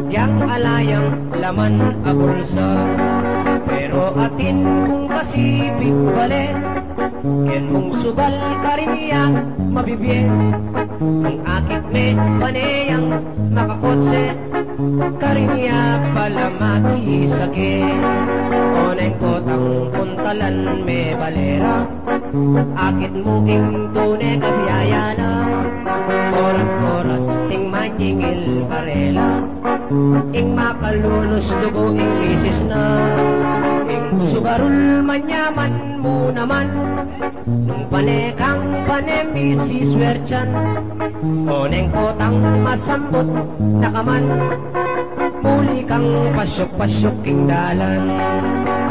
Yang alayang laman a bulsa, pero atin mong Pacific Balen, ken mong subal kariniang mabibyen, ang akit me paneyang makakotse, karinya palamati sakin, oneng kotang puntalan me balera, akit mo ing tune kabiyayana, oras-oras ing manyingil barela, ing makalunos dugo ing misis na, ing sugarul manyaman mo naman, nung panekang panemisi swerchan, oneng kotang masambot nakaman, muli kang pasyok-pasyok ing dalan,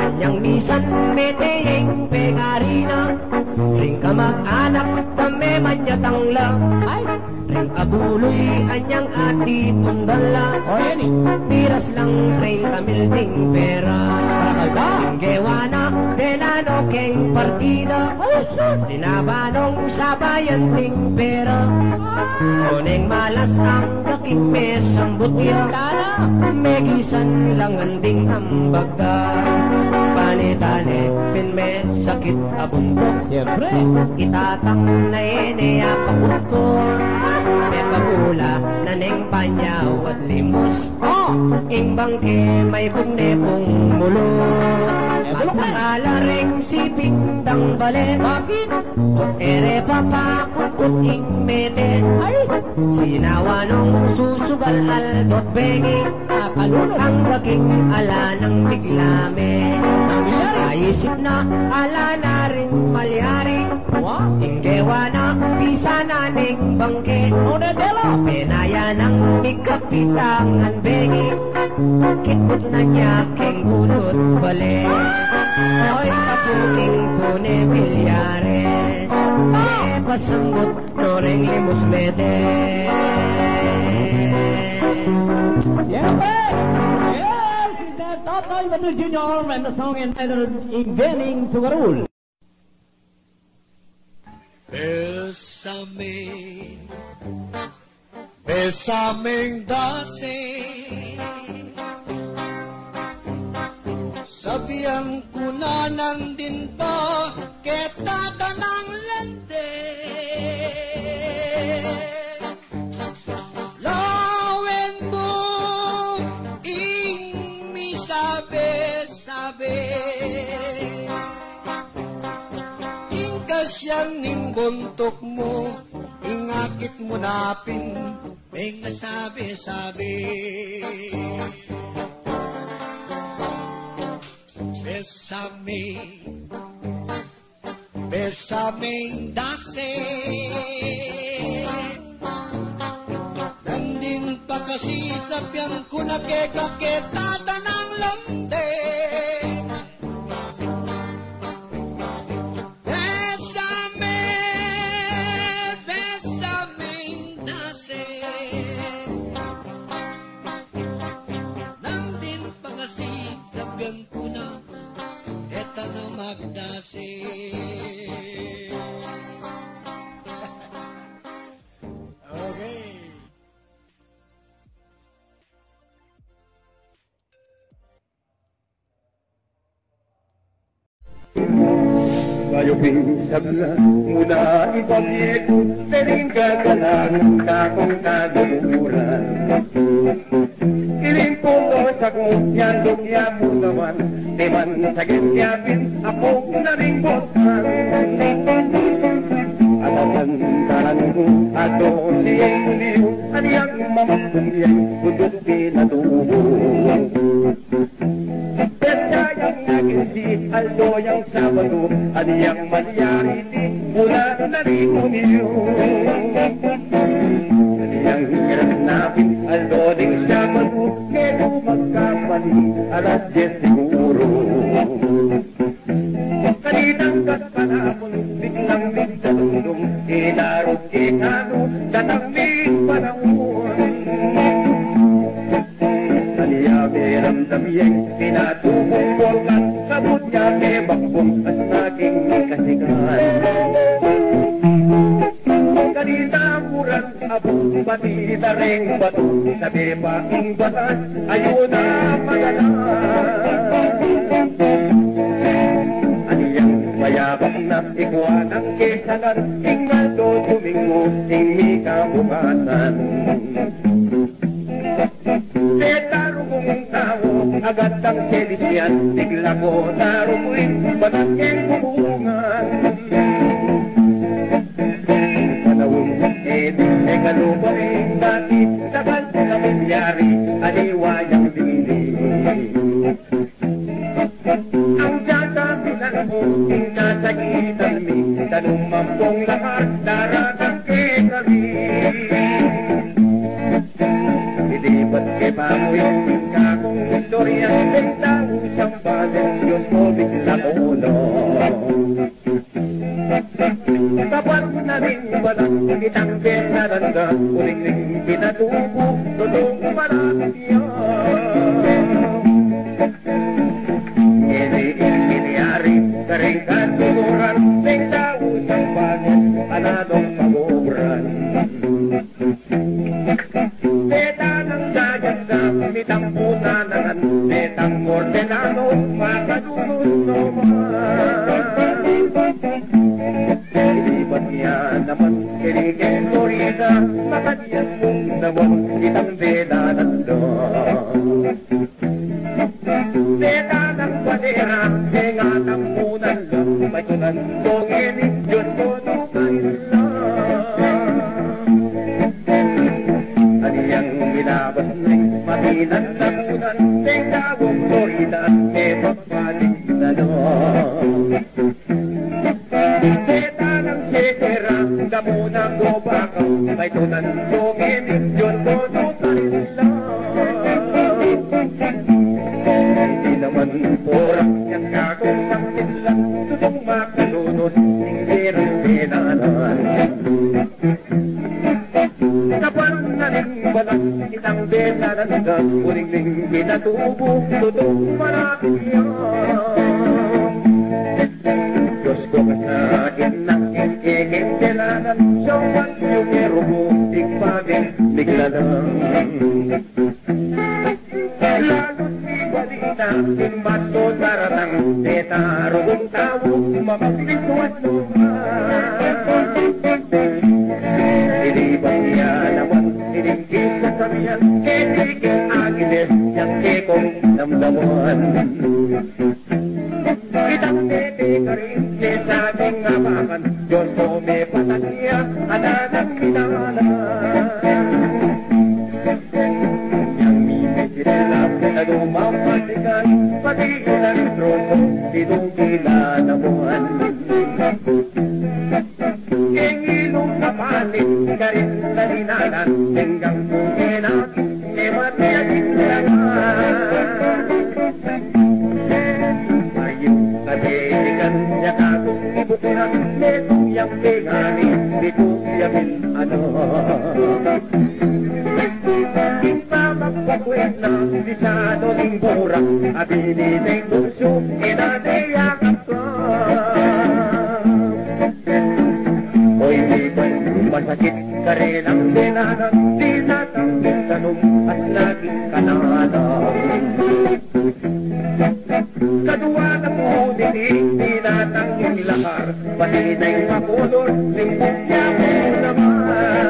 anyang misan meteyeng pegarina, ring ka mag-anak kame manyatangla, ay ring abuloy anyang ati tundala, o yan miras lang ring kamilding pera, ring gewana delano keng partida, dinabanong sabayan ting pera, oneng malas ang daking mesang butya, megisan lang anding ambaga, panitane pinme sakit abundok, siyempre itatang na ene apakutko, may pagula na neng panyaw at limos, ing bangke may bungne pong mulot, pagkakala ring siping dang balen, o ere papakukut ing mete, sinawa nung susugal aldot bengi, ang daking ala ng biglame, naisip na ala na rin malyari, inggewa na pisa na ning bangke, penaya ng ikapitangan bengi, kitkot na niya keng gulot bale, oy kapuling pune bilyare, pasanggot no ring limos mede. Yes, it's Totoy Batu Junior and the song entitled Invening Sugarul. Bésame, bésameng dase, sabiang kunanan din pa kita tanang lente, lawen mo ing misabe-sabe, ing kasyang ning buntok mo, ingakit mo napin, may nga sabi-sabi. Bésame, bésameng dase, nandin pa kasi sa piyang ko nakekakita tanang lante. Bésame, bésameng dase, nandin pa kasi sa piyang ko na eta na magdase. Okay. Kayo pinsabla muna ipamyek, sering kagalang kakong kaduran. Iling puto sa kong yandok yaputawan, teman sakit yapin, ako na ring botan. Atagantaran ko, ato siyang liw, aniyang mamakumbiyay, kudot pinatubo. Petayang naging Aldo yang Sabado, aniyang malyariti, mula na rin umiyo. Aniyang hiranapin, Aldo ding Sabado, kaya magkamali, alas 10 siguro. Kaninang katpanapon, biglang bigtatulong, inarot kitano, tatangling panahon. Kaniya meramdam yang pinatubong bolkat, kabut niya may bakbong at naging kasigan. Kanina murang abong pati na ring bato, sabi pa ang batas, ayaw na magalan. na ikuan ang kesalan, Ingaldo Domingo, ing kabukasan. Tetarugong tao, agad ang selisyan, bigla ko taruguin, batangin bubungan. Panawang edin, kalubaring dati, tagal na nangyari, aliwayang dili. Ang sasabilan mo, inasagitan mi, talumampong lahat, daratang kinabi. Ilipat kay pamuyon, kakong istorya, ng tao siyang balang, Diyos ko bigla ulo. Kapag na rin walang kitang benaranda, uling-ling pinatubo, tulong marami Ini-ini-ari, karing katuturan, ng tao siyang balang, anadong pagobran. Mitang punanan, metang ordenado, makadulong naman. Ilibat niya naman, kirikin Florida, makadiyang mong naman, itang bela nandun. Bela ng badera, hengatang punan lang, may tunan tongin, Diyos ko tukan lang. Aniyang binabas na'y matinan na munan, ng tawong Florida, e magpaling na noon. Beta ng sekera, damo na gobakaw, may tunan tongin, Diyos ko tukan lang. Hindi naman porang yan kakong sakit lang, tutong makalunos, hindi rin pinanan. Kapag na rin walang isang besaran ka, uling-ling pinatubo, tutong marami yan. Diyos ko masakit ng ingingin kailangan, siyawat yung erubo, ikpagin, bigla lang. Lalo't si balita, imbato daratang, tetarugong tao, mapaglisuan naman. Ilibang niya naman, ilinggit sa samiyan, kitigil agilis, yang kekong namdamuan. Kitang tete ka rin, sinasing apakan, Diyos ko may patatya, ananang kinahalan. Yang mimay sirelap, na lumamatikan, pati ilang trono, sinugila namuan. Ingilong kapalit, karin na dinanan, hanggang puminak, emat niya kinlagan. Ayun, katitikan niya kakong ibukuran, netong yang pingani, dito yamin ano. Kita magpakwet na, bisado ning burak, abiliteng bulso, inadiyakap ka. Hoy, di ko'y masakit ka rin ang dinanan, tinatangin tanong at laging kananan. Kadua na po dinig, tinatangin lahar, paninay makulor, limpok niya mo naman.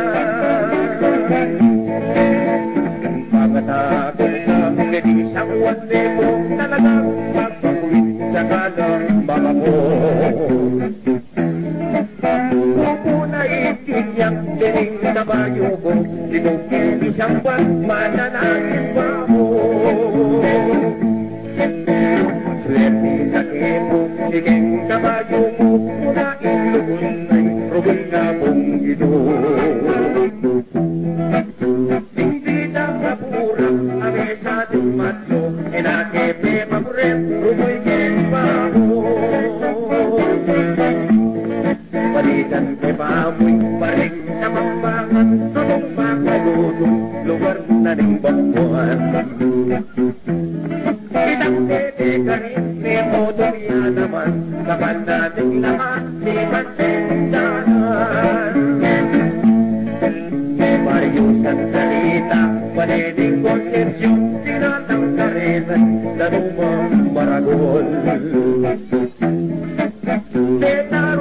Pagkatakot na hindi siyang wandebo, talagang magpakulit sa kalang mga po. Yang dining na bayugo, dinugin siyang buwan, mananangin ba mo? Swerte sa ibo, diging na bayugo, muna ilugun ay rubay na mong ito. Hindi na kapurang, ame sa ating matlo, inakepe maburet, rubay ken ba mo? Balikan kay baboy, paring na mambangan, tulong makalulong, lugar na ning bangkuhan. Kitang tete ka rin, may motorya naman, kapag nating lahat, di magsindahan. May Marius ang salita, panining konsensyon, sinatang karesan, na lumang maragol. Teta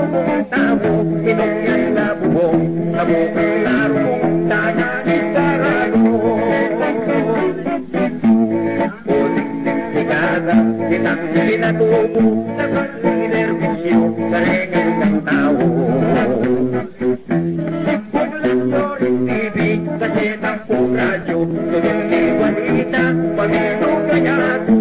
ni Juanita, Juanito Gallardo.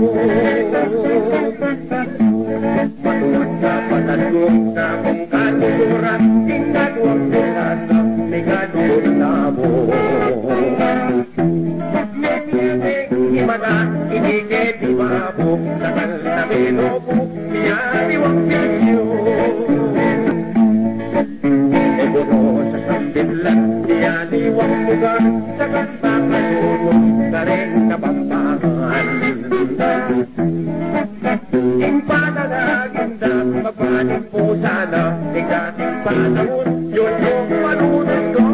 Matuwag sa patatong na kung katuturan, ginagawa sila na ligadong tamo. Imana, inigit di mabuk, nakal na binubuk, niya diwang ninyo. Ebono sa sambilan, niya diwang lugar, sa kanta kayurong, sa rin kapampangan. Impanalagin na mapanig po sana, ikating panahon, yun yung malunod ko.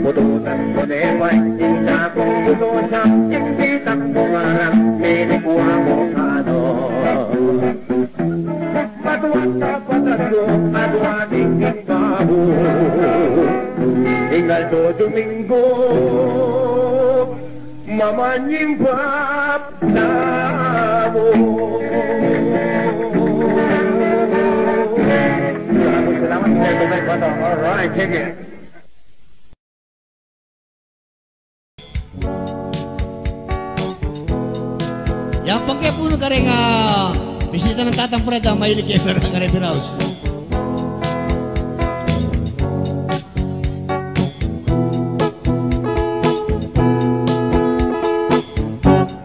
Pututan ko nepay, hindi kong gusto siya, hindi takbuhan, pinikuha mo kano. Patuwag sa patatlo, at wating ingkabo, Ingaldo Domingo, mamanyimbap na mo. Salamat, alright, take it. Yang pagke puno ka rin bisita ng Tatang Preda, mahilig kayo pero ng Caribbean House.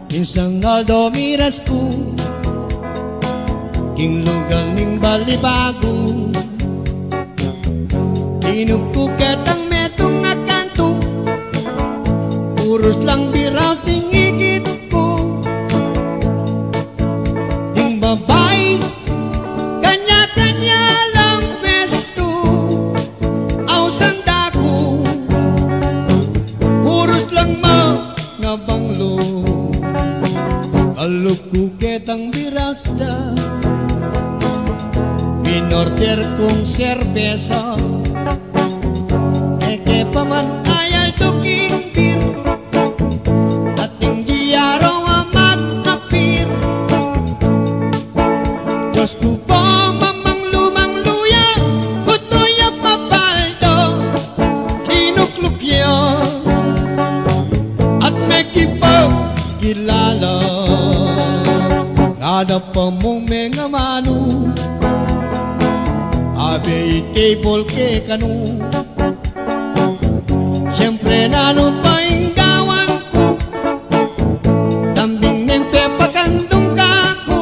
Isang Aldo miras ko, king lugar ning balibago, tinugtugat ang metong na kanto, puros lang biraw ting igit ko. Ding babay, kanya-kanya lang pesto, aw sandago, puros lang mga banglo. Alupukit ang birasda, minorder kong serbesa, eke pamatayal tuking bir, at hindi araw ang mag-apir. Diyos ko po mamang lumang luya, kutoy ang mapaldo, inuklukya, at may kipag-kilala. Kada pa mong mga mano, abe table ke kanu. Siyempre nano pa inggawan ko, tambing ng pepakandong kako.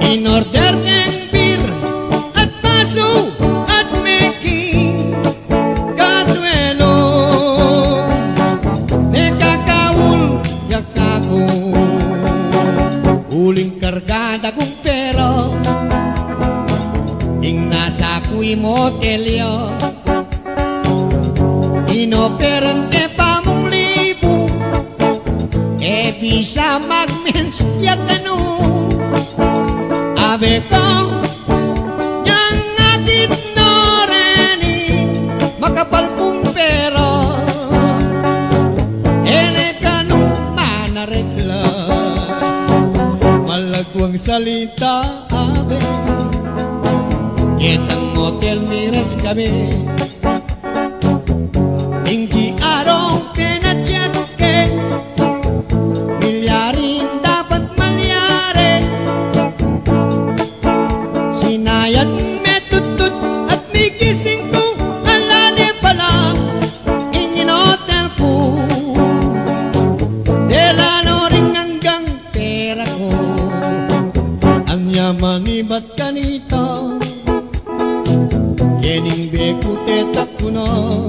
In order ng beer at baso at making kasuelo, nekakaul yakako. Uling kargada kong pera, ting nasa ako'y motelyo, inoperante pa mong libo, e bisa mag-mens yakano. Abe ko, yang atit no reni, makapal kong pera, ene kanu manaregla. Malagwang salita, abe, kitang hotel miras kami, inggi araw kinachat ke, milyarin dapat malyari, sinayat metutut at may gising ko, alani pala, ingin hotel ko, delano ring hanggang pera ko. Yaman iba't kanita, kening beku tetak kuno,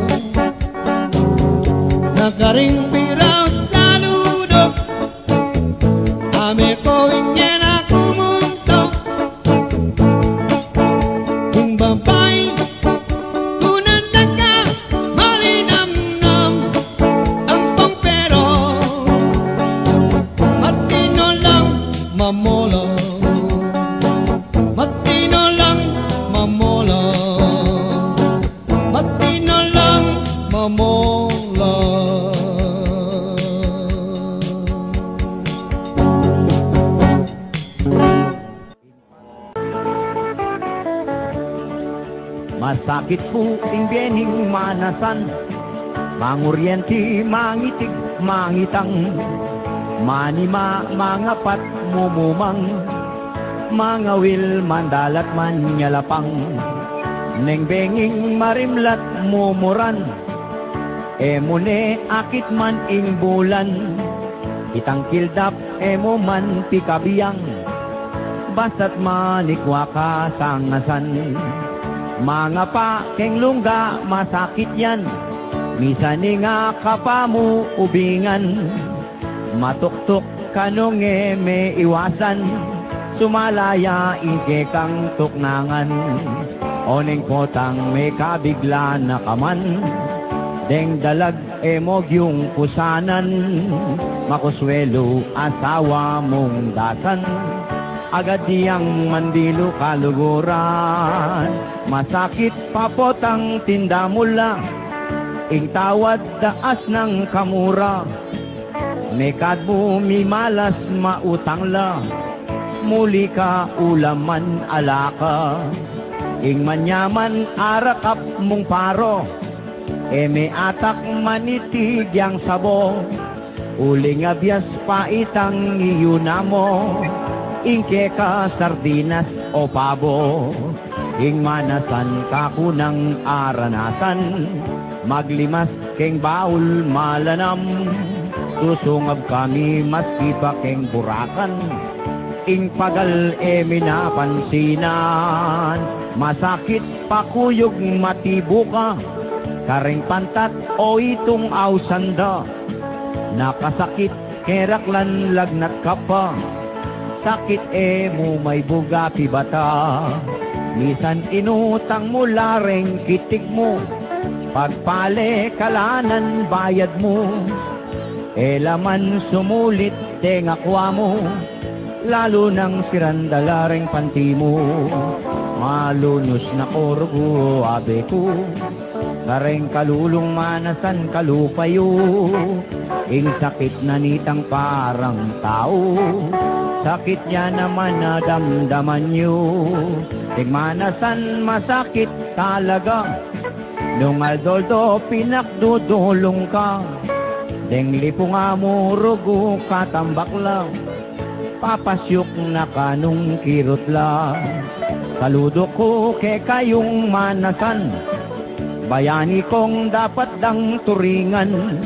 nakaring biraus laludo, ame ko ingin aku munto, kung babay, kunan ka, malinam-nam, ang pampero, matino lang mamola. Matino lang mamola, matino lang mamola. masakit po ing bening manasan, manguryenti, mangitig, mangitang, manima, mangapat, mumumang, mga wil, mandalat, manyalapang, neng benging marimlat, mumuran, emune, akit man ing bulan, itang kildap, emo man pikabiyang, basta't manikwa ka sangasan, mga pa, keng lungga, masakit yan, misani nga kapamu ubingan, matuktok kanong may iwasan, sumalaya ike kang tuknangan, oneng potang may kabigla na kaman, deng dalag emog yung pusanan, makuswelo asawa mong dasan, agad diyang mandilo kaluguran, masakit papotang tinda mula, ing tawad daas ng kamura, nekad mo mimalas mautang la, muli ka ulaman alaka, ing manyaman arakap mong paro, eme atak manitig yang sabo, uling abyas pa itang iyunamo, ingke ka sardinas o pabo, ing manasan ka kunang aranasan, maglimas keng baul malanam, susungab kami maski pa keng burakan, ing pagal minapansinan, masakit pakuyog matibuka, karing pantat o itong ausanda, nakasakit keraklan lagnat ka pa, sakit mo may buga pibata, misan inutang mo lareng kitik mo, pagpale kalanan bayad mo, elaman sumulit tengakwa mo, lalo nang sirandalaring panti mo, malunos na korgo abe ko, kareng kalulong manasan kalupayo, ing sakit na nitang parang tao, sakit niya naman na damdaman nyo, ing manasan masakit talaga, nung aldoldo pinakdudulong ka, deng lipong amurugo katambak lang, papasyok na kanong kirot lang, saludo ko ke kayong manasan, bayani kong dapat dang turingan,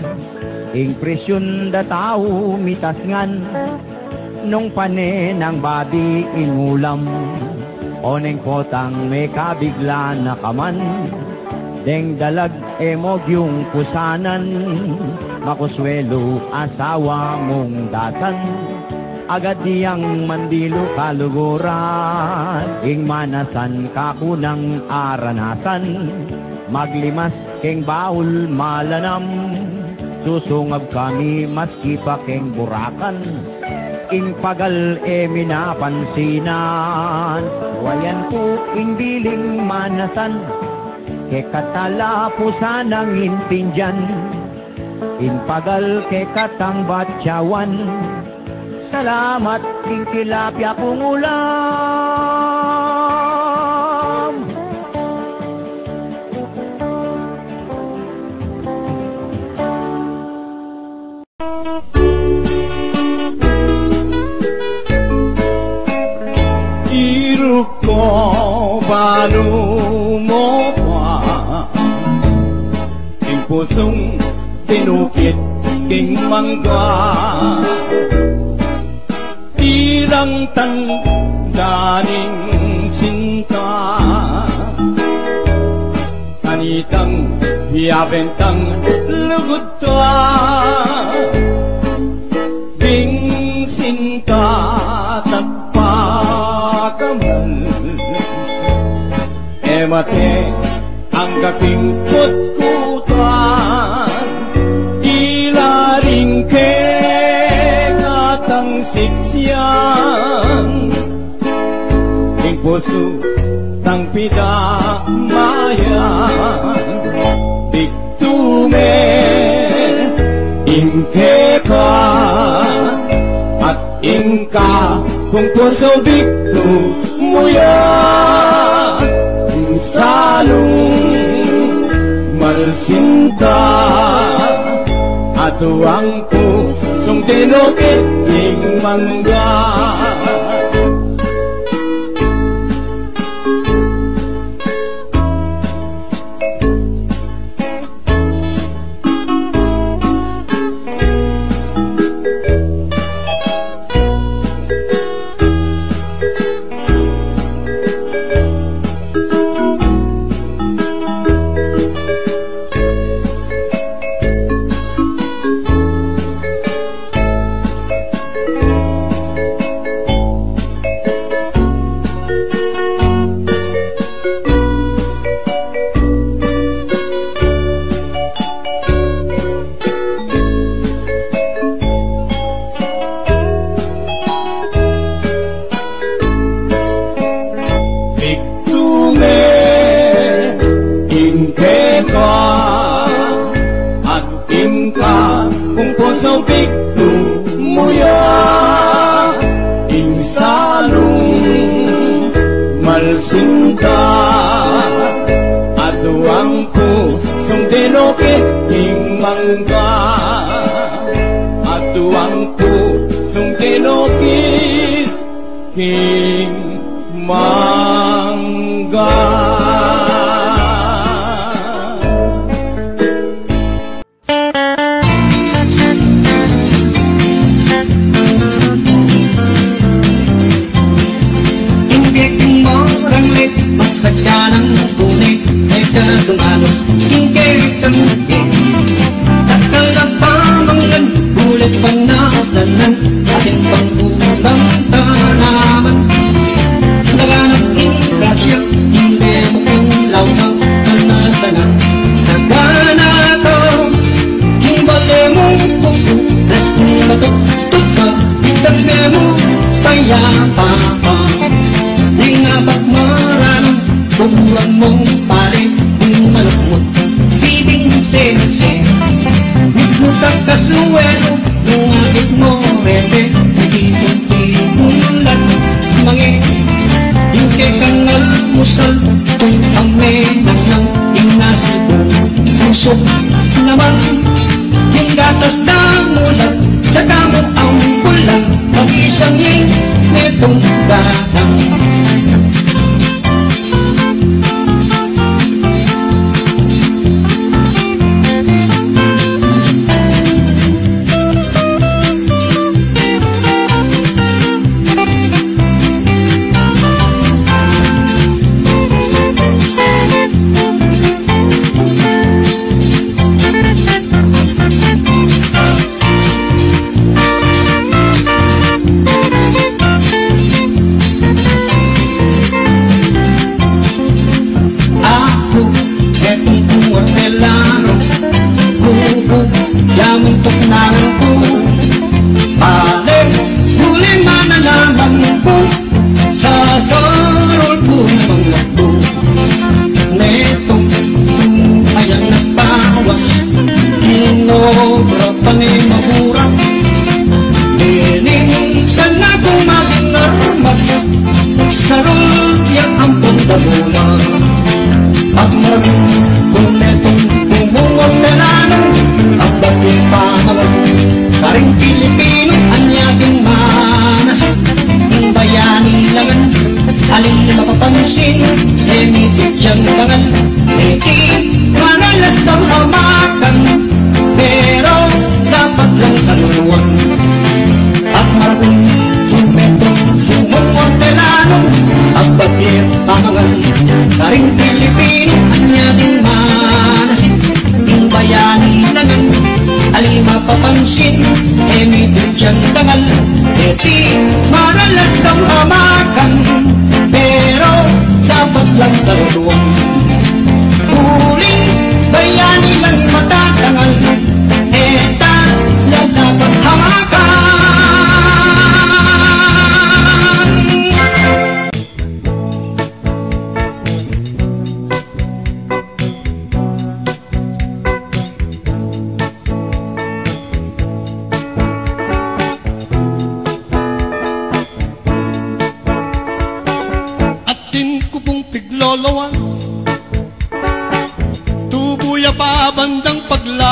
ing presyon da tao mitasngan, nung pane ng babi inulam, oneng potang may kabigla na kaman, deng dalag emog yung pusanan, makuswelo asawa mong dasan, agad diyang mandilo kaluguran, ing manasan kakunang aranasan, maglimas keng baul malanam, susungab kami maski pa keng burakan, ing pagal minapansinan, wayan po ing biling manasan, ke katala pusan ang intinjan, in pagal ke katang batyawan, salamat king tilapia kong ulam. Iruk ko balu mo pusong tinukit king mangga, ilang tandaning sinta, kanitang hiyabentang lugod ta, ding sinta tagpakaman, emate ang kaking kutkutan, ilaring ke katang siksyan, ing puso tang pidamayan, diktume ingke ka at ingka kung puso diktu muya salung sinta ato ang pusong tinukit ing mangga.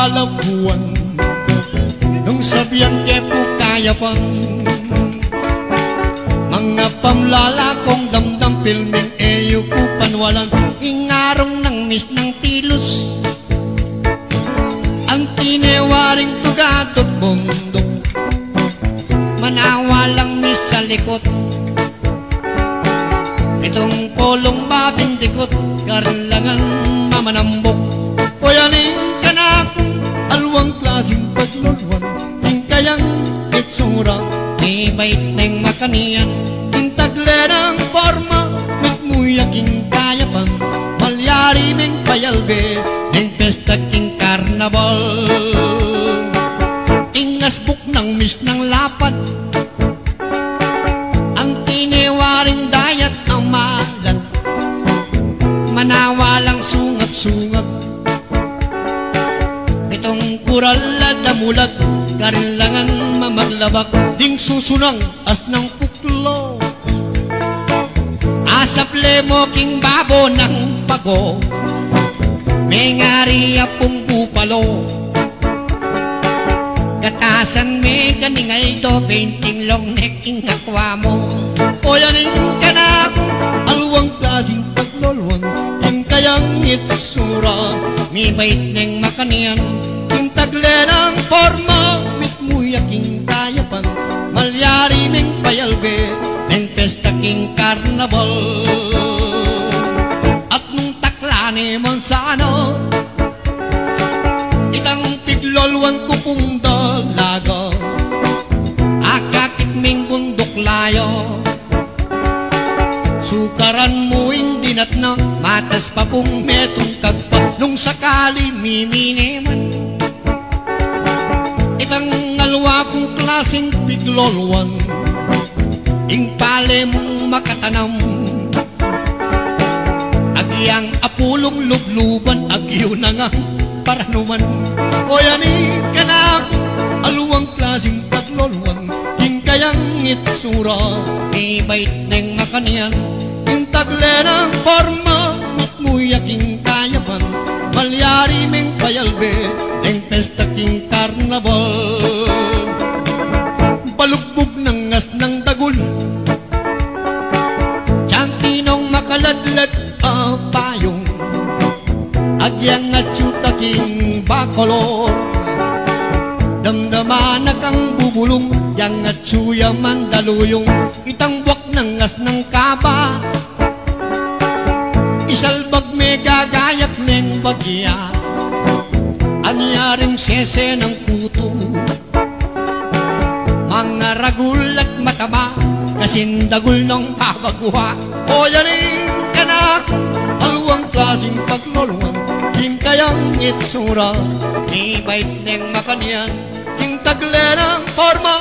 lalabuan nung sabihan kepo kaya pang mga pamlalakong damdam pilming eyo ko panwalan ingarong ng mis ng tilos ang tinewaring tugatog bundok manawalang mis sa likot itong polong babindikot karanlangan mamanambok Poyaning kanakong alwang klaseng paglulwan Ting kayang itsura Di bait neng makanian Ting taglerang forma Mitmuyaking kayapan Malyari meng payalbe Neng pesta king karnabal Ting asbuk ng mis ng lapad Ang tinewaring dayat ang malat Manawalang sungap-sungap Itong kural at damulag Karinlangan mamaglabak Ding susunang as ng puklo Asap lemo king babo ng pago May ngari apong bupalo Katasan may ganingaldo Painting long neck king akwa mo O yaning kanakong Alwang klaseng paglolwan King kayang itsura May bait neng makanian King tagle ng forma Mitmuyaking kayapan Malyari meng payalbe Neng pesta king karnabal At nung takla ni Monsano Itang piglolwan ko pong dalaga Akakit ming bundok layo Sukaran mo hindi natna Matas pa pong metong tagpa Nung sakali mimineman Itang alwa kong klaseng piglolwan Ing pale mong makatanam Agyang apulong lubluban Agyo na nga paranuman O yanin ka na ako Alwang klaseng paglolwan Ing kayang itsura May bait neng makanian Ing tagle ng forma Mitmuyaking kayapan Malyari meng payalbe Neng pesta king karnabal Balugbog ng ngas ng dagul Tiyantinong makaladlad payong Agyang at syuta king bakolor Damdaman na kang bubulong Yang at syuya mandaluyong Itang buwak ng ngas ng kaba Isalbag may gagayak neng bagya Anyaring sese ng puto Mga ragul at mataba Kasindagul ng pabaguha O yanin ka na Alwang klaseng paglolwan King kayang itsura May bait neng makanian King tagle ng forma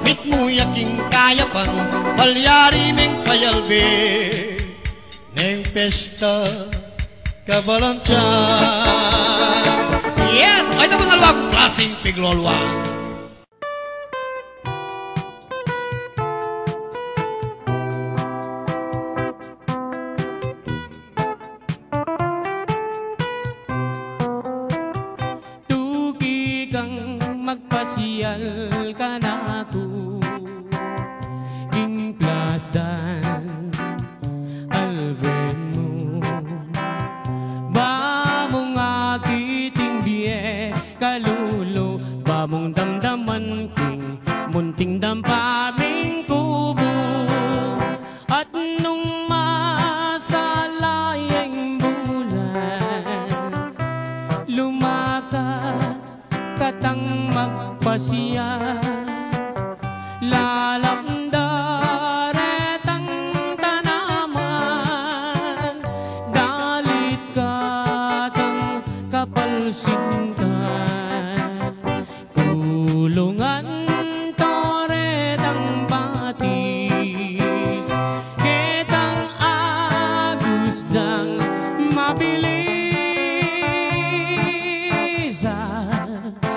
Mitmuyaking kayapan Malyari meng payalbe Neng pesta kabalantiyan Yes! Ay na mga alwang klaseng piglolwan Magpasiyal ka na ako King Plasdan Alben mo Ba mong akiting biye Kalulo Ba mong damdaman king Munting dampaming kubo At nung masalayang bulan Lumakat Katang magpasya Lalamdaretang tanaman Dalit katang kapalsingan Kulungan toretang batis Ketang agus dang mabilis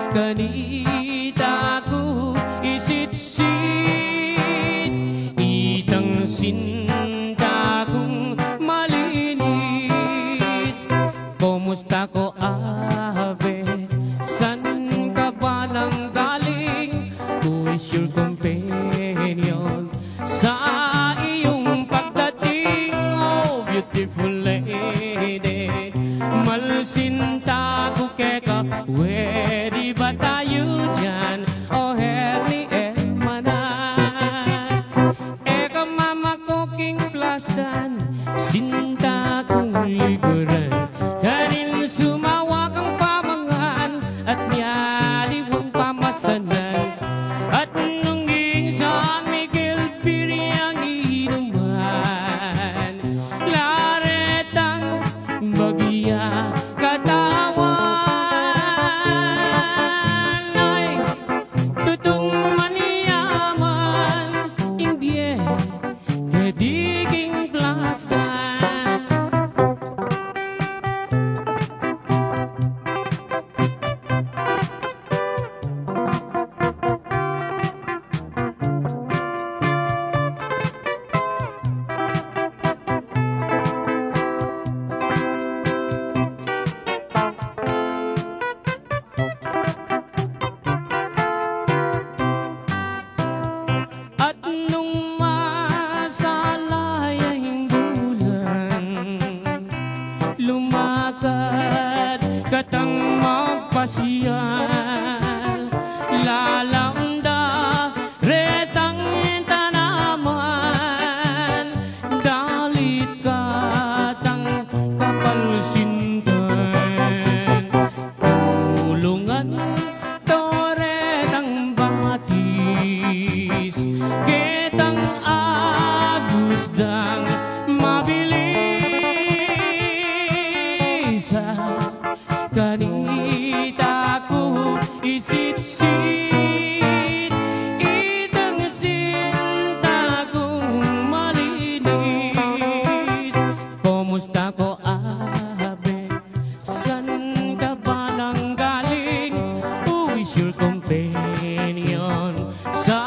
Kanita ko isit-sit Itang sinta kong malinis Kumusta ko abe? San tulungan toretang batis ketang agusdang mabilis kanita ko isit-sit itang sinta kong malinis. Kumusta ko abe, san ka ba nang galing? Who is your companion sa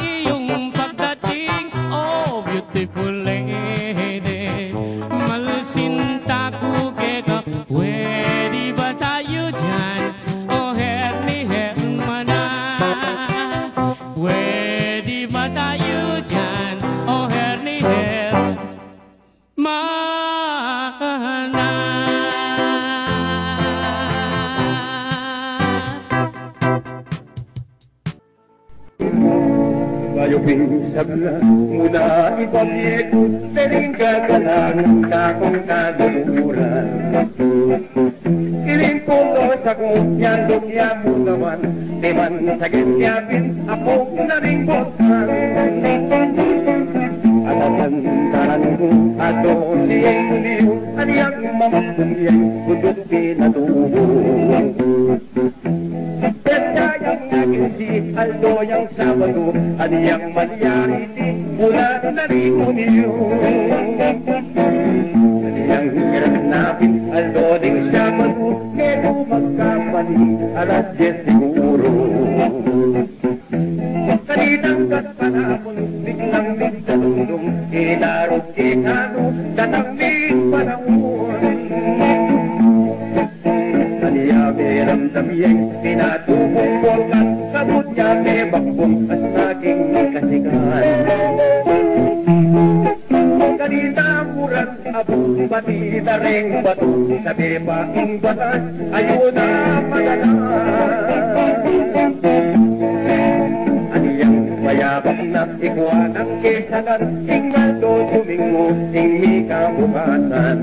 iyong pagdating? Oh beautiful lady, malsinta ko keka, pwede ba tayo dyan? Oh herni hermana, pwede ba tayo dyan? Oh herni hermana. Mayuping sabla muna ipamit Tering kagalang kakong kaluran Iring pulo sa kong yandok yamunawan Teman sa gisyapin ako na ring botan Atasan taran ko ato liyeng-liw Aniyang mamampungyay kudot pinatubo Percayang aking si Aldo yang Sabado Aniyang malyariti mula na rito niyo Aniyang hiranapin Aldo ding Sabado Kaya magkamali alas 10 siguro Kaninang katpanapon biglang nagtatundong Inarot ikano tatangling panahon Aniya meramdam yang pinatubong bolkan Kabut niya may bakbong at naging kasikan Kanina muran abong pati na ring bato Sabi pa ang batas ayaw na magalan Aniyang mayabang na ikwa ng kesanan Ingal do tumingo ing kabukasan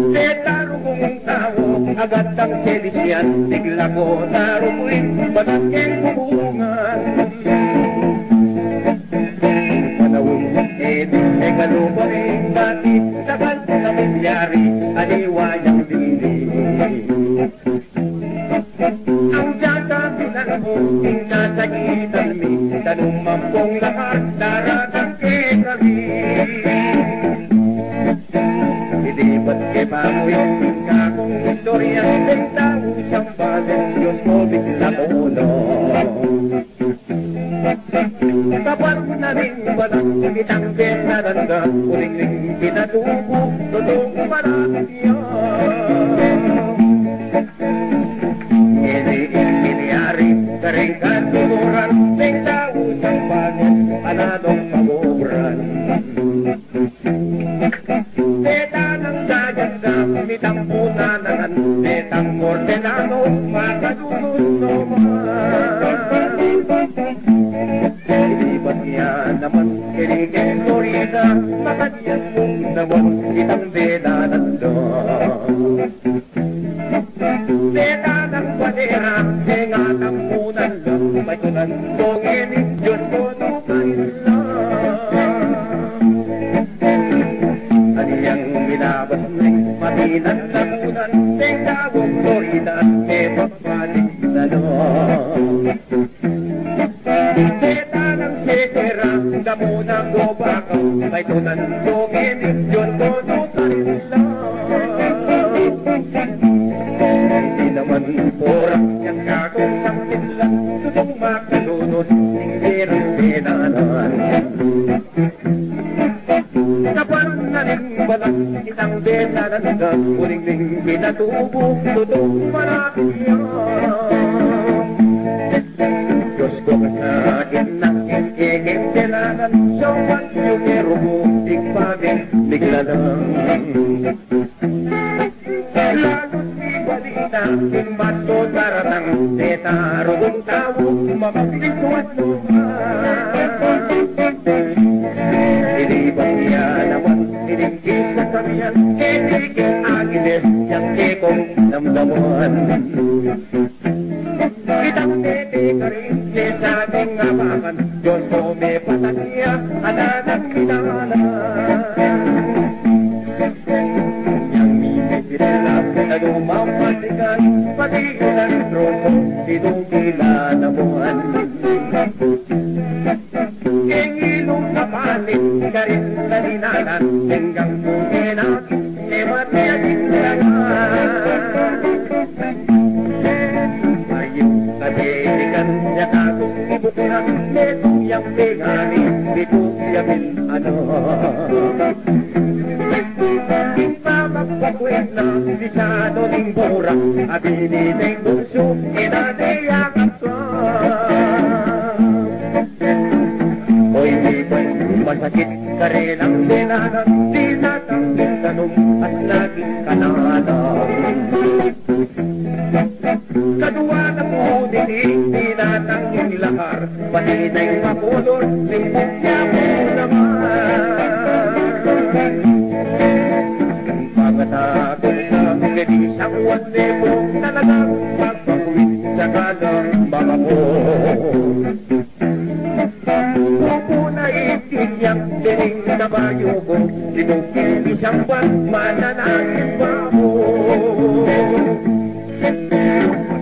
Setaro kong tao, agad ang selisyan Bigla ko narupuin, matangking hubungan Panawin, edin, kalubaring dati Sabal na nangyari, aliwayang dili Ang jata pinango, inasagitan mi Tanong mampong lahat, daratang kekami Ilipat kay pamuyo kakong istorya Ang tao siyang balen Diyos ko bigla ulo Kapag na rin walang kitang pinaranda Uling-ling pinatubo Totoo marami niya Iniyari Karing katuluran Ang tao siyang balen Panadong pagobran Mitang punanan, metang ordenado, makadulog naman. Ilipat niya naman, kirigin Florida, makadiyas mong naman, itang beda nandun. Beda ng badera, henga ng punan lang, may tunan dongin, Diyos ko tumayin lang. Aniyang minabas ng matinan na munan Ng tawong Florida e pagbalik na doon Teta ng sekera Damo ng gobakaw May tunan dongin Diyos ko tumayin lang Hindi naman porang Yang kakong sakit lang Tutong makalunod Hindi rin pinanan Kapag na rin balang Itang besananda Uling-ling pinatubo Tutong marami yan Diyos ko kasakin na Iking tinanan Sawan yung erubo Ikpagin bigla lang Lalos ni balita Imbato taratang Netaro kong tao Mapagpituan lupa Iliban niya naman Ilingkis na sabihan, kinikil agilis, yang kikong namdamuan. Kitang titi ka rin, sa ating apakan, Diyos ko may patanya, ananak kinala. Yang mimipilap na lumamatikan, pati ilang trono, itugila namuhan. Ingilong kapalit, ka rin na dinalan, hanggang kuminak, emat niya dindagan. Katitikan niya kakong ibukina, netong yang pingani, dito yamin ano. Kita magpakwit na, bisado ning bura, abini ning bunso, inadiyakap ka. Hoy, bikoy, masakit ka rin ang dinanan, dinatang tanong at naging kananan. Kadua ng udinig, dinatang ilahar, paninay mapulor, limpok niya mo naman. Pangatakot na hindi sa kuwande mo, talagang magpakulit sa kalang mga mo. Upo na itigyak, dinig na bayo ko, sinukil isang buwan, mananangin pa mo.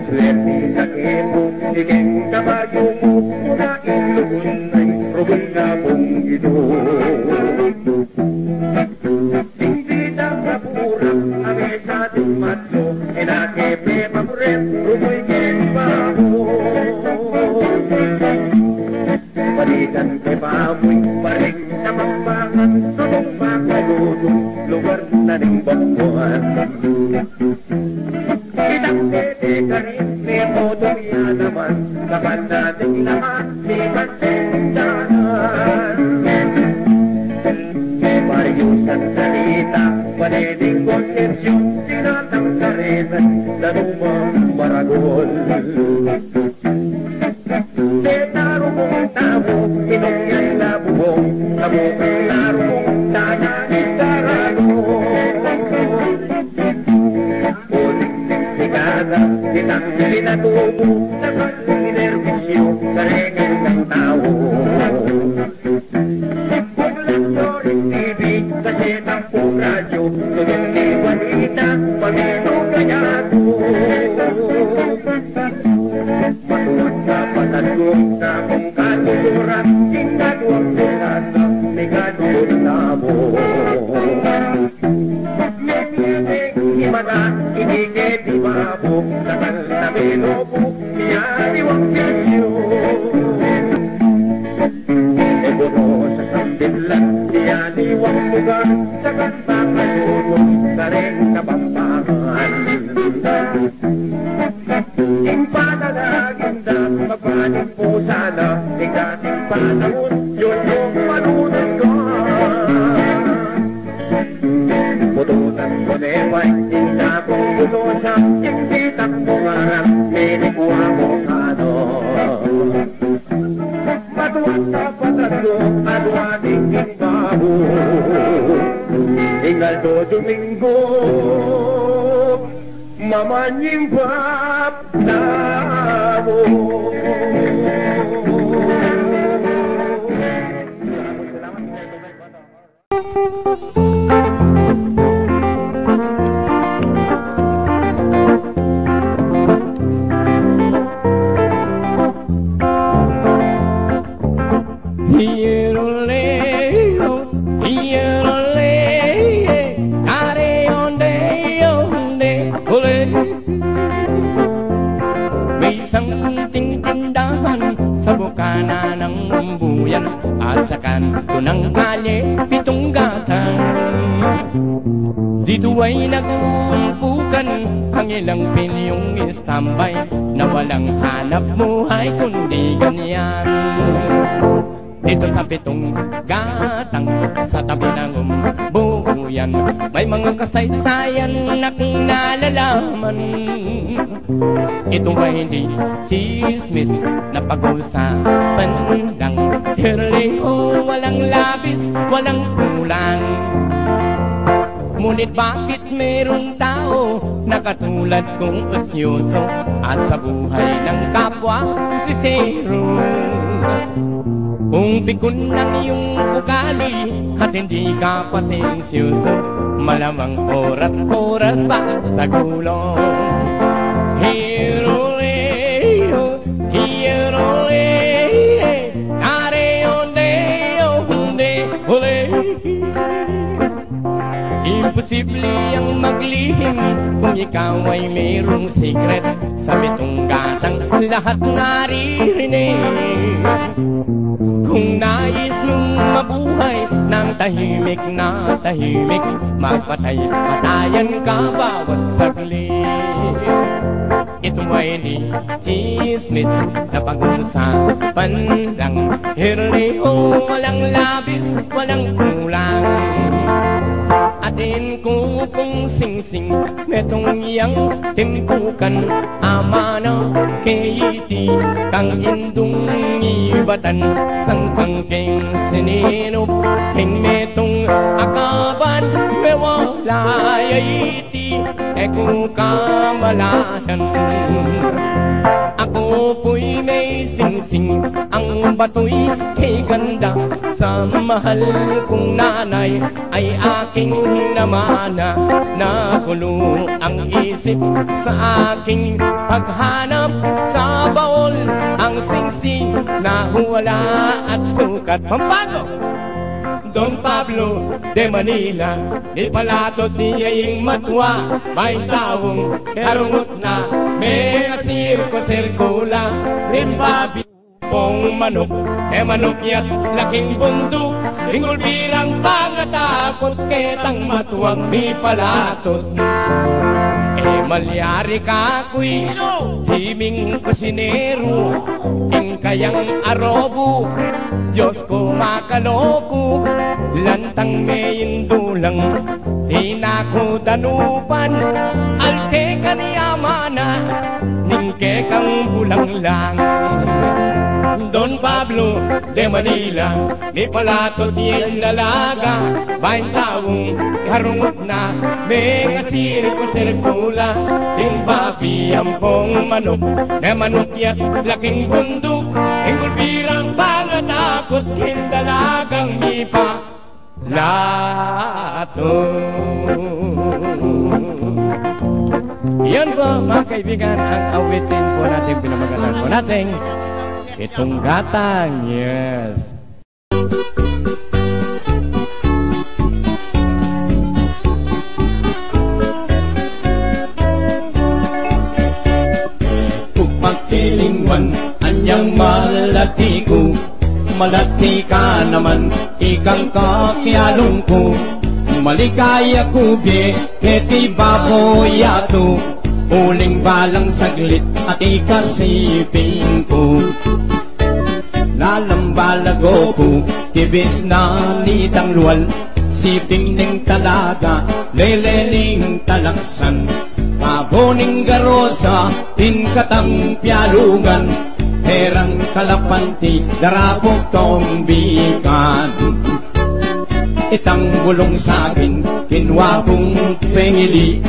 Swerte sa kemo, siging kabayo mo, muna ilugun ay rubol nga pong ito. Hindi na kapura, ame sa ating matyo, inakepe papuret, rubol pa mo. Balikan kay pamoy, paring na mambangan, sabong pakaludong, lugar na ning bangkuhan. Kitang tete ka rin, may modong yan naman, kapag nating lahat, di masindahan. Mariusan salita, paneding konsensyon, sinatang karenan, nanumang maragol. Tenaro mong tamo, inong labubong, kabukang laro mong tanangin karano. Kitang pinatubo, nakalinervisyo, karengan ng tao. Kung lang Loring TV, kasi tampong radyo, tugang ni Juanita, pamino kanyado. Matuwag ka patagong na kung kanukuran, kinatuwag nilasa, may kanuod na mo. Imana, inigit ibabo, nakal na bilobo, iyaniwag niyo. Ebono sa sambilan, iyaniwag lugar, sa kantang ayunong, kareng kapampangan. Impanalagin na, magpanin po sana, ikating panahon, yun yung malunod ko. Putunan ko nepay, hindi akong butosa, hindi takbo ngarang, pinikuha mo ano. Matuwag ka patatlo, aduating kimbabo, Ingaldo Domingo, mamanyimbap na mo. May isang tindahan sa bukana ng buyan at sa kanto ng kalye, pitong gatan. Dito ay nag-uumpukan ang ilang pilyong istambay na walang hanap buhay kundi ganyan. Dito sa pitong gatang sa tabi ng buyan, may mga kasaysayan na kung nalalaman. Ito ba hindi chismis na pag-usapan lang? Hirli o walang labis, walang kulang. Ngunit bakit merong tao na katulad kong osyoso at sa buhay ng kapwa sisero? Kung pikon ng iyong ugali at hindi ka pasensyoso, malamang oras-oras pa sa gulong. Hiroleo, hiroleo, imposible ang maglihim kung ikaw ay mayroong secret. Sa pitong gatang lahat naririnig. Kung nais mong mabuhay ng tahimik na tahimik, magpatay-patayan ka bawat saglit. Ito ay di chismis na pag-usapan lang. Hirleo, walang labis, walang kulang. Atin ko pong sing-sing metong iyang timpukan, ama na kayiti kang indung ibatan sang pangking sininop ing metong akaban mewalayayiti eko kamalayan. Ako po'y may sing-sing, ang bato'y kay ganda. Sa mahal kong nanay ay aking namana. Nakulo ang isip sa aking paghanap. Sa baol ang sing-sing na wala at sukat. Pampago! Don Pablo de Manila, di palatot niya'y matwa. May taong karungot na, may sirko-sirkula. Rimbabi pong manok, manok yat laking bundok. Ringol birang pangatakot, ketang matuwag di palatot. Malyari ka kuy, timing kusinero, ing kayang arobo, Diyos ko makaloko, lantang may indulang, di na ko danupan, alke ka niyamana, ningke kang bulang lang. Don Pablo de Manila, ni palatot niya'y lalaga, baing taong harungot na, may sirko-sirkula, ting babi ang pong manok, manok yat laking bundok, ingol birang pangatakot, kin dalagang mipa lato. Yan po mga kaibigan, ang awitin po natin, pinamagatan po natin itong gatang, yes. Pagkilingwan, anyang malati ko, malati ka naman, ikang kakialong ko, maligaya ko be, keti baboy ato, uling balang saglit at ikasipin ko. Nalambalago ko, tibis na nitang luwal, siping ning talaga, leleling talaksan. Paboning garosa, tinkatang pialungan, herang kalapanti, darapok tong bikan. Itang bulong sakin, kinwa kong pengili,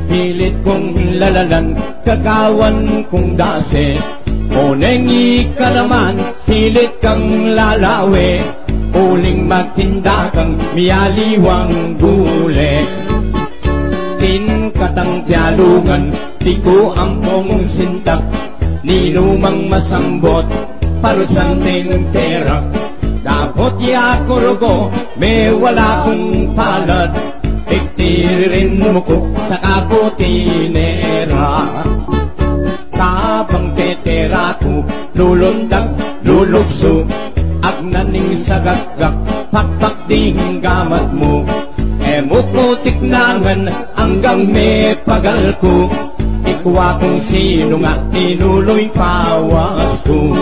pilit kong lalalan, kagawan kong dase. Onengi ka naman, silit kang lalawe, uling magtinda kang miyaliwang gule. Tinkatang tialungan, di ko ang pong sintak, ninumang masambot, parusan ting terak. Dapot ya kurugo, may wala kong palad, iktiririn mo ko sa kakutinera. Tabang tetera ko, lulundag, lulukso, agnaning sagagak, pakpak ding gamat mo. Mukutik nangan hanggang may pagal ko, ikwa kung sino nga tinuloy pawas ko.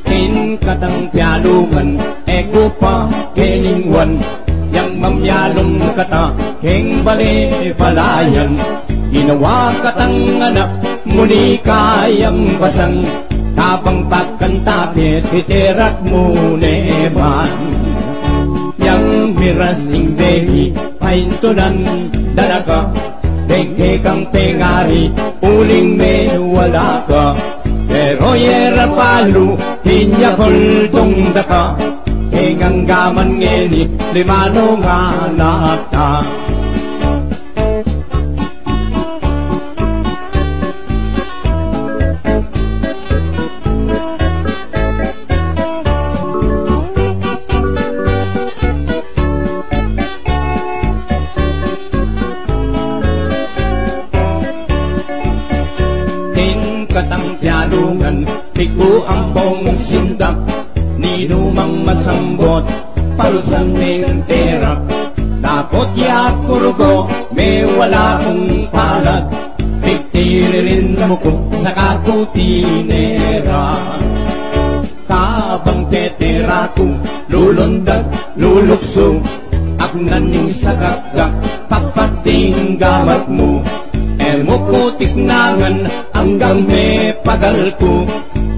Tinkatang pialungan, eko pa keningwan, yang mamyalong kata, keng bali palayan. Ginawa katang anak, muni kayang basang, tapang pagkantakit, iterak mo neman. Yang miras ning behi, paintunan dalaka Tengke kang tengari uling me wala ka Pero yera palu tinyakol tong daka Hingang gaman ngeni limano nga nata Katang pialungan, piku ang pong sindak Ni lumang masambot, palusan ng terap Tapot ya kurugo, may wala kong palag Pigtilirin mo ko sa kakutinera Kabang tetera ko, lulundag, lulukso Agnan yung sagagak, pagpating gamat mo Elmo ko tiknangan hanggang may pagal ko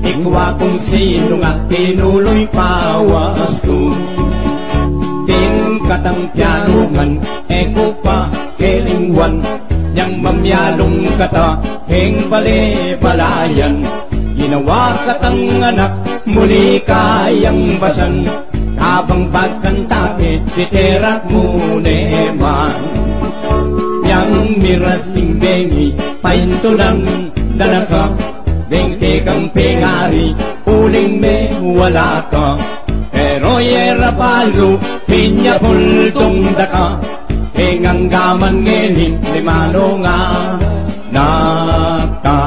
Ikwa kung sino nga tinuloy pawas ko Tingkatang pianungan eko pa kelingwan Yang mamyalong kata heng bale-balayan Ginawa katang anak muli kayang basan Habang pagkantake titerak mo neman Yang miras ting bengi paintunan dalaka Bengke kang pengari uling me wala ka Pero yera palu pinya kultong daka Hingang gaman ngelin limano nga naka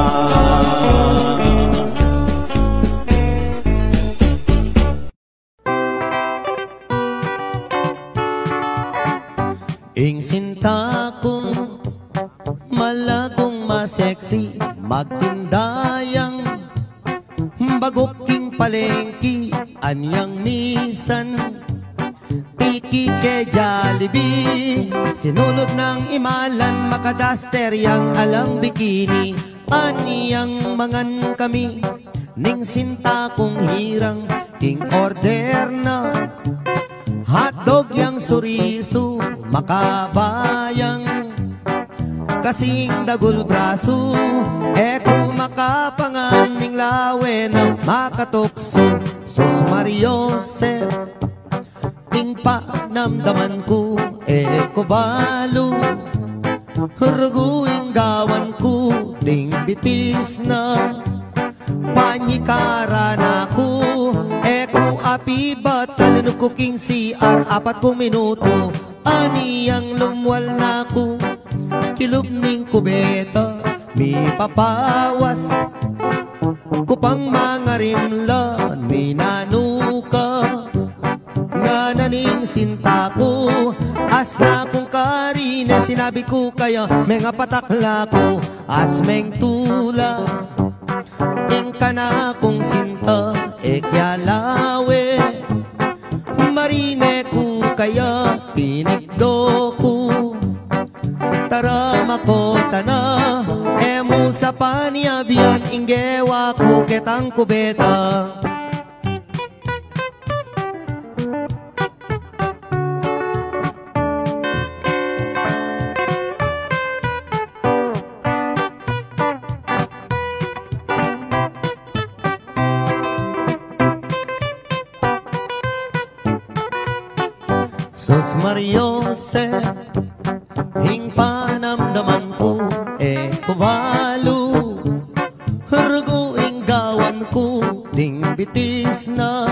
Ing sinta kong malagong maseksi Magtindayang bagok king palengki Anyang misan tiki ke Jollibee Sinulod ng imalan makadaster yang alang bikini Aniyang mangan kami ning sinta kong hirang king order na hotdog yang suriso makabayang kasing dagul braso eko makapangan ning lawe ng makatukso sos Mariose ting panamdaman ko eko balo hurguing gawan ko ting bitis na panyikaran ako eko api batan nukuking CR 4 minuto aniyang lumwal na ko kilob ning kubeta mi papawas kupang mga rimla ni nanuka nga naning sinta ko as na kong karina sinabi ko kaya mga patakla ko as meng tula ing kana kong sinta ekyalawe marine ko kaya tinigdo ko tara makota na emo sa paniabian inggewa ko ketang kubeta Sos Mariose hing panamdaman ko kubalo hurguing gawan ko ding bitis na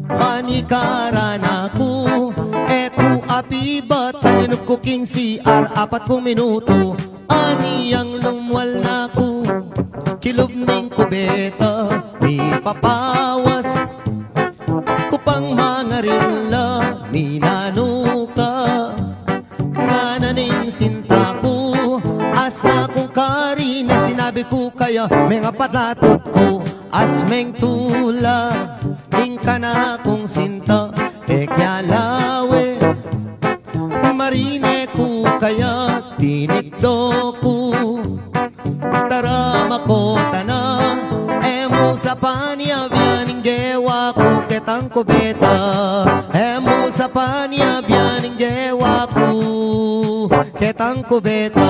panikaran ako eku api batan nukuking CR 4 minuto aniyang lumwal na ko kilob ning kubeta mi papawas kupang mga rimla ni nanuka nga naning sinta ko as na kong karina sinabi ko kaya mga patatot ko as meng tula ing kana kong sinta ekyalawe marine ko kaya tinigdo ko tara makota na emo sa paniabian inggewa ko ketang kubeta emo sa paniabian inggewa ko ketang kubeta.